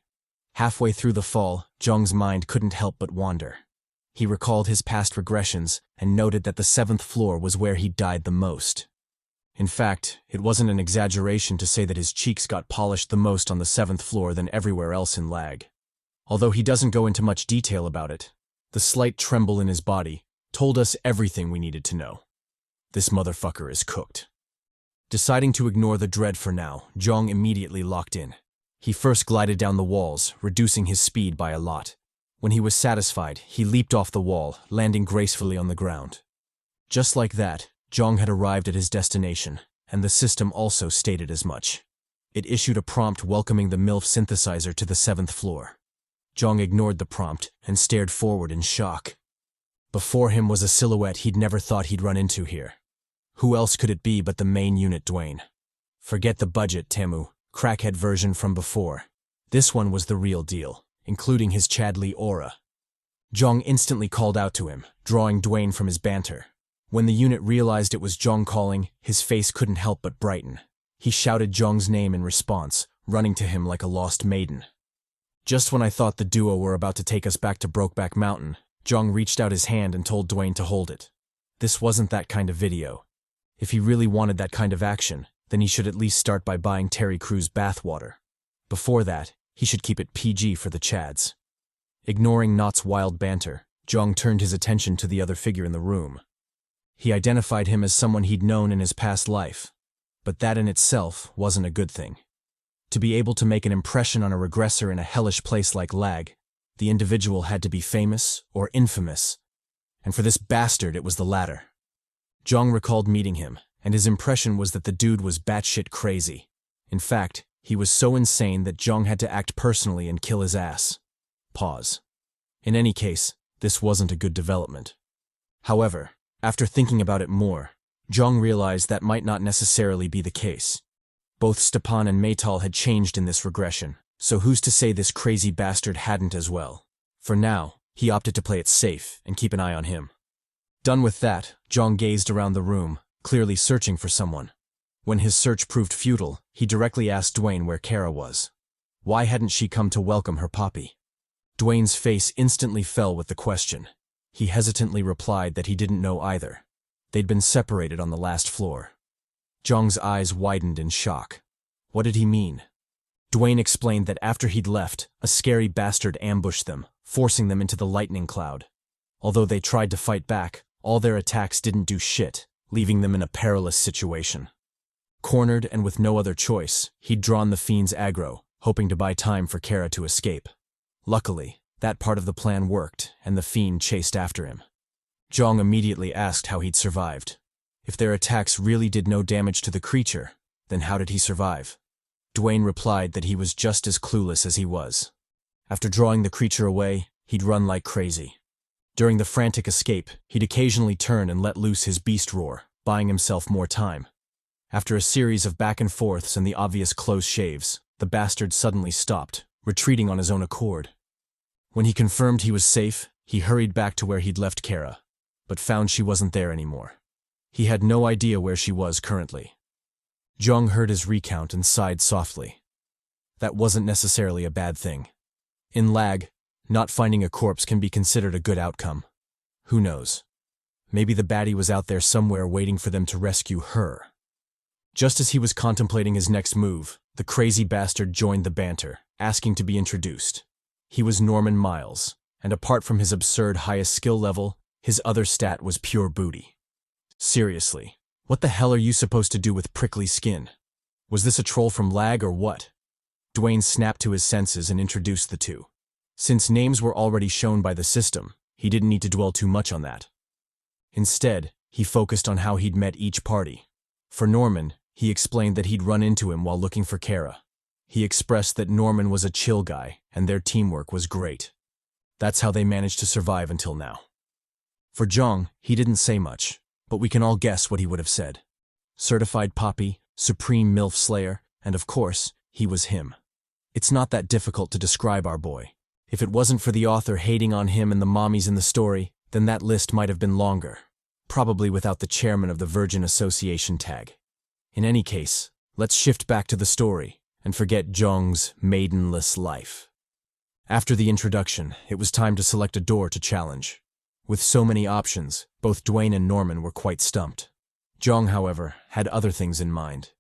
Halfway through the fall, Jeong's mind couldn't help but wander. He recalled his past regressions and noted that the 7th floor was where he died the most. In fact, it wasn't an exaggeration to say that his cheeks got polished the most on the 7th floor than everywhere else in L.A.G. Although he doesn't go into much detail about it, the slight tremble in his body told us everything we needed to know. This motherfucker is cooked. Deciding to ignore the dread for now, Jeong immediately locked in. He first glided down the walls, reducing his speed by a lot. When he was satisfied, he leaped off the wall, landing gracefully on the ground. Just like that, Jeong had arrived at his destination, and the system also stated as much. It issued a prompt welcoming the MILF synthesizer to the 7th floor. Jeong ignored the prompt and stared forward in shock. Before him was a silhouette he'd never thought he'd run into here. Who else could it be but the main unit Dwayne? Forget the budget, Temu, crackhead version from before. This one was the real deal, including his CHADY aura. Jeong instantly called out to him, drawing Dwayne from his banter. When the unit realized it was Jeong calling, his face couldn't help but brighten. He shouted Jeong's name in response, running to him like a lost maiden. Just when I thought the duo were about to take us back to Brokeback Mountain, Jeong reached out his hand and told Dwayne to hold it. This wasn't that kind of video. If he really wanted that kind of action, then he should at least start by buying Terry Crews bathwater. Before that, he should keep it PG for the Chads. Ignoring Not's wild banter, Jeong turned his attention to the other figure in the room. He identified him as someone he'd known in his past life, but that in itself wasn't a good thing. To be able to make an impression on a regressor in a hellish place like L.A.G, the individual had to be famous or infamous, and for this bastard it was the latter. Jeong recalled meeting him, and his impression was that the dude was batshit crazy. In fact, he was so insane that Jeong had to act personally and kill his ass. Pause. In any case, this wasn't a good development. However, after thinking about it more, Jeong realized that might not necessarily be the case. Both Stepan and Maytal had changed in this regression, so who's to say this crazy bastard hadn't as well? For now, he opted to play it safe and keep an eye on him. Done with that, Jeong gazed around the room, clearly searching for someone. When his search proved futile, he directly asked Dwayne where Kara was. Why hadn't she come to welcome her poppy? Dwayne's face instantly fell with the question. He hesitantly replied that he didn't know either. They'd been separated on the last floor. Jeong's eyes widened in shock. What did he mean? Dwayne explained that after he'd left, a scary bastard ambushed them, forcing them into the lightning cloud. Although they tried to fight back, all their attacks didn't do shit, leaving them in a perilous situation. Cornered and with no other choice, he'd drawn the fiend's aggro, hoping to buy time for Kara to escape. Luckily, that part of the plan worked, and the fiend chased after him. Jeong immediately asked how he'd survived. If their attacks really did no damage to the creature, then how did he survive? Dwayne replied that he was just as clueless as he was. After drawing the creature away, he'd run like crazy. During the frantic escape, he'd occasionally turn and let loose his beast roar, buying himself more time. After a series of back and forths and the obvious close shaves, the bastard suddenly stopped, retreating on his own accord. When he confirmed he was safe, he hurried back to where he'd left Kara, but found she wasn't there anymore. He had no idea where she was currently. Jeong heard his recount and sighed softly. That wasn't necessarily a bad thing. In L.A.G, not finding a corpse can be considered a good outcome. Who knows? Maybe the baddie was out there somewhere waiting for them to rescue her. Just as he was contemplating his next move, the crazy bastard joined the banter, asking to be introduced. He was Norman Miles, and apart from his absurd highest skill level, his other stat was pure booty. Seriously, what the hell are you supposed to do with prickly skin? Was this a troll from L.A.G or what? Dwayne snapped to his senses and introduced the two. Since names were already shown by the system, he didn't need to dwell too much on that. Instead, he focused on how he'd met each party. For Norman, he explained that he'd run into him while looking for Kara. He expressed that Norman was a chill guy, and their teamwork was great. That's how they managed to survive until now. For Jeong, he didn't say much, but we can all guess what he would have said. Certified Poppy, Supreme MILF Slayer, and of course, he was him. It's not that difficult to describe our boy. If it wasn't for the author hating on him and the mommies in the story, then that list might have been longer. Probably without the chairman of the Virgin Association tag. In any case, let's shift back to the story and forget Jeong's maidenless life. After the introduction, it was time to select a door to challenge. With so many options, both Dwayne and Norman were quite stumped. Jeong, however, had other things in mind.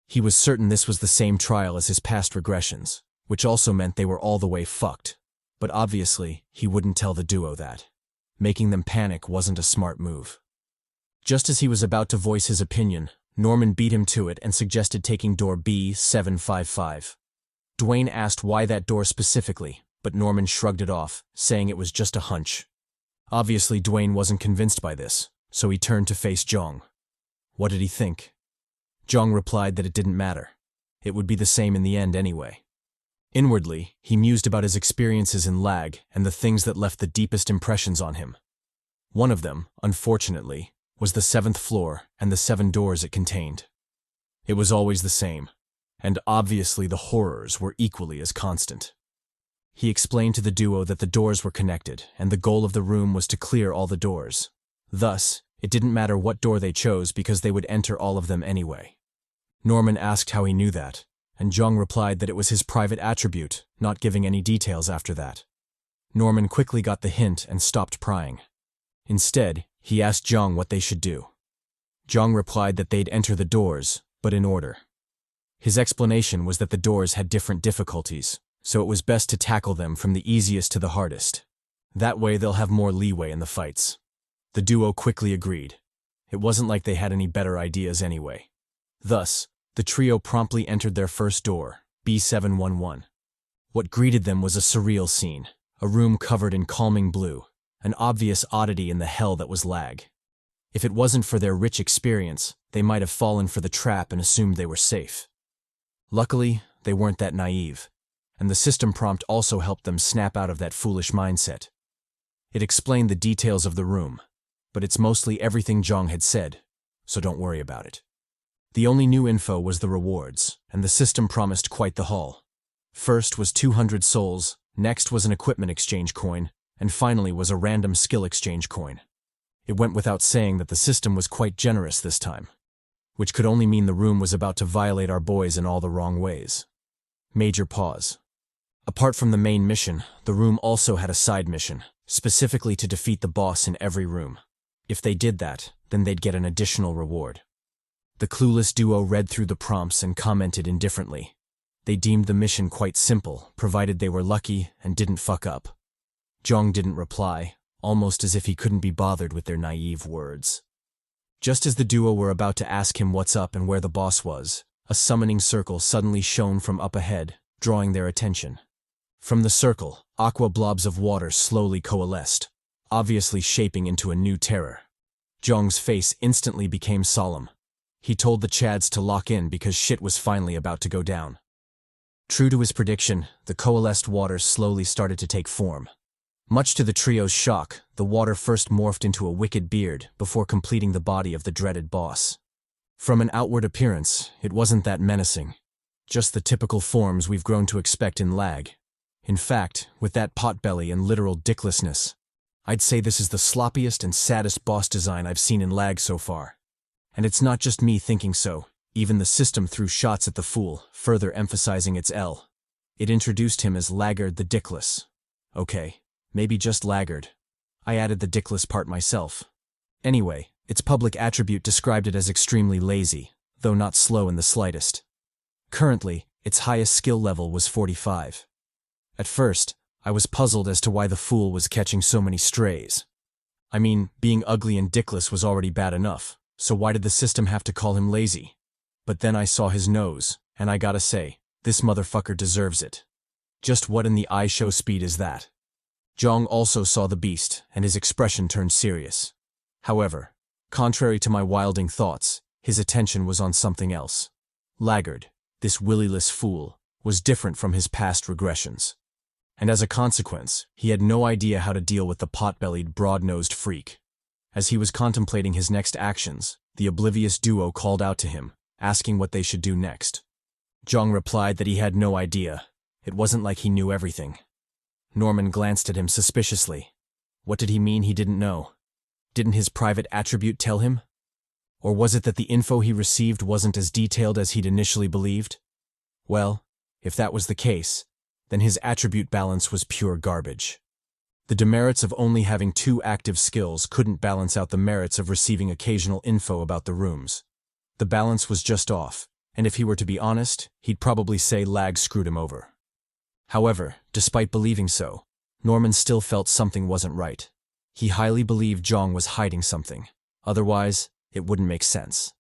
He was certain this was the same trial as his past regressions, which also meant they were all the way fucked. But obviously, he wouldn't tell the duo that. Making them panic wasn't a smart move. Just as he was about to voice his opinion, Norman beat him to it and suggested taking door B755. Dwayne asked why that door specifically, but Norman shrugged it off, saying it was just a hunch. Obviously, Dwayne wasn't convinced by this, so he turned to face Jeong. What did he think? Jeong replied that it didn't matter. It would be the same in the end anyway. Inwardly, he mused about his experiences in L.A.G and the things that left the deepest impressions on him. One of them, unfortunately, was the 7th floor and the 7 doors it contained. It was always the same, and obviously the horrors were equally as constant. He explained to the duo that the doors were connected, and the goal of the room was to clear all the doors. Thus, it didn't matter what door they chose because they would enter all of them anyway. Norman asked how he knew that, and Jeong replied that it was his private attribute, not giving any details after that. Norman quickly got the hint and stopped prying. Instead, he asked Jeong what they should do. Jeong replied that they'd enter the doors, but in order. His explanation was that the doors had different difficulties, so it was best to tackle them from the easiest to the hardest. That way they'll have more leeway in the fights. The duo quickly agreed. It wasn't like they had any better ideas anyway. Thus, the trio promptly entered their first door, B711. What greeted them was a surreal scene, a room covered in calming blue, an obvious oddity in the hell that was L.A.G. If it wasn't for their rich experience, they might have fallen for the trap and assumed they were safe. Luckily, they weren't that naive, and the system prompt also helped them snap out of that foolish mindset. It explained the details of the room, but it's mostly everything Jeong had said, so don't worry about it. The only new info was the rewards, and the system promised quite the haul. First was 200 souls, next was an equipment exchange coin, and finally was a random skill exchange coin. It went without saying that the system was quite generous this time, which could only mean the room was about to violate our boys in all the wrong ways. Major pause. Apart from the main mission, the room also had a side mission, specifically to defeat the boss in every room. If they did that, then they'd get an additional reward. The clueless duo read through the prompts and commented indifferently. They deemed the mission quite simple, provided they were lucky and didn't fuck up. Jeong didn't reply, almost as if he couldn't be bothered with their naive words. Just as the duo were about to ask him what's up and where the boss was, a summoning circle suddenly shone from up ahead, drawing their attention. From the circle, aqua blobs of water slowly coalesced, obviously shaping into a new terror. Jeong's face instantly became solemn. He told the Chads to lock in because shit was finally about to go down. True to his prediction, the coalesced waters slowly started to take form. Much to the trio's shock, the water first morphed into a wicked beard before completing the body of the dreaded boss. From an outward appearance, it wasn't that menacing. Just the typical forms we've grown to expect in L.A.G. In fact, with that potbelly and literal dicklessness, I'd say this is the sloppiest and saddest boss design I've seen in L.A.G. so far. And it's not just me thinking so, even the system threw shots at the fool, further emphasizing its L. It introduced him as Laggard the Dickless. Okay, maybe just Laggard. I added the dickless part myself. Anyway, its public attribute described it as extremely lazy, though not slow in the slightest. Currently, its highest skill level was 45. At first, I was puzzled as to why the fool was catching so many strays. I mean, being ugly and dickless was already bad enough, so why did the system have to call him lazy? But then I saw his nose, and I gotta say, this motherfucker deserves it. Just what in the eye show speed is that? Jeong also saw the beast, and his expression turned serious. However, contrary to my wilding thoughts, his attention was on something else. Laggard, this willyless fool, was different from his past regressions. And as a consequence, he had no idea how to deal with the pot-bellied, broad-nosed freak. As he was contemplating his next actions, the oblivious duo called out to him, asking what they should do next. Jeong replied that he had no idea. It wasn't like he knew everything. Norman glanced at him suspiciously. What did he mean he didn't know? Didn't his private attribute tell him? Or was it that the info he received wasn't as detailed as he'd initially believed? Well, if that was the case, then his attribute balance was pure garbage. The demerits of only having 2 active skills couldn't balance out the merits of receiving occasional info about the rooms. The balance was just off, and if he were to be honest, he'd probably say L.A.G. screwed him over. However, despite believing so, Norman still felt something wasn't right. He highly believed Jeong was hiding something. Otherwise, it wouldn't make sense.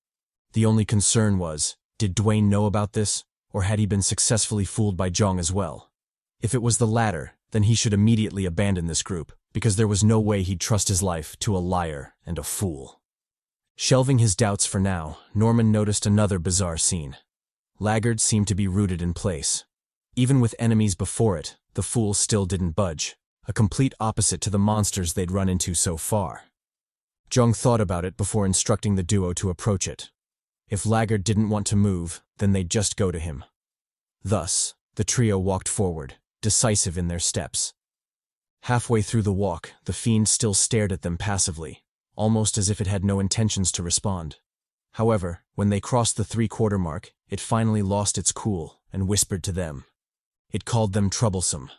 The only concern was, did Dwayne know about this, or had he been successfully fooled by Jeong as well? If it was the latter, then he should immediately abandon this group, because there was no way he'd trust his life to a liar and a fool. Shelving his doubts for now, Norman noticed another bizarre scene. Laggard seemed to be rooted in place. Even with enemies before it, the fool still didn't budge, a complete opposite to the monsters they'd run into so far. Jeong thought about it before instructing the duo to approach it. If Laggard didn't want to move, then they'd just go to him. Thus, the trio walked forward, decisive in their steps. Halfway through the walk, the fiend still stared at them passively, almost as if it had no intentions to respond. However, when they crossed the 3/4 mark, it finally lost its cool and whispered to them. It called them troublesome.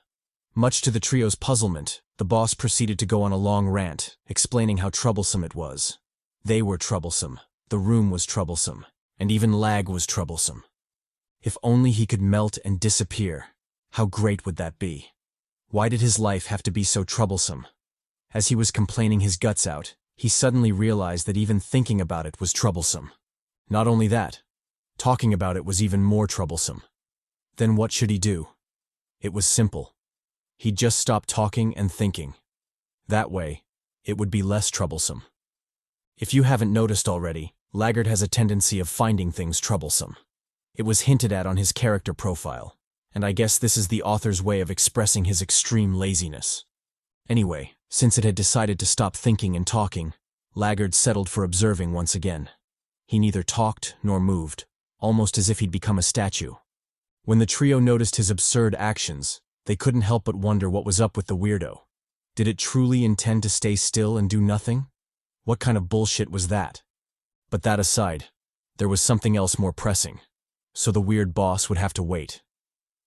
Much to the trio's puzzlement, the boss proceeded to go on a long rant, explaining how troublesome it was. They were troublesome, the room was troublesome, and even L.A.G. was troublesome. If only he could melt and disappear, how great would that be? Why did his life have to be so troublesome? As he was complaining his guts out, he suddenly realized that even thinking about it was troublesome. Not only that, talking about it was even more troublesome. Then what should he do? It was simple. He'd just stop talking and thinking. That way, it would be less troublesome. If you haven't noticed already, Laggard has a tendency of finding things troublesome. It was hinted at on his character profile, and I guess this is the author's way of expressing his extreme laziness. Anyway, since it had decided to stop thinking and talking, Laggard settled for observing once again. He neither talked nor moved, almost as if he'd become a statue. When the trio noticed his absurd actions, they couldn't help but wonder what was up with the weirdo. Did it truly intend to stay still and do nothing? What kind of bullshit was that? But that aside, there was something else more pressing. So the weird boss would have to wait.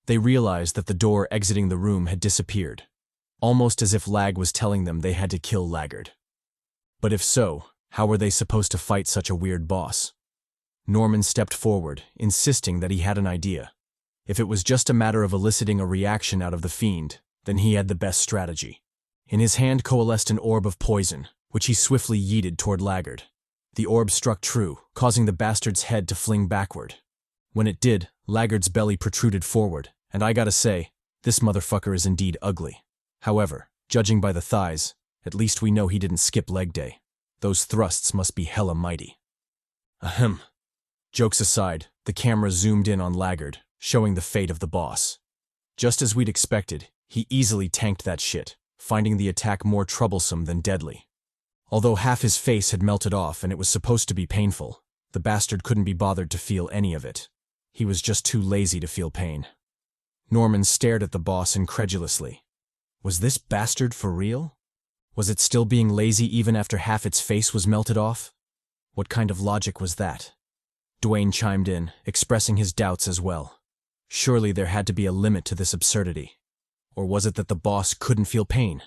They realized that the door exiting the room had disappeared, almost as if Lag was telling them they had to kill Laggard. But if so, how were they supposed to fight such a weird boss? Norman stepped forward, insisting that he had an idea. If it was just a matter of eliciting a reaction out of the fiend, then he had the best strategy. In his hand coalesced an orb of poison, which he swiftly yeeted toward Laggard. The orb struck true, causing the bastard's head to fling backward. When it did, Laggard's belly protruded forward, and I gotta say, this motherfucker is indeed ugly. However, judging by the thighs, at least we know he didn't skip leg day. Those thrusts must be hella mighty. Ahem. Jokes aside, the camera zoomed in on Laggard, showing the fate of the boss. Just as we'd expected, he easily tanked that shit, finding the attack more troublesome than deadly. Although half his face had melted off and it was supposed to be painful, the bastard couldn't be bothered to feel any of it. He was just too lazy to feel pain. Norman stared at the boss incredulously. Was this bastard for real? Was it still being lazy even after half its face was melted off? What kind of logic was that? Dwayne chimed in, expressing his doubts as well. Surely there had to be a limit to this absurdity. Or was it that the boss couldn't feel pain?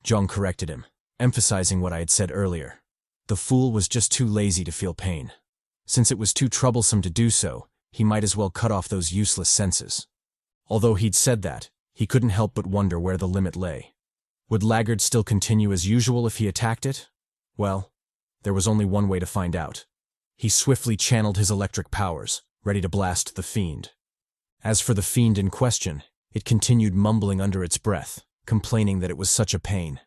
Jeong corrected him, emphasizing what I had said earlier. The fool was just too lazy to feel pain. Since it was too troublesome to do so, he might as well cut off those useless senses. Although he'd said that, he couldn't help but wonder where the limit lay. Would Laggard still continue as usual if he attacked it? Well, there was only one way to find out. He swiftly channeled his electric powers, ready to blast the fiend. As for the fiend in question, it continued mumbling under its breath, complaining that it was such a pain.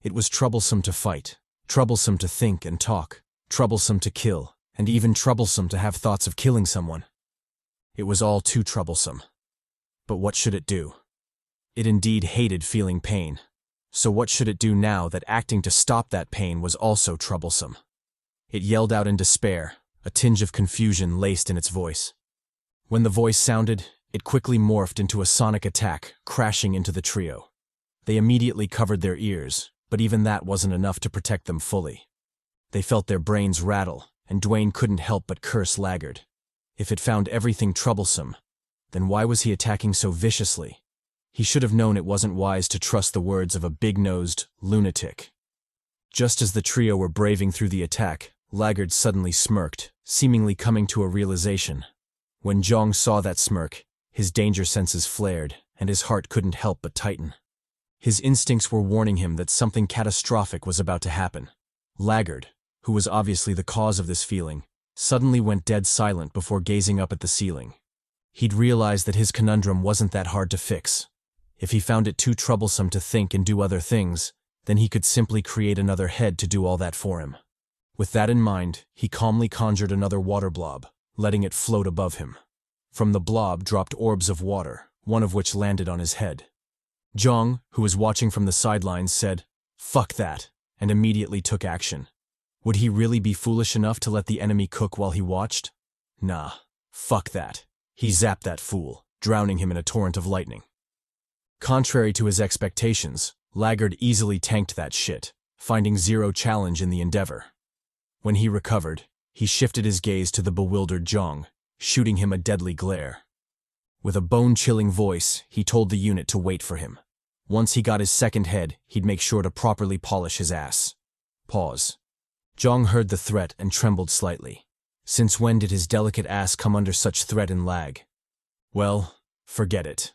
It was troublesome to fight, troublesome to think and talk, troublesome to kill, and even troublesome to have thoughts of killing someone. It was all too troublesome. But what should it do? It indeed hated feeling pain. So what should it do now that acting to stop that pain was also troublesome? It yelled out in despair, a tinge of confusion laced in its voice. When the voice sounded, it quickly morphed into a sonic attack, crashing into the trio. They immediately covered their ears, but even that wasn't enough to protect them fully. They felt their brains rattle, and Dwayne couldn't help but curse Laggard. If it found everything troublesome, then why was he attacking so viciously? He should have known it wasn't wise to trust the words of a big-nosed lunatic. Just as the trio were braving through the attack, Laggard suddenly smirked, seemingly coming to a realization. When Jeong saw that smirk, his danger senses flared, and his heart couldn't help but tighten. His instincts were warning him that something catastrophic was about to happen. Laggard, who was obviously the cause of this feeling, suddenly went dead silent before gazing up at the ceiling. He'd realized that his conundrum wasn't that hard to fix. If he found it too troublesome to think and do other things, then he could simply create another head to do all that for him. With that in mind, he calmly conjured another water blob, letting it float above him. From the blob dropped orbs of water, one of which landed on his head. Jeong, who was watching from the sidelines, said, "Fuck that," and immediately took action. Would he really be foolish enough to let the enemy cook while he watched? Nah, fuck that. He zapped that fool, drowning him in a torrent of lightning. Contrary to his expectations, Laggard easily tanked that shit, finding zero challenge in the endeavor. When he recovered, he shifted his gaze to the bewildered Jeong, shooting him a deadly glare. With a bone-chilling voice, he told the unit to wait for him. Once he got his second head, he'd make sure to properly polish his ass. Pause. Jeong heard the threat and trembled slightly. Since when did his delicate ass come under such threat in Lag? Well, forget it.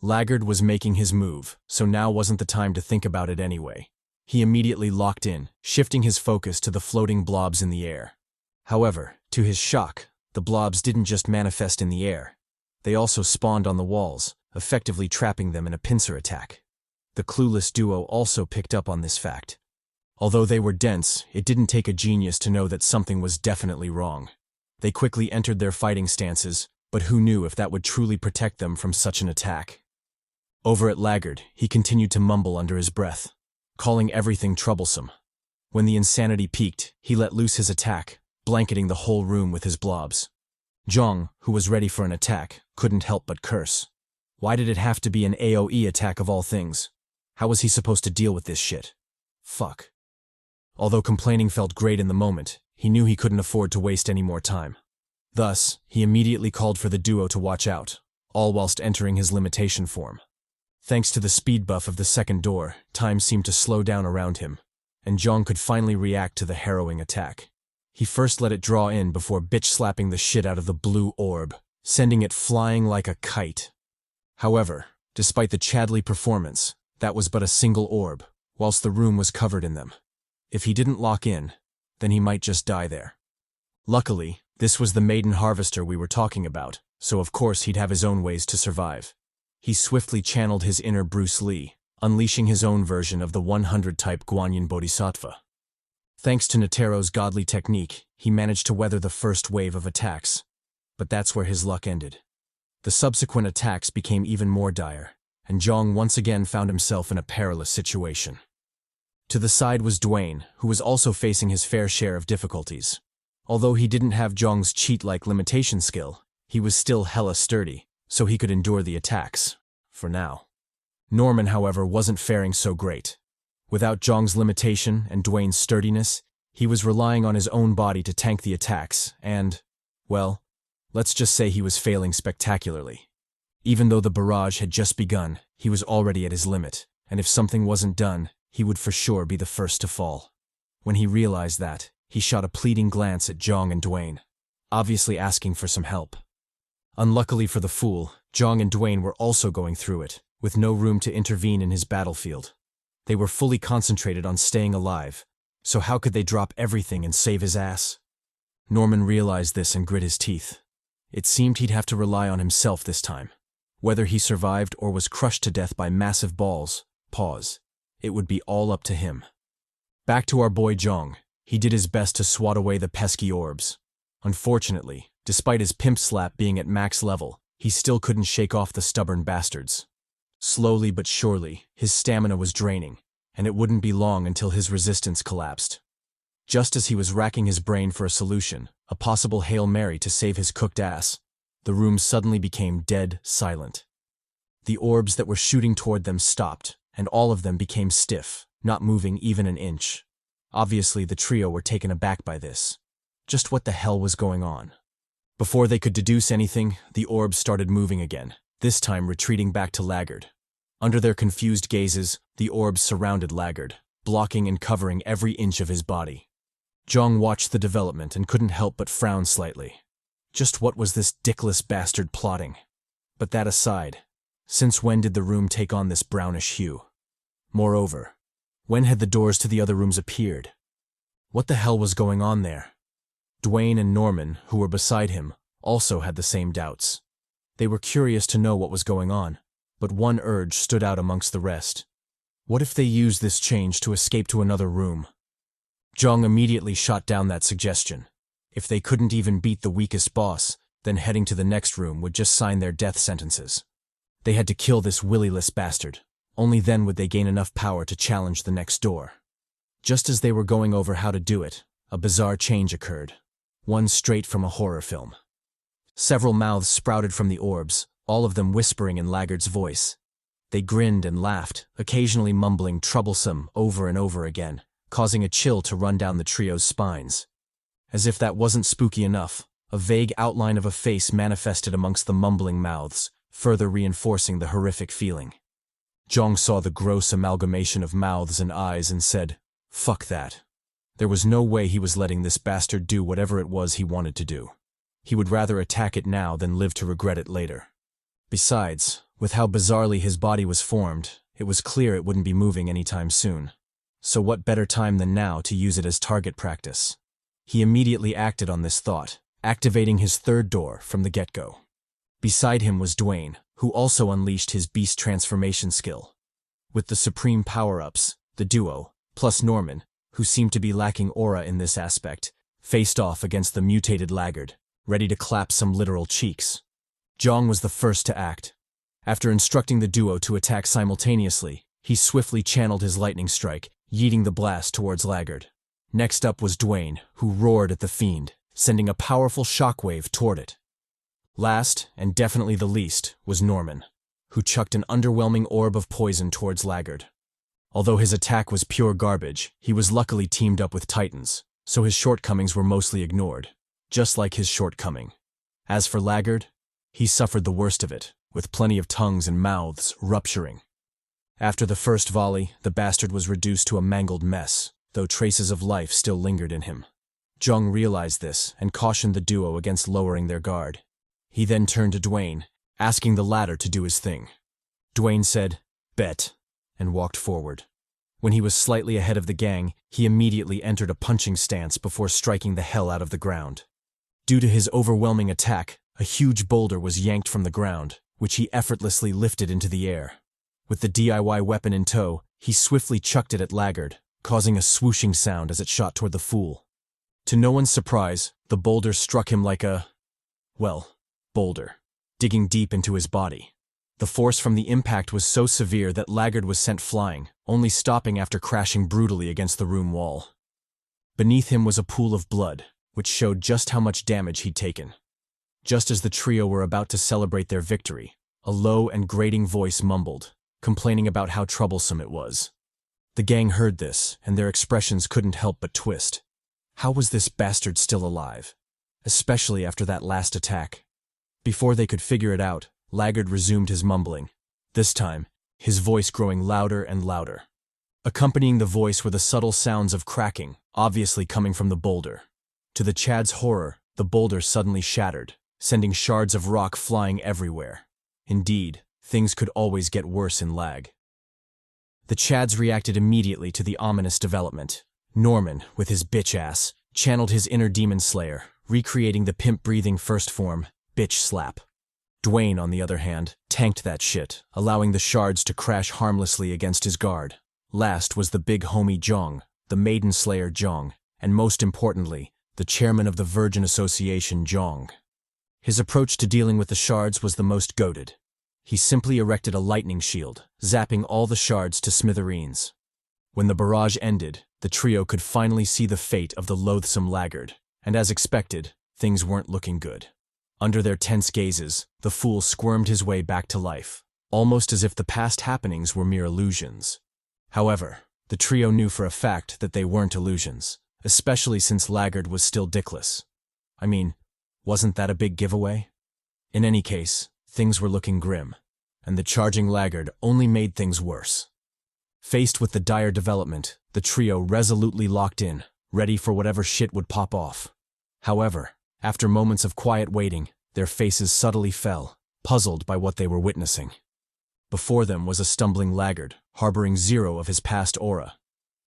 Laggard was making his move, so now wasn't the time to think about it anyway. He immediately locked in, shifting his focus to the floating blobs in the air. However, to his shock, the blobs didn't just manifest in the air. They also spawned on the walls, effectively trapping them in a pincer attack. The clueless duo also picked up on this fact. Although they were dense, it didn't take a genius to know that something was definitely wrong. They quickly entered their fighting stances, but who knew if that would truly protect them from such an attack? Over at Laggard, he continued to mumble under his breath, calling everything troublesome. When the insanity peaked, he let loose his attack, blanketing the whole room with his blobs. Jeong, who was ready for an attack, couldn't help but curse. Why did it have to be an AoE attack of all things? How was he supposed to deal with this shit? Fuck. Although complaining felt great in the moment, he knew he couldn't afford to waste any more time. Thus, he immediately called for the duo to watch out, all whilst entering his limitation form. Thanks to the speed buff of the second door, time seemed to slow down around him, and Jeong could finally react to the harrowing attack. He first let it draw in before bitch-slapping the shit out of the blue orb, sending it flying like a kite. However, despite the CHADY performance, that was but a single orb, whilst the room was covered in them. If he didn't lock in, then he might just die there. Luckily, this was the maiden harvester we were talking about, so of course he'd have his own ways to survive. He swiftly channeled his inner Bruce Lee, unleashing his own version of the 100-type Guanyin Bodhisattva. Thanks to Netero's godly technique, he managed to weather the first wave of attacks. But that's where his luck ended. The subsequent attacks became even more dire, and Jeong once again found himself in a perilous situation. To the side was Dwayne, who was also facing his fair share of difficulties. Although he didn't have Jeong's cheat-like limitation skill, he was still hella sturdy, so he could endure the attacks. For now. Norman, however, wasn't faring so great. Without Jeong's limitation and Dwayne's sturdiness, he was relying on his own body to tank the attacks and, well, let's just say he was failing spectacularly. Even though the barrage had just begun, he was already at his limit, and if something wasn't done, he would for sure be the first to fall. When he realized that, he shot a pleading glance at Jeong and Dwayne, obviously asking for some help. Unluckily for the fool, Jeong and Dwayne were also going through it, with no room to intervene in his battlefield. They were fully concentrated on staying alive, so how could they drop everything and save his ass? Norman realized this and grit his teeth. It seemed he'd have to rely on himself this time. Whether he survived or was crushed to death by massive balls, it would be all up to him. Back to our boy Jeong, he did his best to swat away the pesky orbs. Unfortunately, despite his pimp slap being at max level, he still couldn't shake off the stubborn bastards. Slowly but surely, his stamina was draining, and it wouldn't be long until his resistance collapsed. Just as he was racking his brain for a solution, a possible Hail Mary to save his cooked ass, the room suddenly became dead silent. The orbs that were shooting toward them stopped, and all of them became stiff, not moving even an inch. Obviously, the trio were taken aback by this. Just what the hell was going on? Before they could deduce anything, the orbs started moving again, this time retreating back to Laggard. Under their confused gazes, the orbs surrounded Laggard, blocking and covering every inch of his body. Jeong watched the development and couldn't help but frown slightly. Just what was this dickless bastard plotting? But that aside, since when did the room take on this brownish hue? Moreover, when had the doors to the other rooms appeared? What the hell was going on there? Dwayne and Norman, who were beside him, also had the same doubts. They were curious to know what was going on, but one urge stood out amongst the rest. What if they used this change to escape to another room? Jeong immediately shot down that suggestion. If they couldn't even beat the weakest boss, then heading to the next room would just sign their death sentences. They had to kill this willyless bastard. Only then would they gain enough power to challenge the next door. Just as they were going over how to do it, a bizarre change occurred. One straight from a horror film. Several mouths sprouted from the orbs, all of them whispering in Laggard's voice. They grinned and laughed, occasionally mumbling troublesome over and over again, causing a chill to run down the trio's spines. As if that wasn't spooky enough, a vague outline of a face manifested amongst the mumbling mouths, further reinforcing the horrific feeling. Jeong saw the gross amalgamation of mouths and eyes and said, "Fuck that." There was no way he was letting this bastard do whatever it was he wanted to do. He would rather attack it now than live to regret it later. Besides, with how bizarrely his body was formed, it was clear it wouldn't be moving anytime soon. So what better time than now to use it as target practice? He immediately acted on this thought, activating his third door from the get-go. Beside him was Dwayne, who also unleashed his beast transformation skill. With the supreme power-ups, the duo, plus Norman, who seemed to be lacking aura in this aspect, faced off against the mutated Laggard, ready to clap some literal cheeks. Jeong was the first to act. After instructing the duo to attack simultaneously, he swiftly channeled his lightning strike, yeeting the blast towards Laggard. Next up was Dwayne, who roared at the fiend, sending a powerful shockwave toward it. Last, and definitely the least, was Norman, who chucked an underwhelming orb of poison towards L.A.G. Although his attack was pure garbage, he was luckily teamed up with Titans, so his shortcomings were mostly ignored, just like his shortcoming. As for L.A.G., he suffered the worst of it, with plenty of tongues and mouths rupturing. After the first volley, the bastard was reduced to a mangled mess, though traces of life still lingered in him. Jeong realized this and cautioned the duo against lowering their guard. He then turned to Dwayne, asking the latter to do his thing. Dwayne said, "Bet," and walked forward. When he was slightly ahead of the gang, he immediately entered a punching stance before striking the hell out of the ground. Due to his overwhelming attack, a huge boulder was yanked from the ground, which he effortlessly lifted into the air. With the DIY weapon in tow, he swiftly chucked it at L.A.G., causing a swooshing sound as it shot toward the fool. To no one's surprise, the boulder struck him like a, boulder, digging deep into his body. The force from the impact was so severe that L.A.G. was sent flying, only stopping after crashing brutally against the room wall. Beneath him was a pool of blood, which showed just how much damage he'd taken. Just as the trio were about to celebrate their victory, a low and grating voice mumbled, complaining about how troublesome it was. The gang heard this, and their expressions couldn't help but twist. How was this bastard still alive? Especially after that last attack. Before they could figure it out, L.A.G. resumed his mumbling. This time, his voice growing louder and louder. Accompanying the voice were the subtle sounds of cracking, obviously coming from the boulder. To the Chad's horror, the boulder suddenly shattered, sending shards of rock flying everywhere. Indeed, things could always get worse in L.A.G. The Chads reacted immediately to the ominous development. Norman, with his bitch ass, channeled his inner demon slayer, recreating the pimp-breathing first form, bitch slap. Dwayne, on the other hand, tanked that shit, allowing the shards to crash harmlessly against his guard. Last was the big homie Jeong, the maiden slayer Jeong, and most importantly, the chairman of the Virgin Association Jeong. His approach to dealing with the shards was the most goated. He simply erected a lightning shield, zapping all the shards to smithereens. When the barrage ended, the trio could finally see the fate of the loathsome L.A.G., and as expected, things weren't looking good. Under their tense gazes, the fool squirmed his way back to life, almost as if the past happenings were mere illusions. However, the trio knew for a fact that they weren't illusions, especially since L.A.G. was still dickless. I mean, wasn't that a big giveaway? In any case, things were looking grim, and the charging L.A.G. only made things worse. Faced with the dire development, the trio resolutely locked in, ready for whatever shit would pop off. However, after moments of quiet waiting, their faces subtly fell, puzzled by what they were witnessing. Before them was a stumbling L.A.G., harboring zero of his past aura.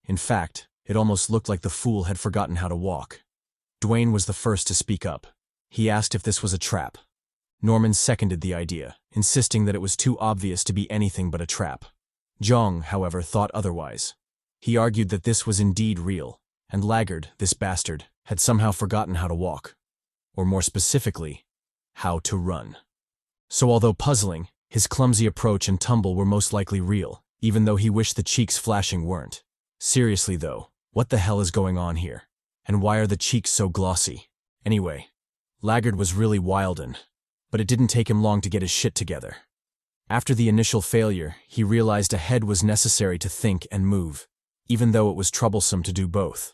In fact, it almost looked like the fool had forgotten how to walk. Dwayne was the first to speak up. He asked if this was a trap. Norman seconded the idea, insisting that it was too obvious to be anything but a trap. Jeong, however, thought otherwise. He argued that this was indeed real, and L.A.G., this bastard, had somehow forgotten how to walk. Or more specifically, how to run. So although puzzling, his clumsy approach and tumble were most likely real, even though he wished the cheeks flashing weren't. Seriously though, what the hell is going on here? And why are the cheeks so glossy? Anyway, L.A.G. was really wildin', but it didn't take him long to get his shit together. After the initial failure, he realized a head was necessary to think and move, even though it was troublesome to do both.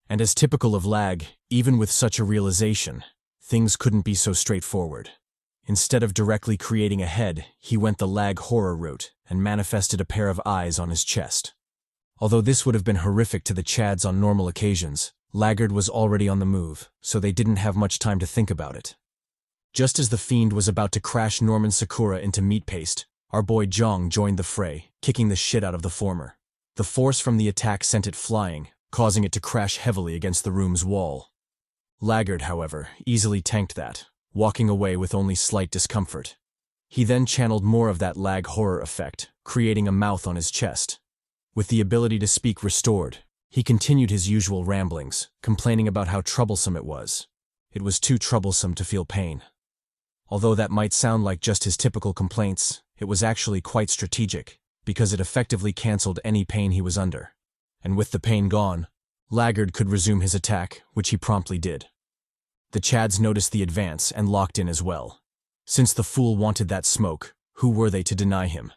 And as typical of L.A.G., even with such a realization, things couldn't be so straightforward. Instead of directly creating a head, he went the L.A.G. horror route and manifested a pair of eyes on his chest. Although this would have been horrific to the Chads on normal occasions, L.A.G. was already on the move, so they didn't have much time to think about it. Just as the fiend was about to crash Norman Sakura into meat paste, our boy Jeong joined the fray, kicking the shit out of the former. The force from the attack sent it flying, causing it to crash heavily against the room's wall. L.A.G., however, easily tanked that, walking away with only slight discomfort. He then channeled more of that L.A.G. horror effect, creating a mouth on his chest. With the ability to speak restored, he continued his usual ramblings, complaining about how troublesome it was. It was too troublesome to feel pain. Although that might sound like just his typical complaints, it was actually quite strategic, because it effectively cancelled any pain he was under. And with the pain gone, Laggard could resume his attack, which he promptly did. The Chads noticed the advance and locked in as well. Since the fool wanted that smoke, who were they to deny him?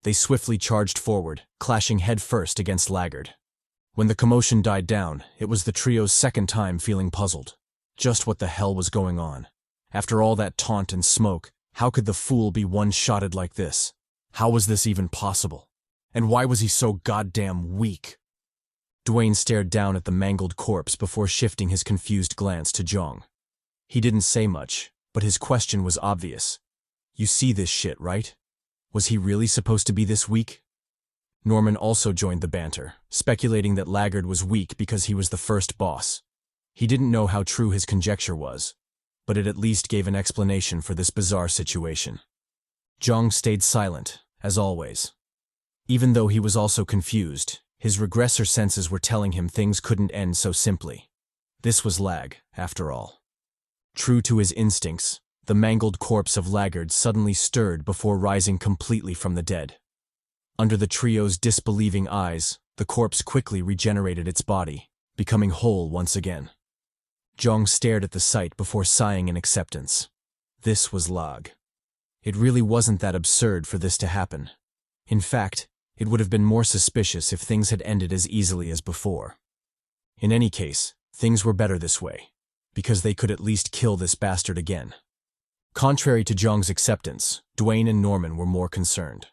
They swiftly charged forward, clashing head first against Laggard. When the commotion died down, it was the trio's second time feeling puzzled. Just what the hell was going on? After all that taunt and smoke, how could the fool be one-shotted like this? How was this even possible? And why was he so goddamn weak? Dwayne stared down at the mangled corpse before shifting his confused glance to Jeong. He didn't say much, but his question was obvious. You see this shit, right? Was he really supposed to be this weak? Norman also joined the banter, speculating that Laggard was weak because he was the first boss. He didn't know how true his conjecture was, but it at least gave an explanation for this bizarre situation. Jeong stayed silent, as always. Even though he was also confused, his regressor senses were telling him things couldn't end so simply. This was Lag, after all. True to his instincts, the mangled corpse of Laggard suddenly stirred before rising completely from the dead. Under the trio's disbelieving eyes, the corpse quickly regenerated its body, becoming whole once again. Jeong stared at the sight before sighing in acceptance. This was Lag. It really wasn't that absurd for this to happen. In fact, it would have been more suspicious if things had ended as easily as before. In any case, things were better this way, because they could at least kill this bastard again. Contrary to Jeong's acceptance, Dwayne and Norman were more concerned.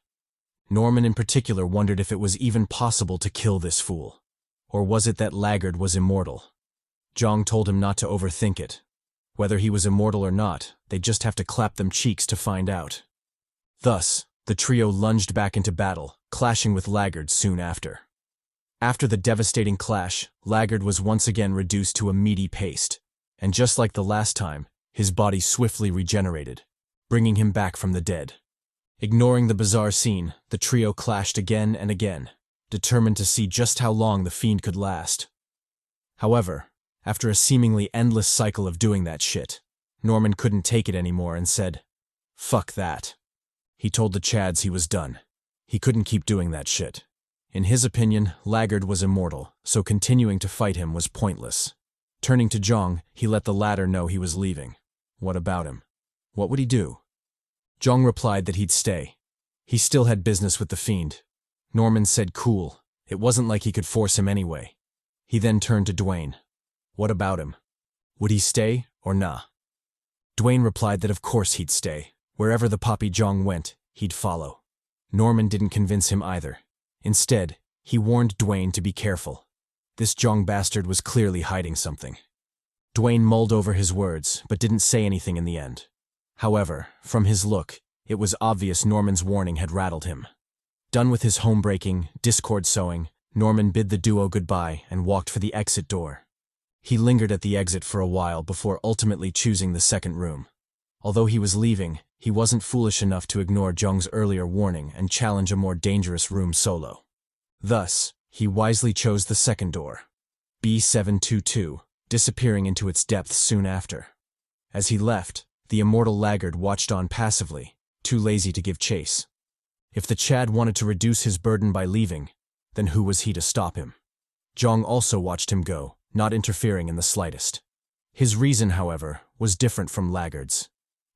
Norman in particular wondered if it was even possible to kill this fool. Or was it that Laggard was immortal? Jeong told him not to overthink it. Whether he was immortal or not, they'd just have to clap them cheeks to find out. Thus, the trio lunged back into battle, clashing with Laggard soon after. After the devastating clash, Laggard was once again reduced to a meaty paste, and just like the last time, his body swiftly regenerated, bringing him back from the dead. Ignoring the bizarre scene, the trio clashed again and again, determined to see just how long the fiend could last. However, after a seemingly endless cycle of doing that shit, Norman couldn't take it anymore and said, "Fuck that." He told the Chads he was done. He couldn't keep doing that shit. In his opinion, Laggard was immortal, so continuing to fight him was pointless. Turning to Jeong, he let the latter know he was leaving. What about him? What would he do? Jeong replied that he'd stay. He still had business with the fiend. Norman said cool. It wasn't like he could force him anyway. He then turned to Dwayne. What about him? Would he stay or nah? Dwayne replied that of course he'd stay. Wherever the Poppy Jeong went, he'd follow. Norman didn't convince him either. Instead, he warned Dwayne to be careful. This Jeong bastard was clearly hiding something. Dwayne mulled over his words, but didn't say anything in the end. However, from his look, it was obvious Norman's warning had rattled him. Done with his home-breaking, discord sowing, Norman bid the duo goodbye and walked for the exit door. He lingered at the exit for a while before ultimately choosing the second room. Although he was leaving, he wasn't foolish enough to ignore Jeong's earlier warning and challenge a more dangerous room solo. Thus, he wisely chose the second door, B722, disappearing into its depths soon after. As he left, the immortal Laggard watched on passively, too lazy to give chase. If the Chad wanted to reduce his burden by leaving, then who was he to stop him? Jeong also watched him go, not interfering in the slightest. His reason, however, was different from Laggard's.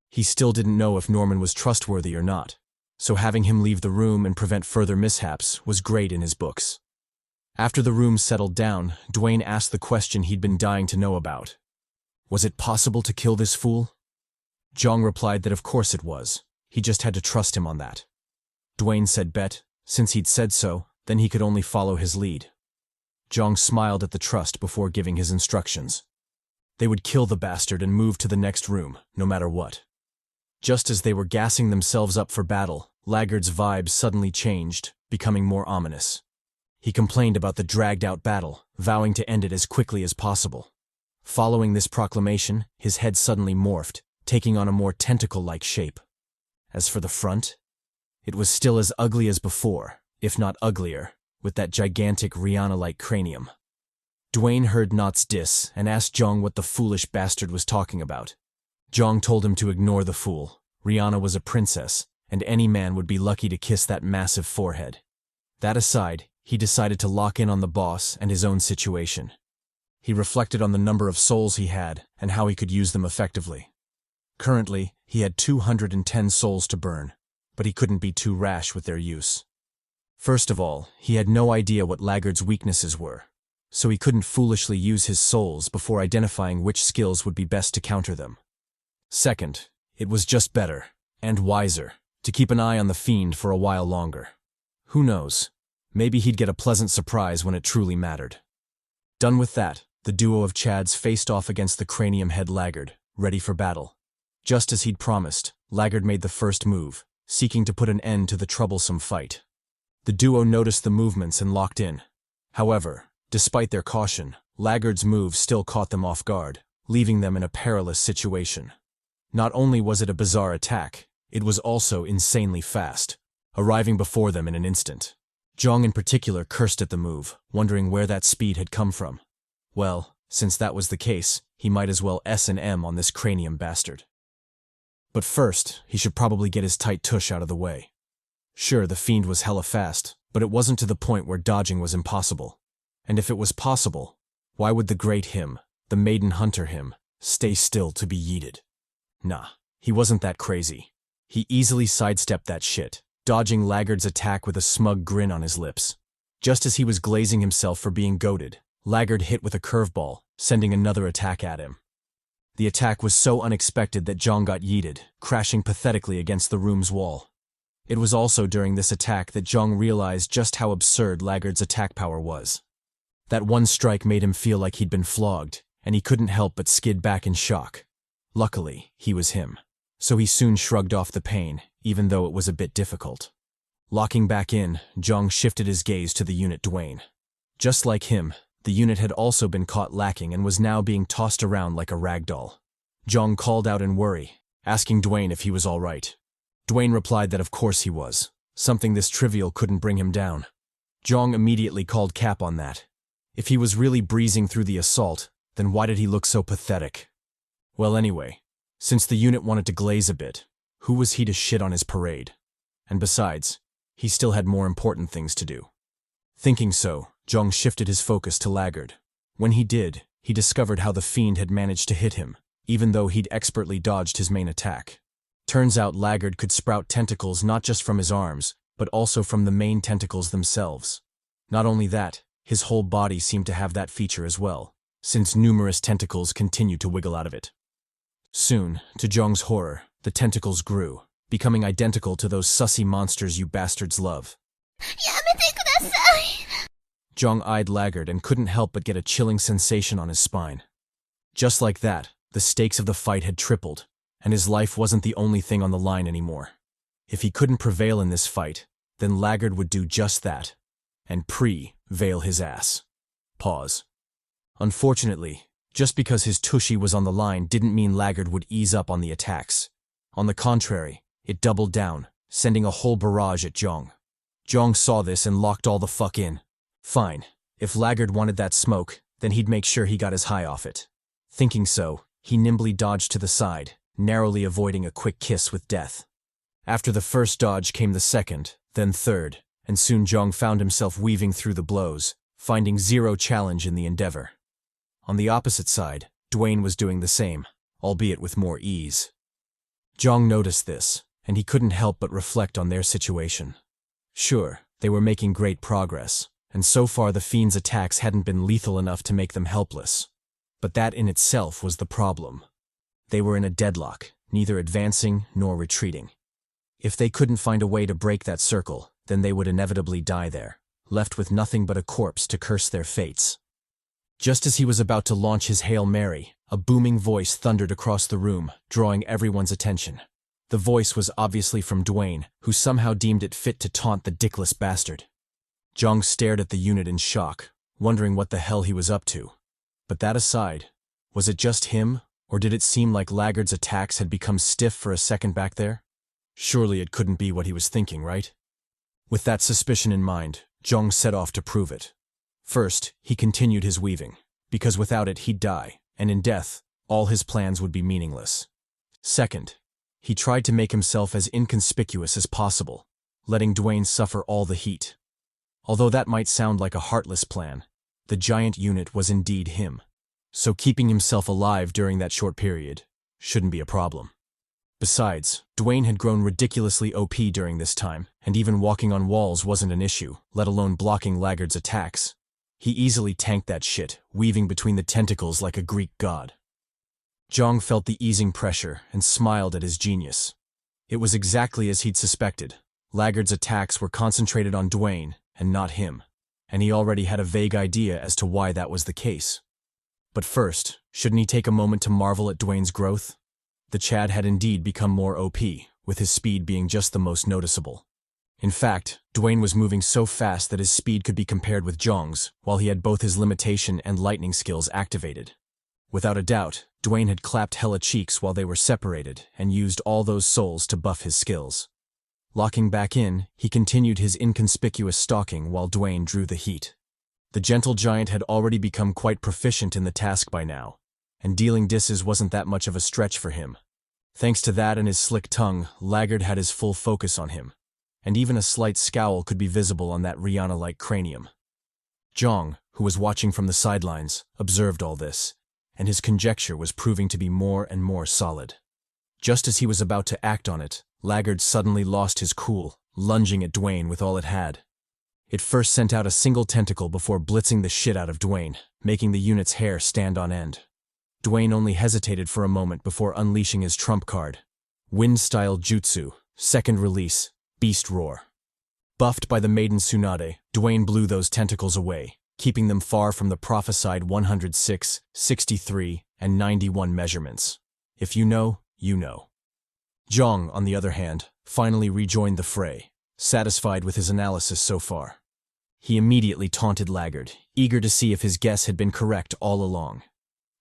He still didn't know if Norman was trustworthy or not, so having him leave the room and prevent further mishaps was great in his books. After the room settled down, Dwayne asked the question he'd been dying to know about. Was it possible to kill this fool? Jeong replied that of course it was. He just had to trust him on that. Dwayne said bet, since he'd said so, then he could only follow his lead. Jeong smiled at the trust before giving his instructions. They would kill the bastard and move to the next room, no matter what. Just as they were gassing themselves up for battle, Laggard's vibe suddenly changed, becoming more ominous. He complained about the dragged-out battle, vowing to end it as quickly as possible. Following this proclamation, his head suddenly morphed, taking on a more tentacle-like shape. As for the front, it was still as ugly as before, if not uglier, with that gigantic Rihanna-like cranium. Dwayne heard Not's diss and asked Jeong what the foolish bastard was talking about. Jeong told him to ignore the fool. Rihanna was a princess, and any man would be lucky to kiss that massive forehead. That aside, he decided to lock in on the boss and his own situation. He reflected on the number of souls he had and how he could use them effectively. Currently, he had 210 souls to burn, but he couldn't be too rash with their use. First of all, he had no idea what Laggard's weaknesses were, so he couldn't foolishly use his souls before identifying which skills would be best to counter them. Second, it was just better, and wiser, to keep an eye on the fiend for a while longer. Who knows? Maybe he'd get a pleasant surprise when it truly mattered. Done with that, the duo of Chads faced off against the cranium head Laggard, ready for battle. Just as he'd promised, Laggard made the first move, seeking to put an end to the troublesome fight. The duo noticed the movements and locked in. However, despite their caution, Laggard's move still caught them off guard, leaving them in a perilous situation. Not only was it a bizarre attack, it was also insanely fast, arriving before them in an instant. Jeong in particular cursed at the move, wondering where that speed had come from. Well, since that was the case, he might as well S&M on this cranium bastard. But first, he should probably get his tight tush out of the way. Sure, the fiend was hella fast, but it wasn't to the point where dodging was impossible. And if it was possible, why would the great him, the maiden hunter him, stay still to be yeeted? Nah, he wasn't that crazy. He easily sidestepped that shit, dodging Laggard's attack with a smug grin on his lips. Just as he was glazing himself for being goated, Laggard hit with a curveball, sending another attack at him. The attack was so unexpected that Jeong got yeeted, crashing pathetically against the room's wall. It was also during this attack that Jeong realized just how absurd Laggard's attack power was. That one strike made him feel like he'd been flogged, and he couldn't help but skid back in shock. Luckily, he was him, so he soon shrugged off the pain, even though it was a bit difficult. Locking back in, Jeong shifted his gaze to the unit Dwayne. Just like him, the unit had also been caught lacking and was now being tossed around like a rag doll. Jeong called out in worry, asking Dwayne if he was all right. Dwayne replied that of course he was. Something this trivial couldn't bring him down. Jeong immediately called cap on that. If he was really breezing through the assault, then why did he look so pathetic? Well anyway, since the unit wanted to glaze a bit, who was he to shit on his parade? And besides, he still had more important things to do. Thinking so, Jeong shifted his focus to Laggard. When he did, he discovered how the fiend had managed to hit him, even though he'd expertly dodged his main attack. Turns out Laggard could sprout tentacles not just from his arms, but also from the main tentacles themselves. Not only that, his whole body seemed to have that feature as well, since numerous tentacles continued to wiggle out of it. Soon, to Jeong's horror, the tentacles grew, becoming identical to those sussy monsters you bastards love. Jeong eyed Laggard and couldn't help but get a chilling sensation on his spine. Just like that, the stakes of the fight had tripled, and his life wasn't the only thing on the line anymore. If he couldn't prevail in this fight, then Laggard would do just that, and prevail his ass. Pause. Unfortunately, just because his tushy was on the line didn't mean Laggard would ease up on the attacks. On the contrary, it doubled down, sending a whole barrage at Jeong. Jeong saw this and locked all the fuck in. Fine, if Laggard wanted that smoke, then he'd make sure he got his high off it. Thinking so, he nimbly dodged to the side, narrowly avoiding a quick kiss with death. After the first dodge came the second, then third, and soon Jeong found himself weaving through the blows, finding zero challenge in the endeavor. On the opposite side, Dwayne was doing the same, albeit with more ease. Jeong noticed this, and he couldn't help but reflect on their situation. Sure, they were making great progress, and so far the fiend's attacks hadn't been lethal enough to make them helpless. But that in itself was the problem. They were in a deadlock, neither advancing nor retreating. If they couldn't find a way to break that circle, then they would inevitably die there, left with nothing but a corpse to curse their fates. Just as he was about to launch his Hail Mary, a booming voice thundered across the room, drawing everyone's attention. The voice was obviously from Dwayne, who somehow deemed it fit to taunt the dickless bastard. Jeong stared at the unit in shock, wondering what the hell he was up to. But that aside, was it just him, or did it seem like Laggard's attacks had become stiff for a second back there? Surely it couldn't be what he was thinking, right? With that suspicion in mind, Jeong set off to prove it. First, he continued his weaving, because without it he'd die, and in death, all his plans would be meaningless. Second, he tried to make himself as inconspicuous as possible, letting Dwayne suffer all the heat. Although that might sound like a heartless plan, the giant unit was indeed him, so keeping himself alive during that short period shouldn't be a problem. Besides, Dwayne had grown ridiculously OP during this time, and even walking on walls wasn't an issue, let alone blocking L.A.G's attacks. He easily tanked that shit, weaving between the tentacles like a Greek god. Jeong felt the easing pressure and smiled at his genius. It was exactly as he'd suspected. L.A.G's attacks were concentrated on Dwayne, and not him, and he already had a vague idea as to why that was the case. But first, shouldn't he take a moment to marvel at Dwayne's growth? The Chad had indeed become more OP, with his speed being just the most noticeable. In fact, Dwayne was moving so fast that his speed could be compared with Jeong's, while he had both his limitation and lightning skills activated. Without a doubt, Dwayne had clapped hella cheeks while they were separated and used all those souls to buff his skills. Locking back in, he continued his inconspicuous stalking while Dwayne drew the heat. The gentle giant had already become quite proficient in the task by now, and dealing disses wasn't that much of a stretch for him. Thanks to that and his slick tongue, L.A.G had his full focus on him, and even a slight scowl could be visible on that Rihanna-like cranium. Jeong, who was watching from the sidelines, observed all this, and his conjecture was proving to be more and more solid. Just as he was about to act on it, L.A.G suddenly lost his cool, lunging at Dwayne with all it had. It first sent out a single tentacle before blitzing the shit out of Dwayne, making the unit's hair stand on end. Dwayne only hesitated for a moment before unleashing his trump card. Wind-style Jutsu, second release, Beast Roar. Buffed by the Maiden Tsunade, Dwayne blew those tentacles away, keeping them far from the prophesied 106, 63, and 91 measurements. If you know, you know. Jeong, on the other hand, finally rejoined the fray, satisfied with his analysis so far. He immediately taunted L.A.G, eager to see if his guess had been correct all along.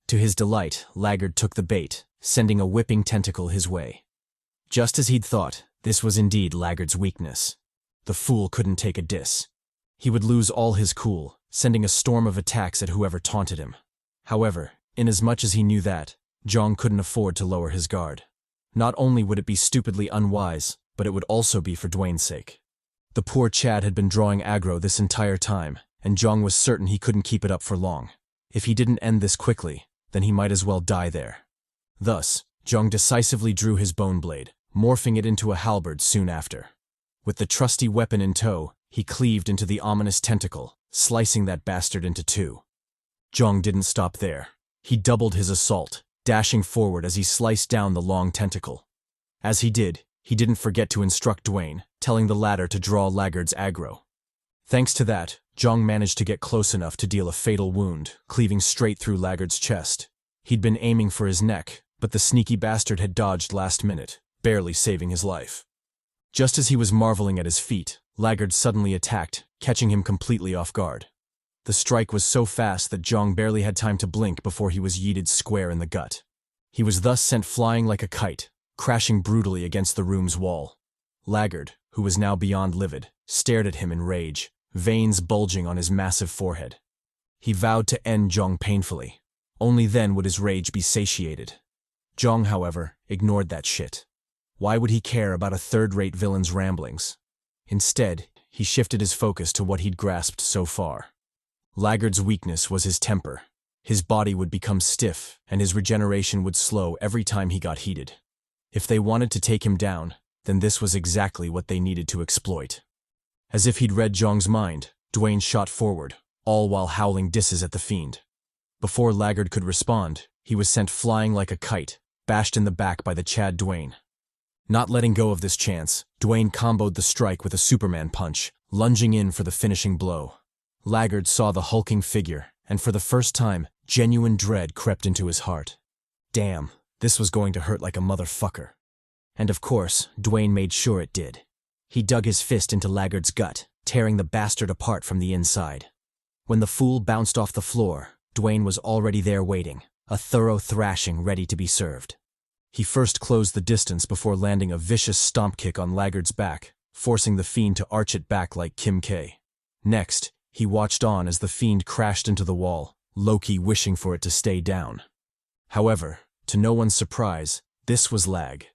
To his delight, L.A.G took the bait, sending a whipping tentacle his way. Just as he'd thought, this was indeed L.A.G's weakness. The fool couldn't take a diss. He would lose all his cool, sending a storm of attacks at whoever taunted him. However, inasmuch as he knew that, Jeong couldn't afford to lower his guard. Not only would it be stupidly unwise, but it would also be for Dwayne's sake. The poor Chad had been drawing aggro this entire time, and Jeong was certain he couldn't keep it up for long. If he didn't end this quickly, then he might as well die there. Thus, Jeong decisively drew his bone blade, morphing it into a halberd soon after. With the trusty weapon in tow, he cleaved into the ominous tentacle, slicing that bastard into two. Jeong didn't stop there. He doubled his assault, dashing forward as he sliced down the long tentacle. As he did, he didn't forget to instruct Dwayne, telling the latter to draw L.A.G's aggro. Thanks to that, Jeong managed to get close enough to deal a fatal wound, cleaving straight through L.A.G's chest. He'd been aiming for his neck, but the sneaky bastard had dodged last minute, barely saving his life. Just as he was marveling at his feat, L.A.G suddenly attacked, catching him completely off guard. The strike was so fast that Jeong barely had time to blink before he was yeeted square in the gut. He was thus sent flying like a kite, crashing brutally against the room's wall. L.A.G, who was now beyond livid, stared at him in rage, veins bulging on his massive forehead. He vowed to end Jeong painfully. Only then would his rage be satiated. Jeong, however, ignored that shit. Why would he care about a third-rate villain's ramblings? Instead, he shifted his focus to what he'd grasped so far. L.A.G's weakness was his temper. His body would become stiff, and his regeneration would slow every time he got heated. If they wanted to take him down, then this was exactly what they needed to exploit. As if he'd read Jeong's mind, Dwayne shot forward, all while howling disses at the fiend. Before L.A.G could respond, he was sent flying like a kite, bashed in the back by the Chad Dwayne. Not letting go of this chance, Dwayne comboed the strike with a Superman punch, lunging in for the finishing blow. L.A.G saw the hulking figure, and for the first time, genuine dread crept into his heart. Damn, this was going to hurt like a motherfucker. And of course, Dwayne made sure it did. He dug his fist into L.A.G's gut, tearing the bastard apart from the inside. When the fool bounced off the floor, Dwayne was already there waiting, a thorough thrashing ready to be served. He first closed the distance before landing a vicious stomp kick on L.A.G's back, forcing the fiend to arch it back like Kim K. Next, he watched on as the fiend crashed into the wall, low-key wishing for it to stay down. However, to no one's surprise, this was L.A.G.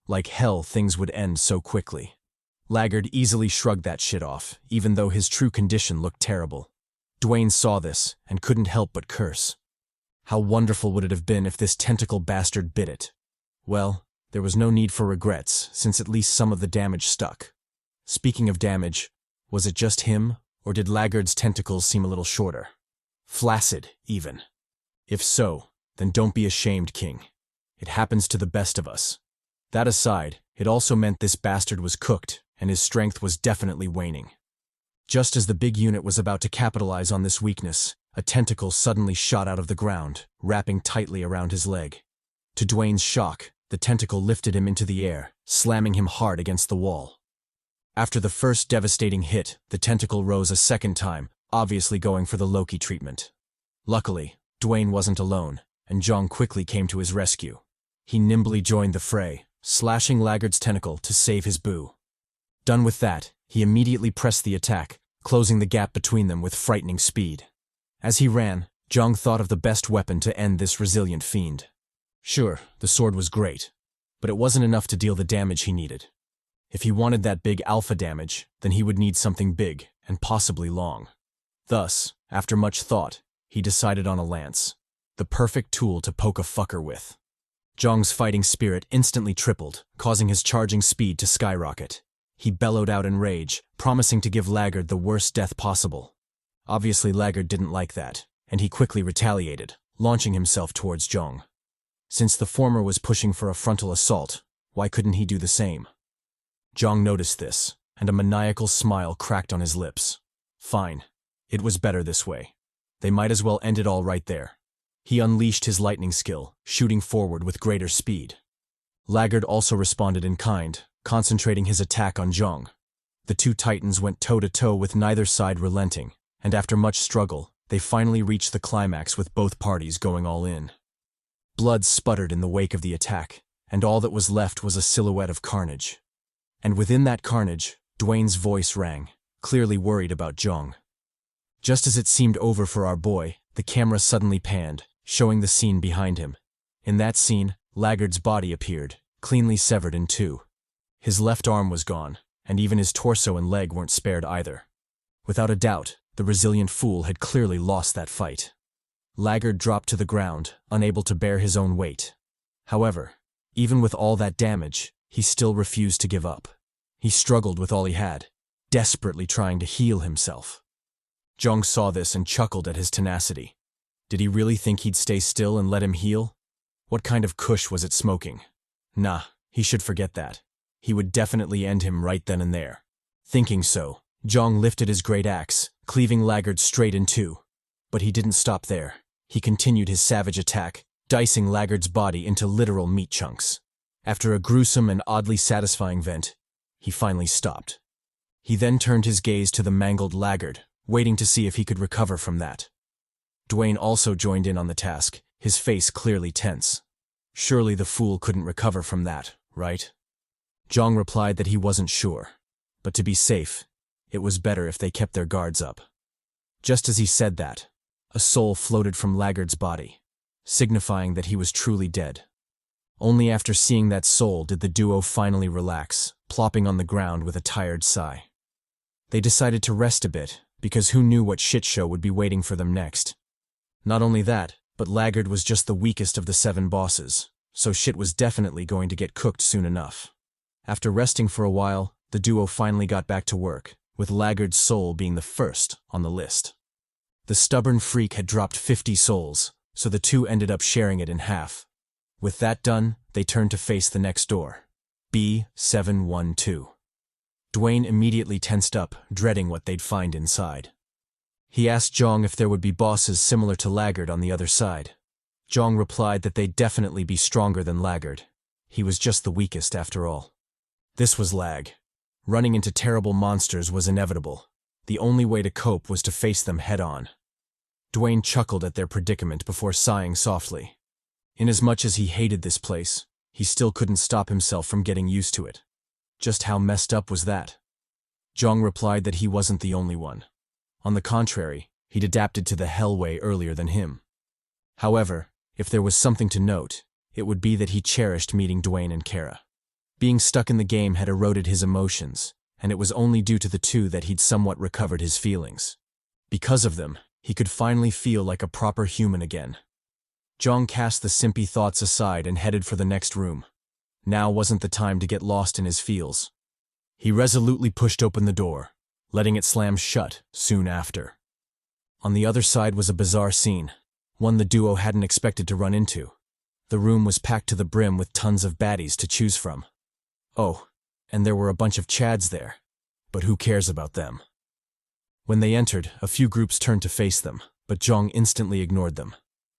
Like hell things would end so quickly. L.A.G easily shrugged that shit off, even though his true condition looked terrible. Dwayne saw this, and couldn't help but curse. How wonderful would it have been if this tentacle bastard bit it? Well, there was no need for regrets, since at least some of the damage stuck. Speaking of damage, was it just him, or did Laggard's tentacles seem a little shorter? Flaccid, even. If so, then don't be ashamed, King. It happens to the best of us. That aside, it also meant this bastard was cooked, and his strength was definitely waning. Just as the big unit was about to capitalize on this weakness, a tentacle suddenly shot out of the ground, wrapping tightly around his leg. To Dwayne's shock, the tentacle lifted him into the air, slamming him hard against the wall. After the first devastating hit, the tentacle rose a second time, obviously going for the Loki treatment. Luckily, Dwayne wasn't alone, and Jeong quickly came to his rescue. He nimbly joined the fray, slashing Laggard's tentacle to save his boo. Done with that, he immediately pressed the attack, closing the gap between them with frightening speed. As he ran, Jeong thought of the best weapon to end this resilient fiend. Sure, the sword was great, but it wasn't enough to deal the damage he needed. If he wanted that big alpha damage, then he would need something big, and possibly long. Thus, after much thought, he decided on a lance, the perfect tool to poke a fucker with. Jeong's fighting spirit instantly tripled, causing his charging speed to skyrocket. He bellowed out in rage, promising to give Laggard the worst death possible. Obviously Laggard didn't like that, and he quickly retaliated, launching himself towards Jeong. Since the former was pushing for a frontal assault, why couldn't he do the same? Jeong noticed this, and a maniacal smile cracked on his lips. Fine. It was better this way. They might as well end it all right there. He unleashed his lightning skill, shooting forward with greater speed. Laggard also responded in kind, concentrating his attack on Jeong. The two titans went toe-to-toe with neither side relenting, and after much struggle, they finally reached the climax with both parties going all in. Blood sputtered in the wake of the attack, and all that was left was a silhouette of carnage. And within that carnage, Dwayne's voice rang, clearly worried about Jeong. Just as it seemed over for our boy, the camera suddenly panned, showing the scene behind him. In that scene, Laggard's body appeared, cleanly severed in two. His left arm was gone, and even his torso and leg weren't spared either. Without a doubt, the resilient fool had clearly lost that fight. Laggard dropped to the ground, unable to bear his own weight. However, even with all that damage, he still refused to give up. He struggled with all he had, desperately trying to heal himself. Jeong saw this and chuckled at his tenacity. Did he really think he'd stay still and let him heal? What kind of kush was it smoking? Nah, he should forget that. He would definitely end him right then and there. Thinking so, Jeong lifted his great axe, cleaving Laggard straight in two. But he didn't stop there. He continued his savage attack, dicing Laggard's body into literal meat chunks. After a gruesome and oddly satisfying vent, he finally stopped. He then turned his gaze to the mangled Laggard, waiting to see if he could recover from that. Dwayne also joined in on the task, his face clearly tense. Surely the fool couldn't recover from that, right? Jeong replied that he wasn't sure, but to be safe, it was better if they kept their guards up. Just as he said that, a soul floated from Laggard's body, signifying that he was truly dead. Only after seeing that soul did the duo finally relax, plopping on the ground with a tired sigh. They decided to rest a bit, because who knew what shit show would be waiting for them next. Not only that, but Laggard was just the weakest of the 7 bosses, so shit was definitely going to get cooked soon enough. After resting for a while, the duo finally got back to work, with Laggard's soul being the first on the list. The stubborn freak had dropped 50 souls, so the two ended up sharing it in half. With that done, they turned to face the next door. B712. Dwayne immediately tensed up, dreading what they'd find inside. He asked Jeong if there would be bosses similar to Laggard on the other side. Jeong replied that they'd definitely be stronger than Laggard. He was just the weakest after all. This was Lag. Running into terrible monsters was inevitable. The only way to cope was to face them head-on. Dwayne chuckled at their predicament before sighing softly. Inasmuch as he hated this place, he still couldn't stop himself from getting used to it. Just how messed up was that? Jeong replied that he wasn't the only one. On the contrary, he'd adapted to the hellway earlier than him. However, if there was something to note, it would be that he cherished meeting Dwayne and Kara. Being stuck in the game had eroded his emotions, and it was only due to the two that he'd somewhat recovered his feelings. Because of them, he could finally feel like a proper human again. Jeong cast the simpy thoughts aside and headed for the next room. Now wasn't the time to get lost in his feels. He resolutely pushed open the door, letting it slam shut soon after. On the other side was a bizarre scene, one the duo hadn't expected to run into. The room was packed to the brim with tons of baddies to choose from. Oh, and there were a bunch of chads there. But who cares about them? When they entered, a few groups turned to face them, but Jeong instantly ignored them.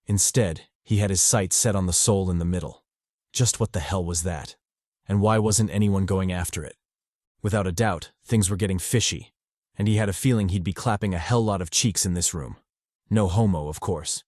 Instead, he had his sights set on the soul in the middle. Just what the hell was that? And why wasn't anyone going after it? Without a doubt, things were getting fishy, and he had a feeling he'd be clapping a hell lot of cheeks in this room. No homo, of course.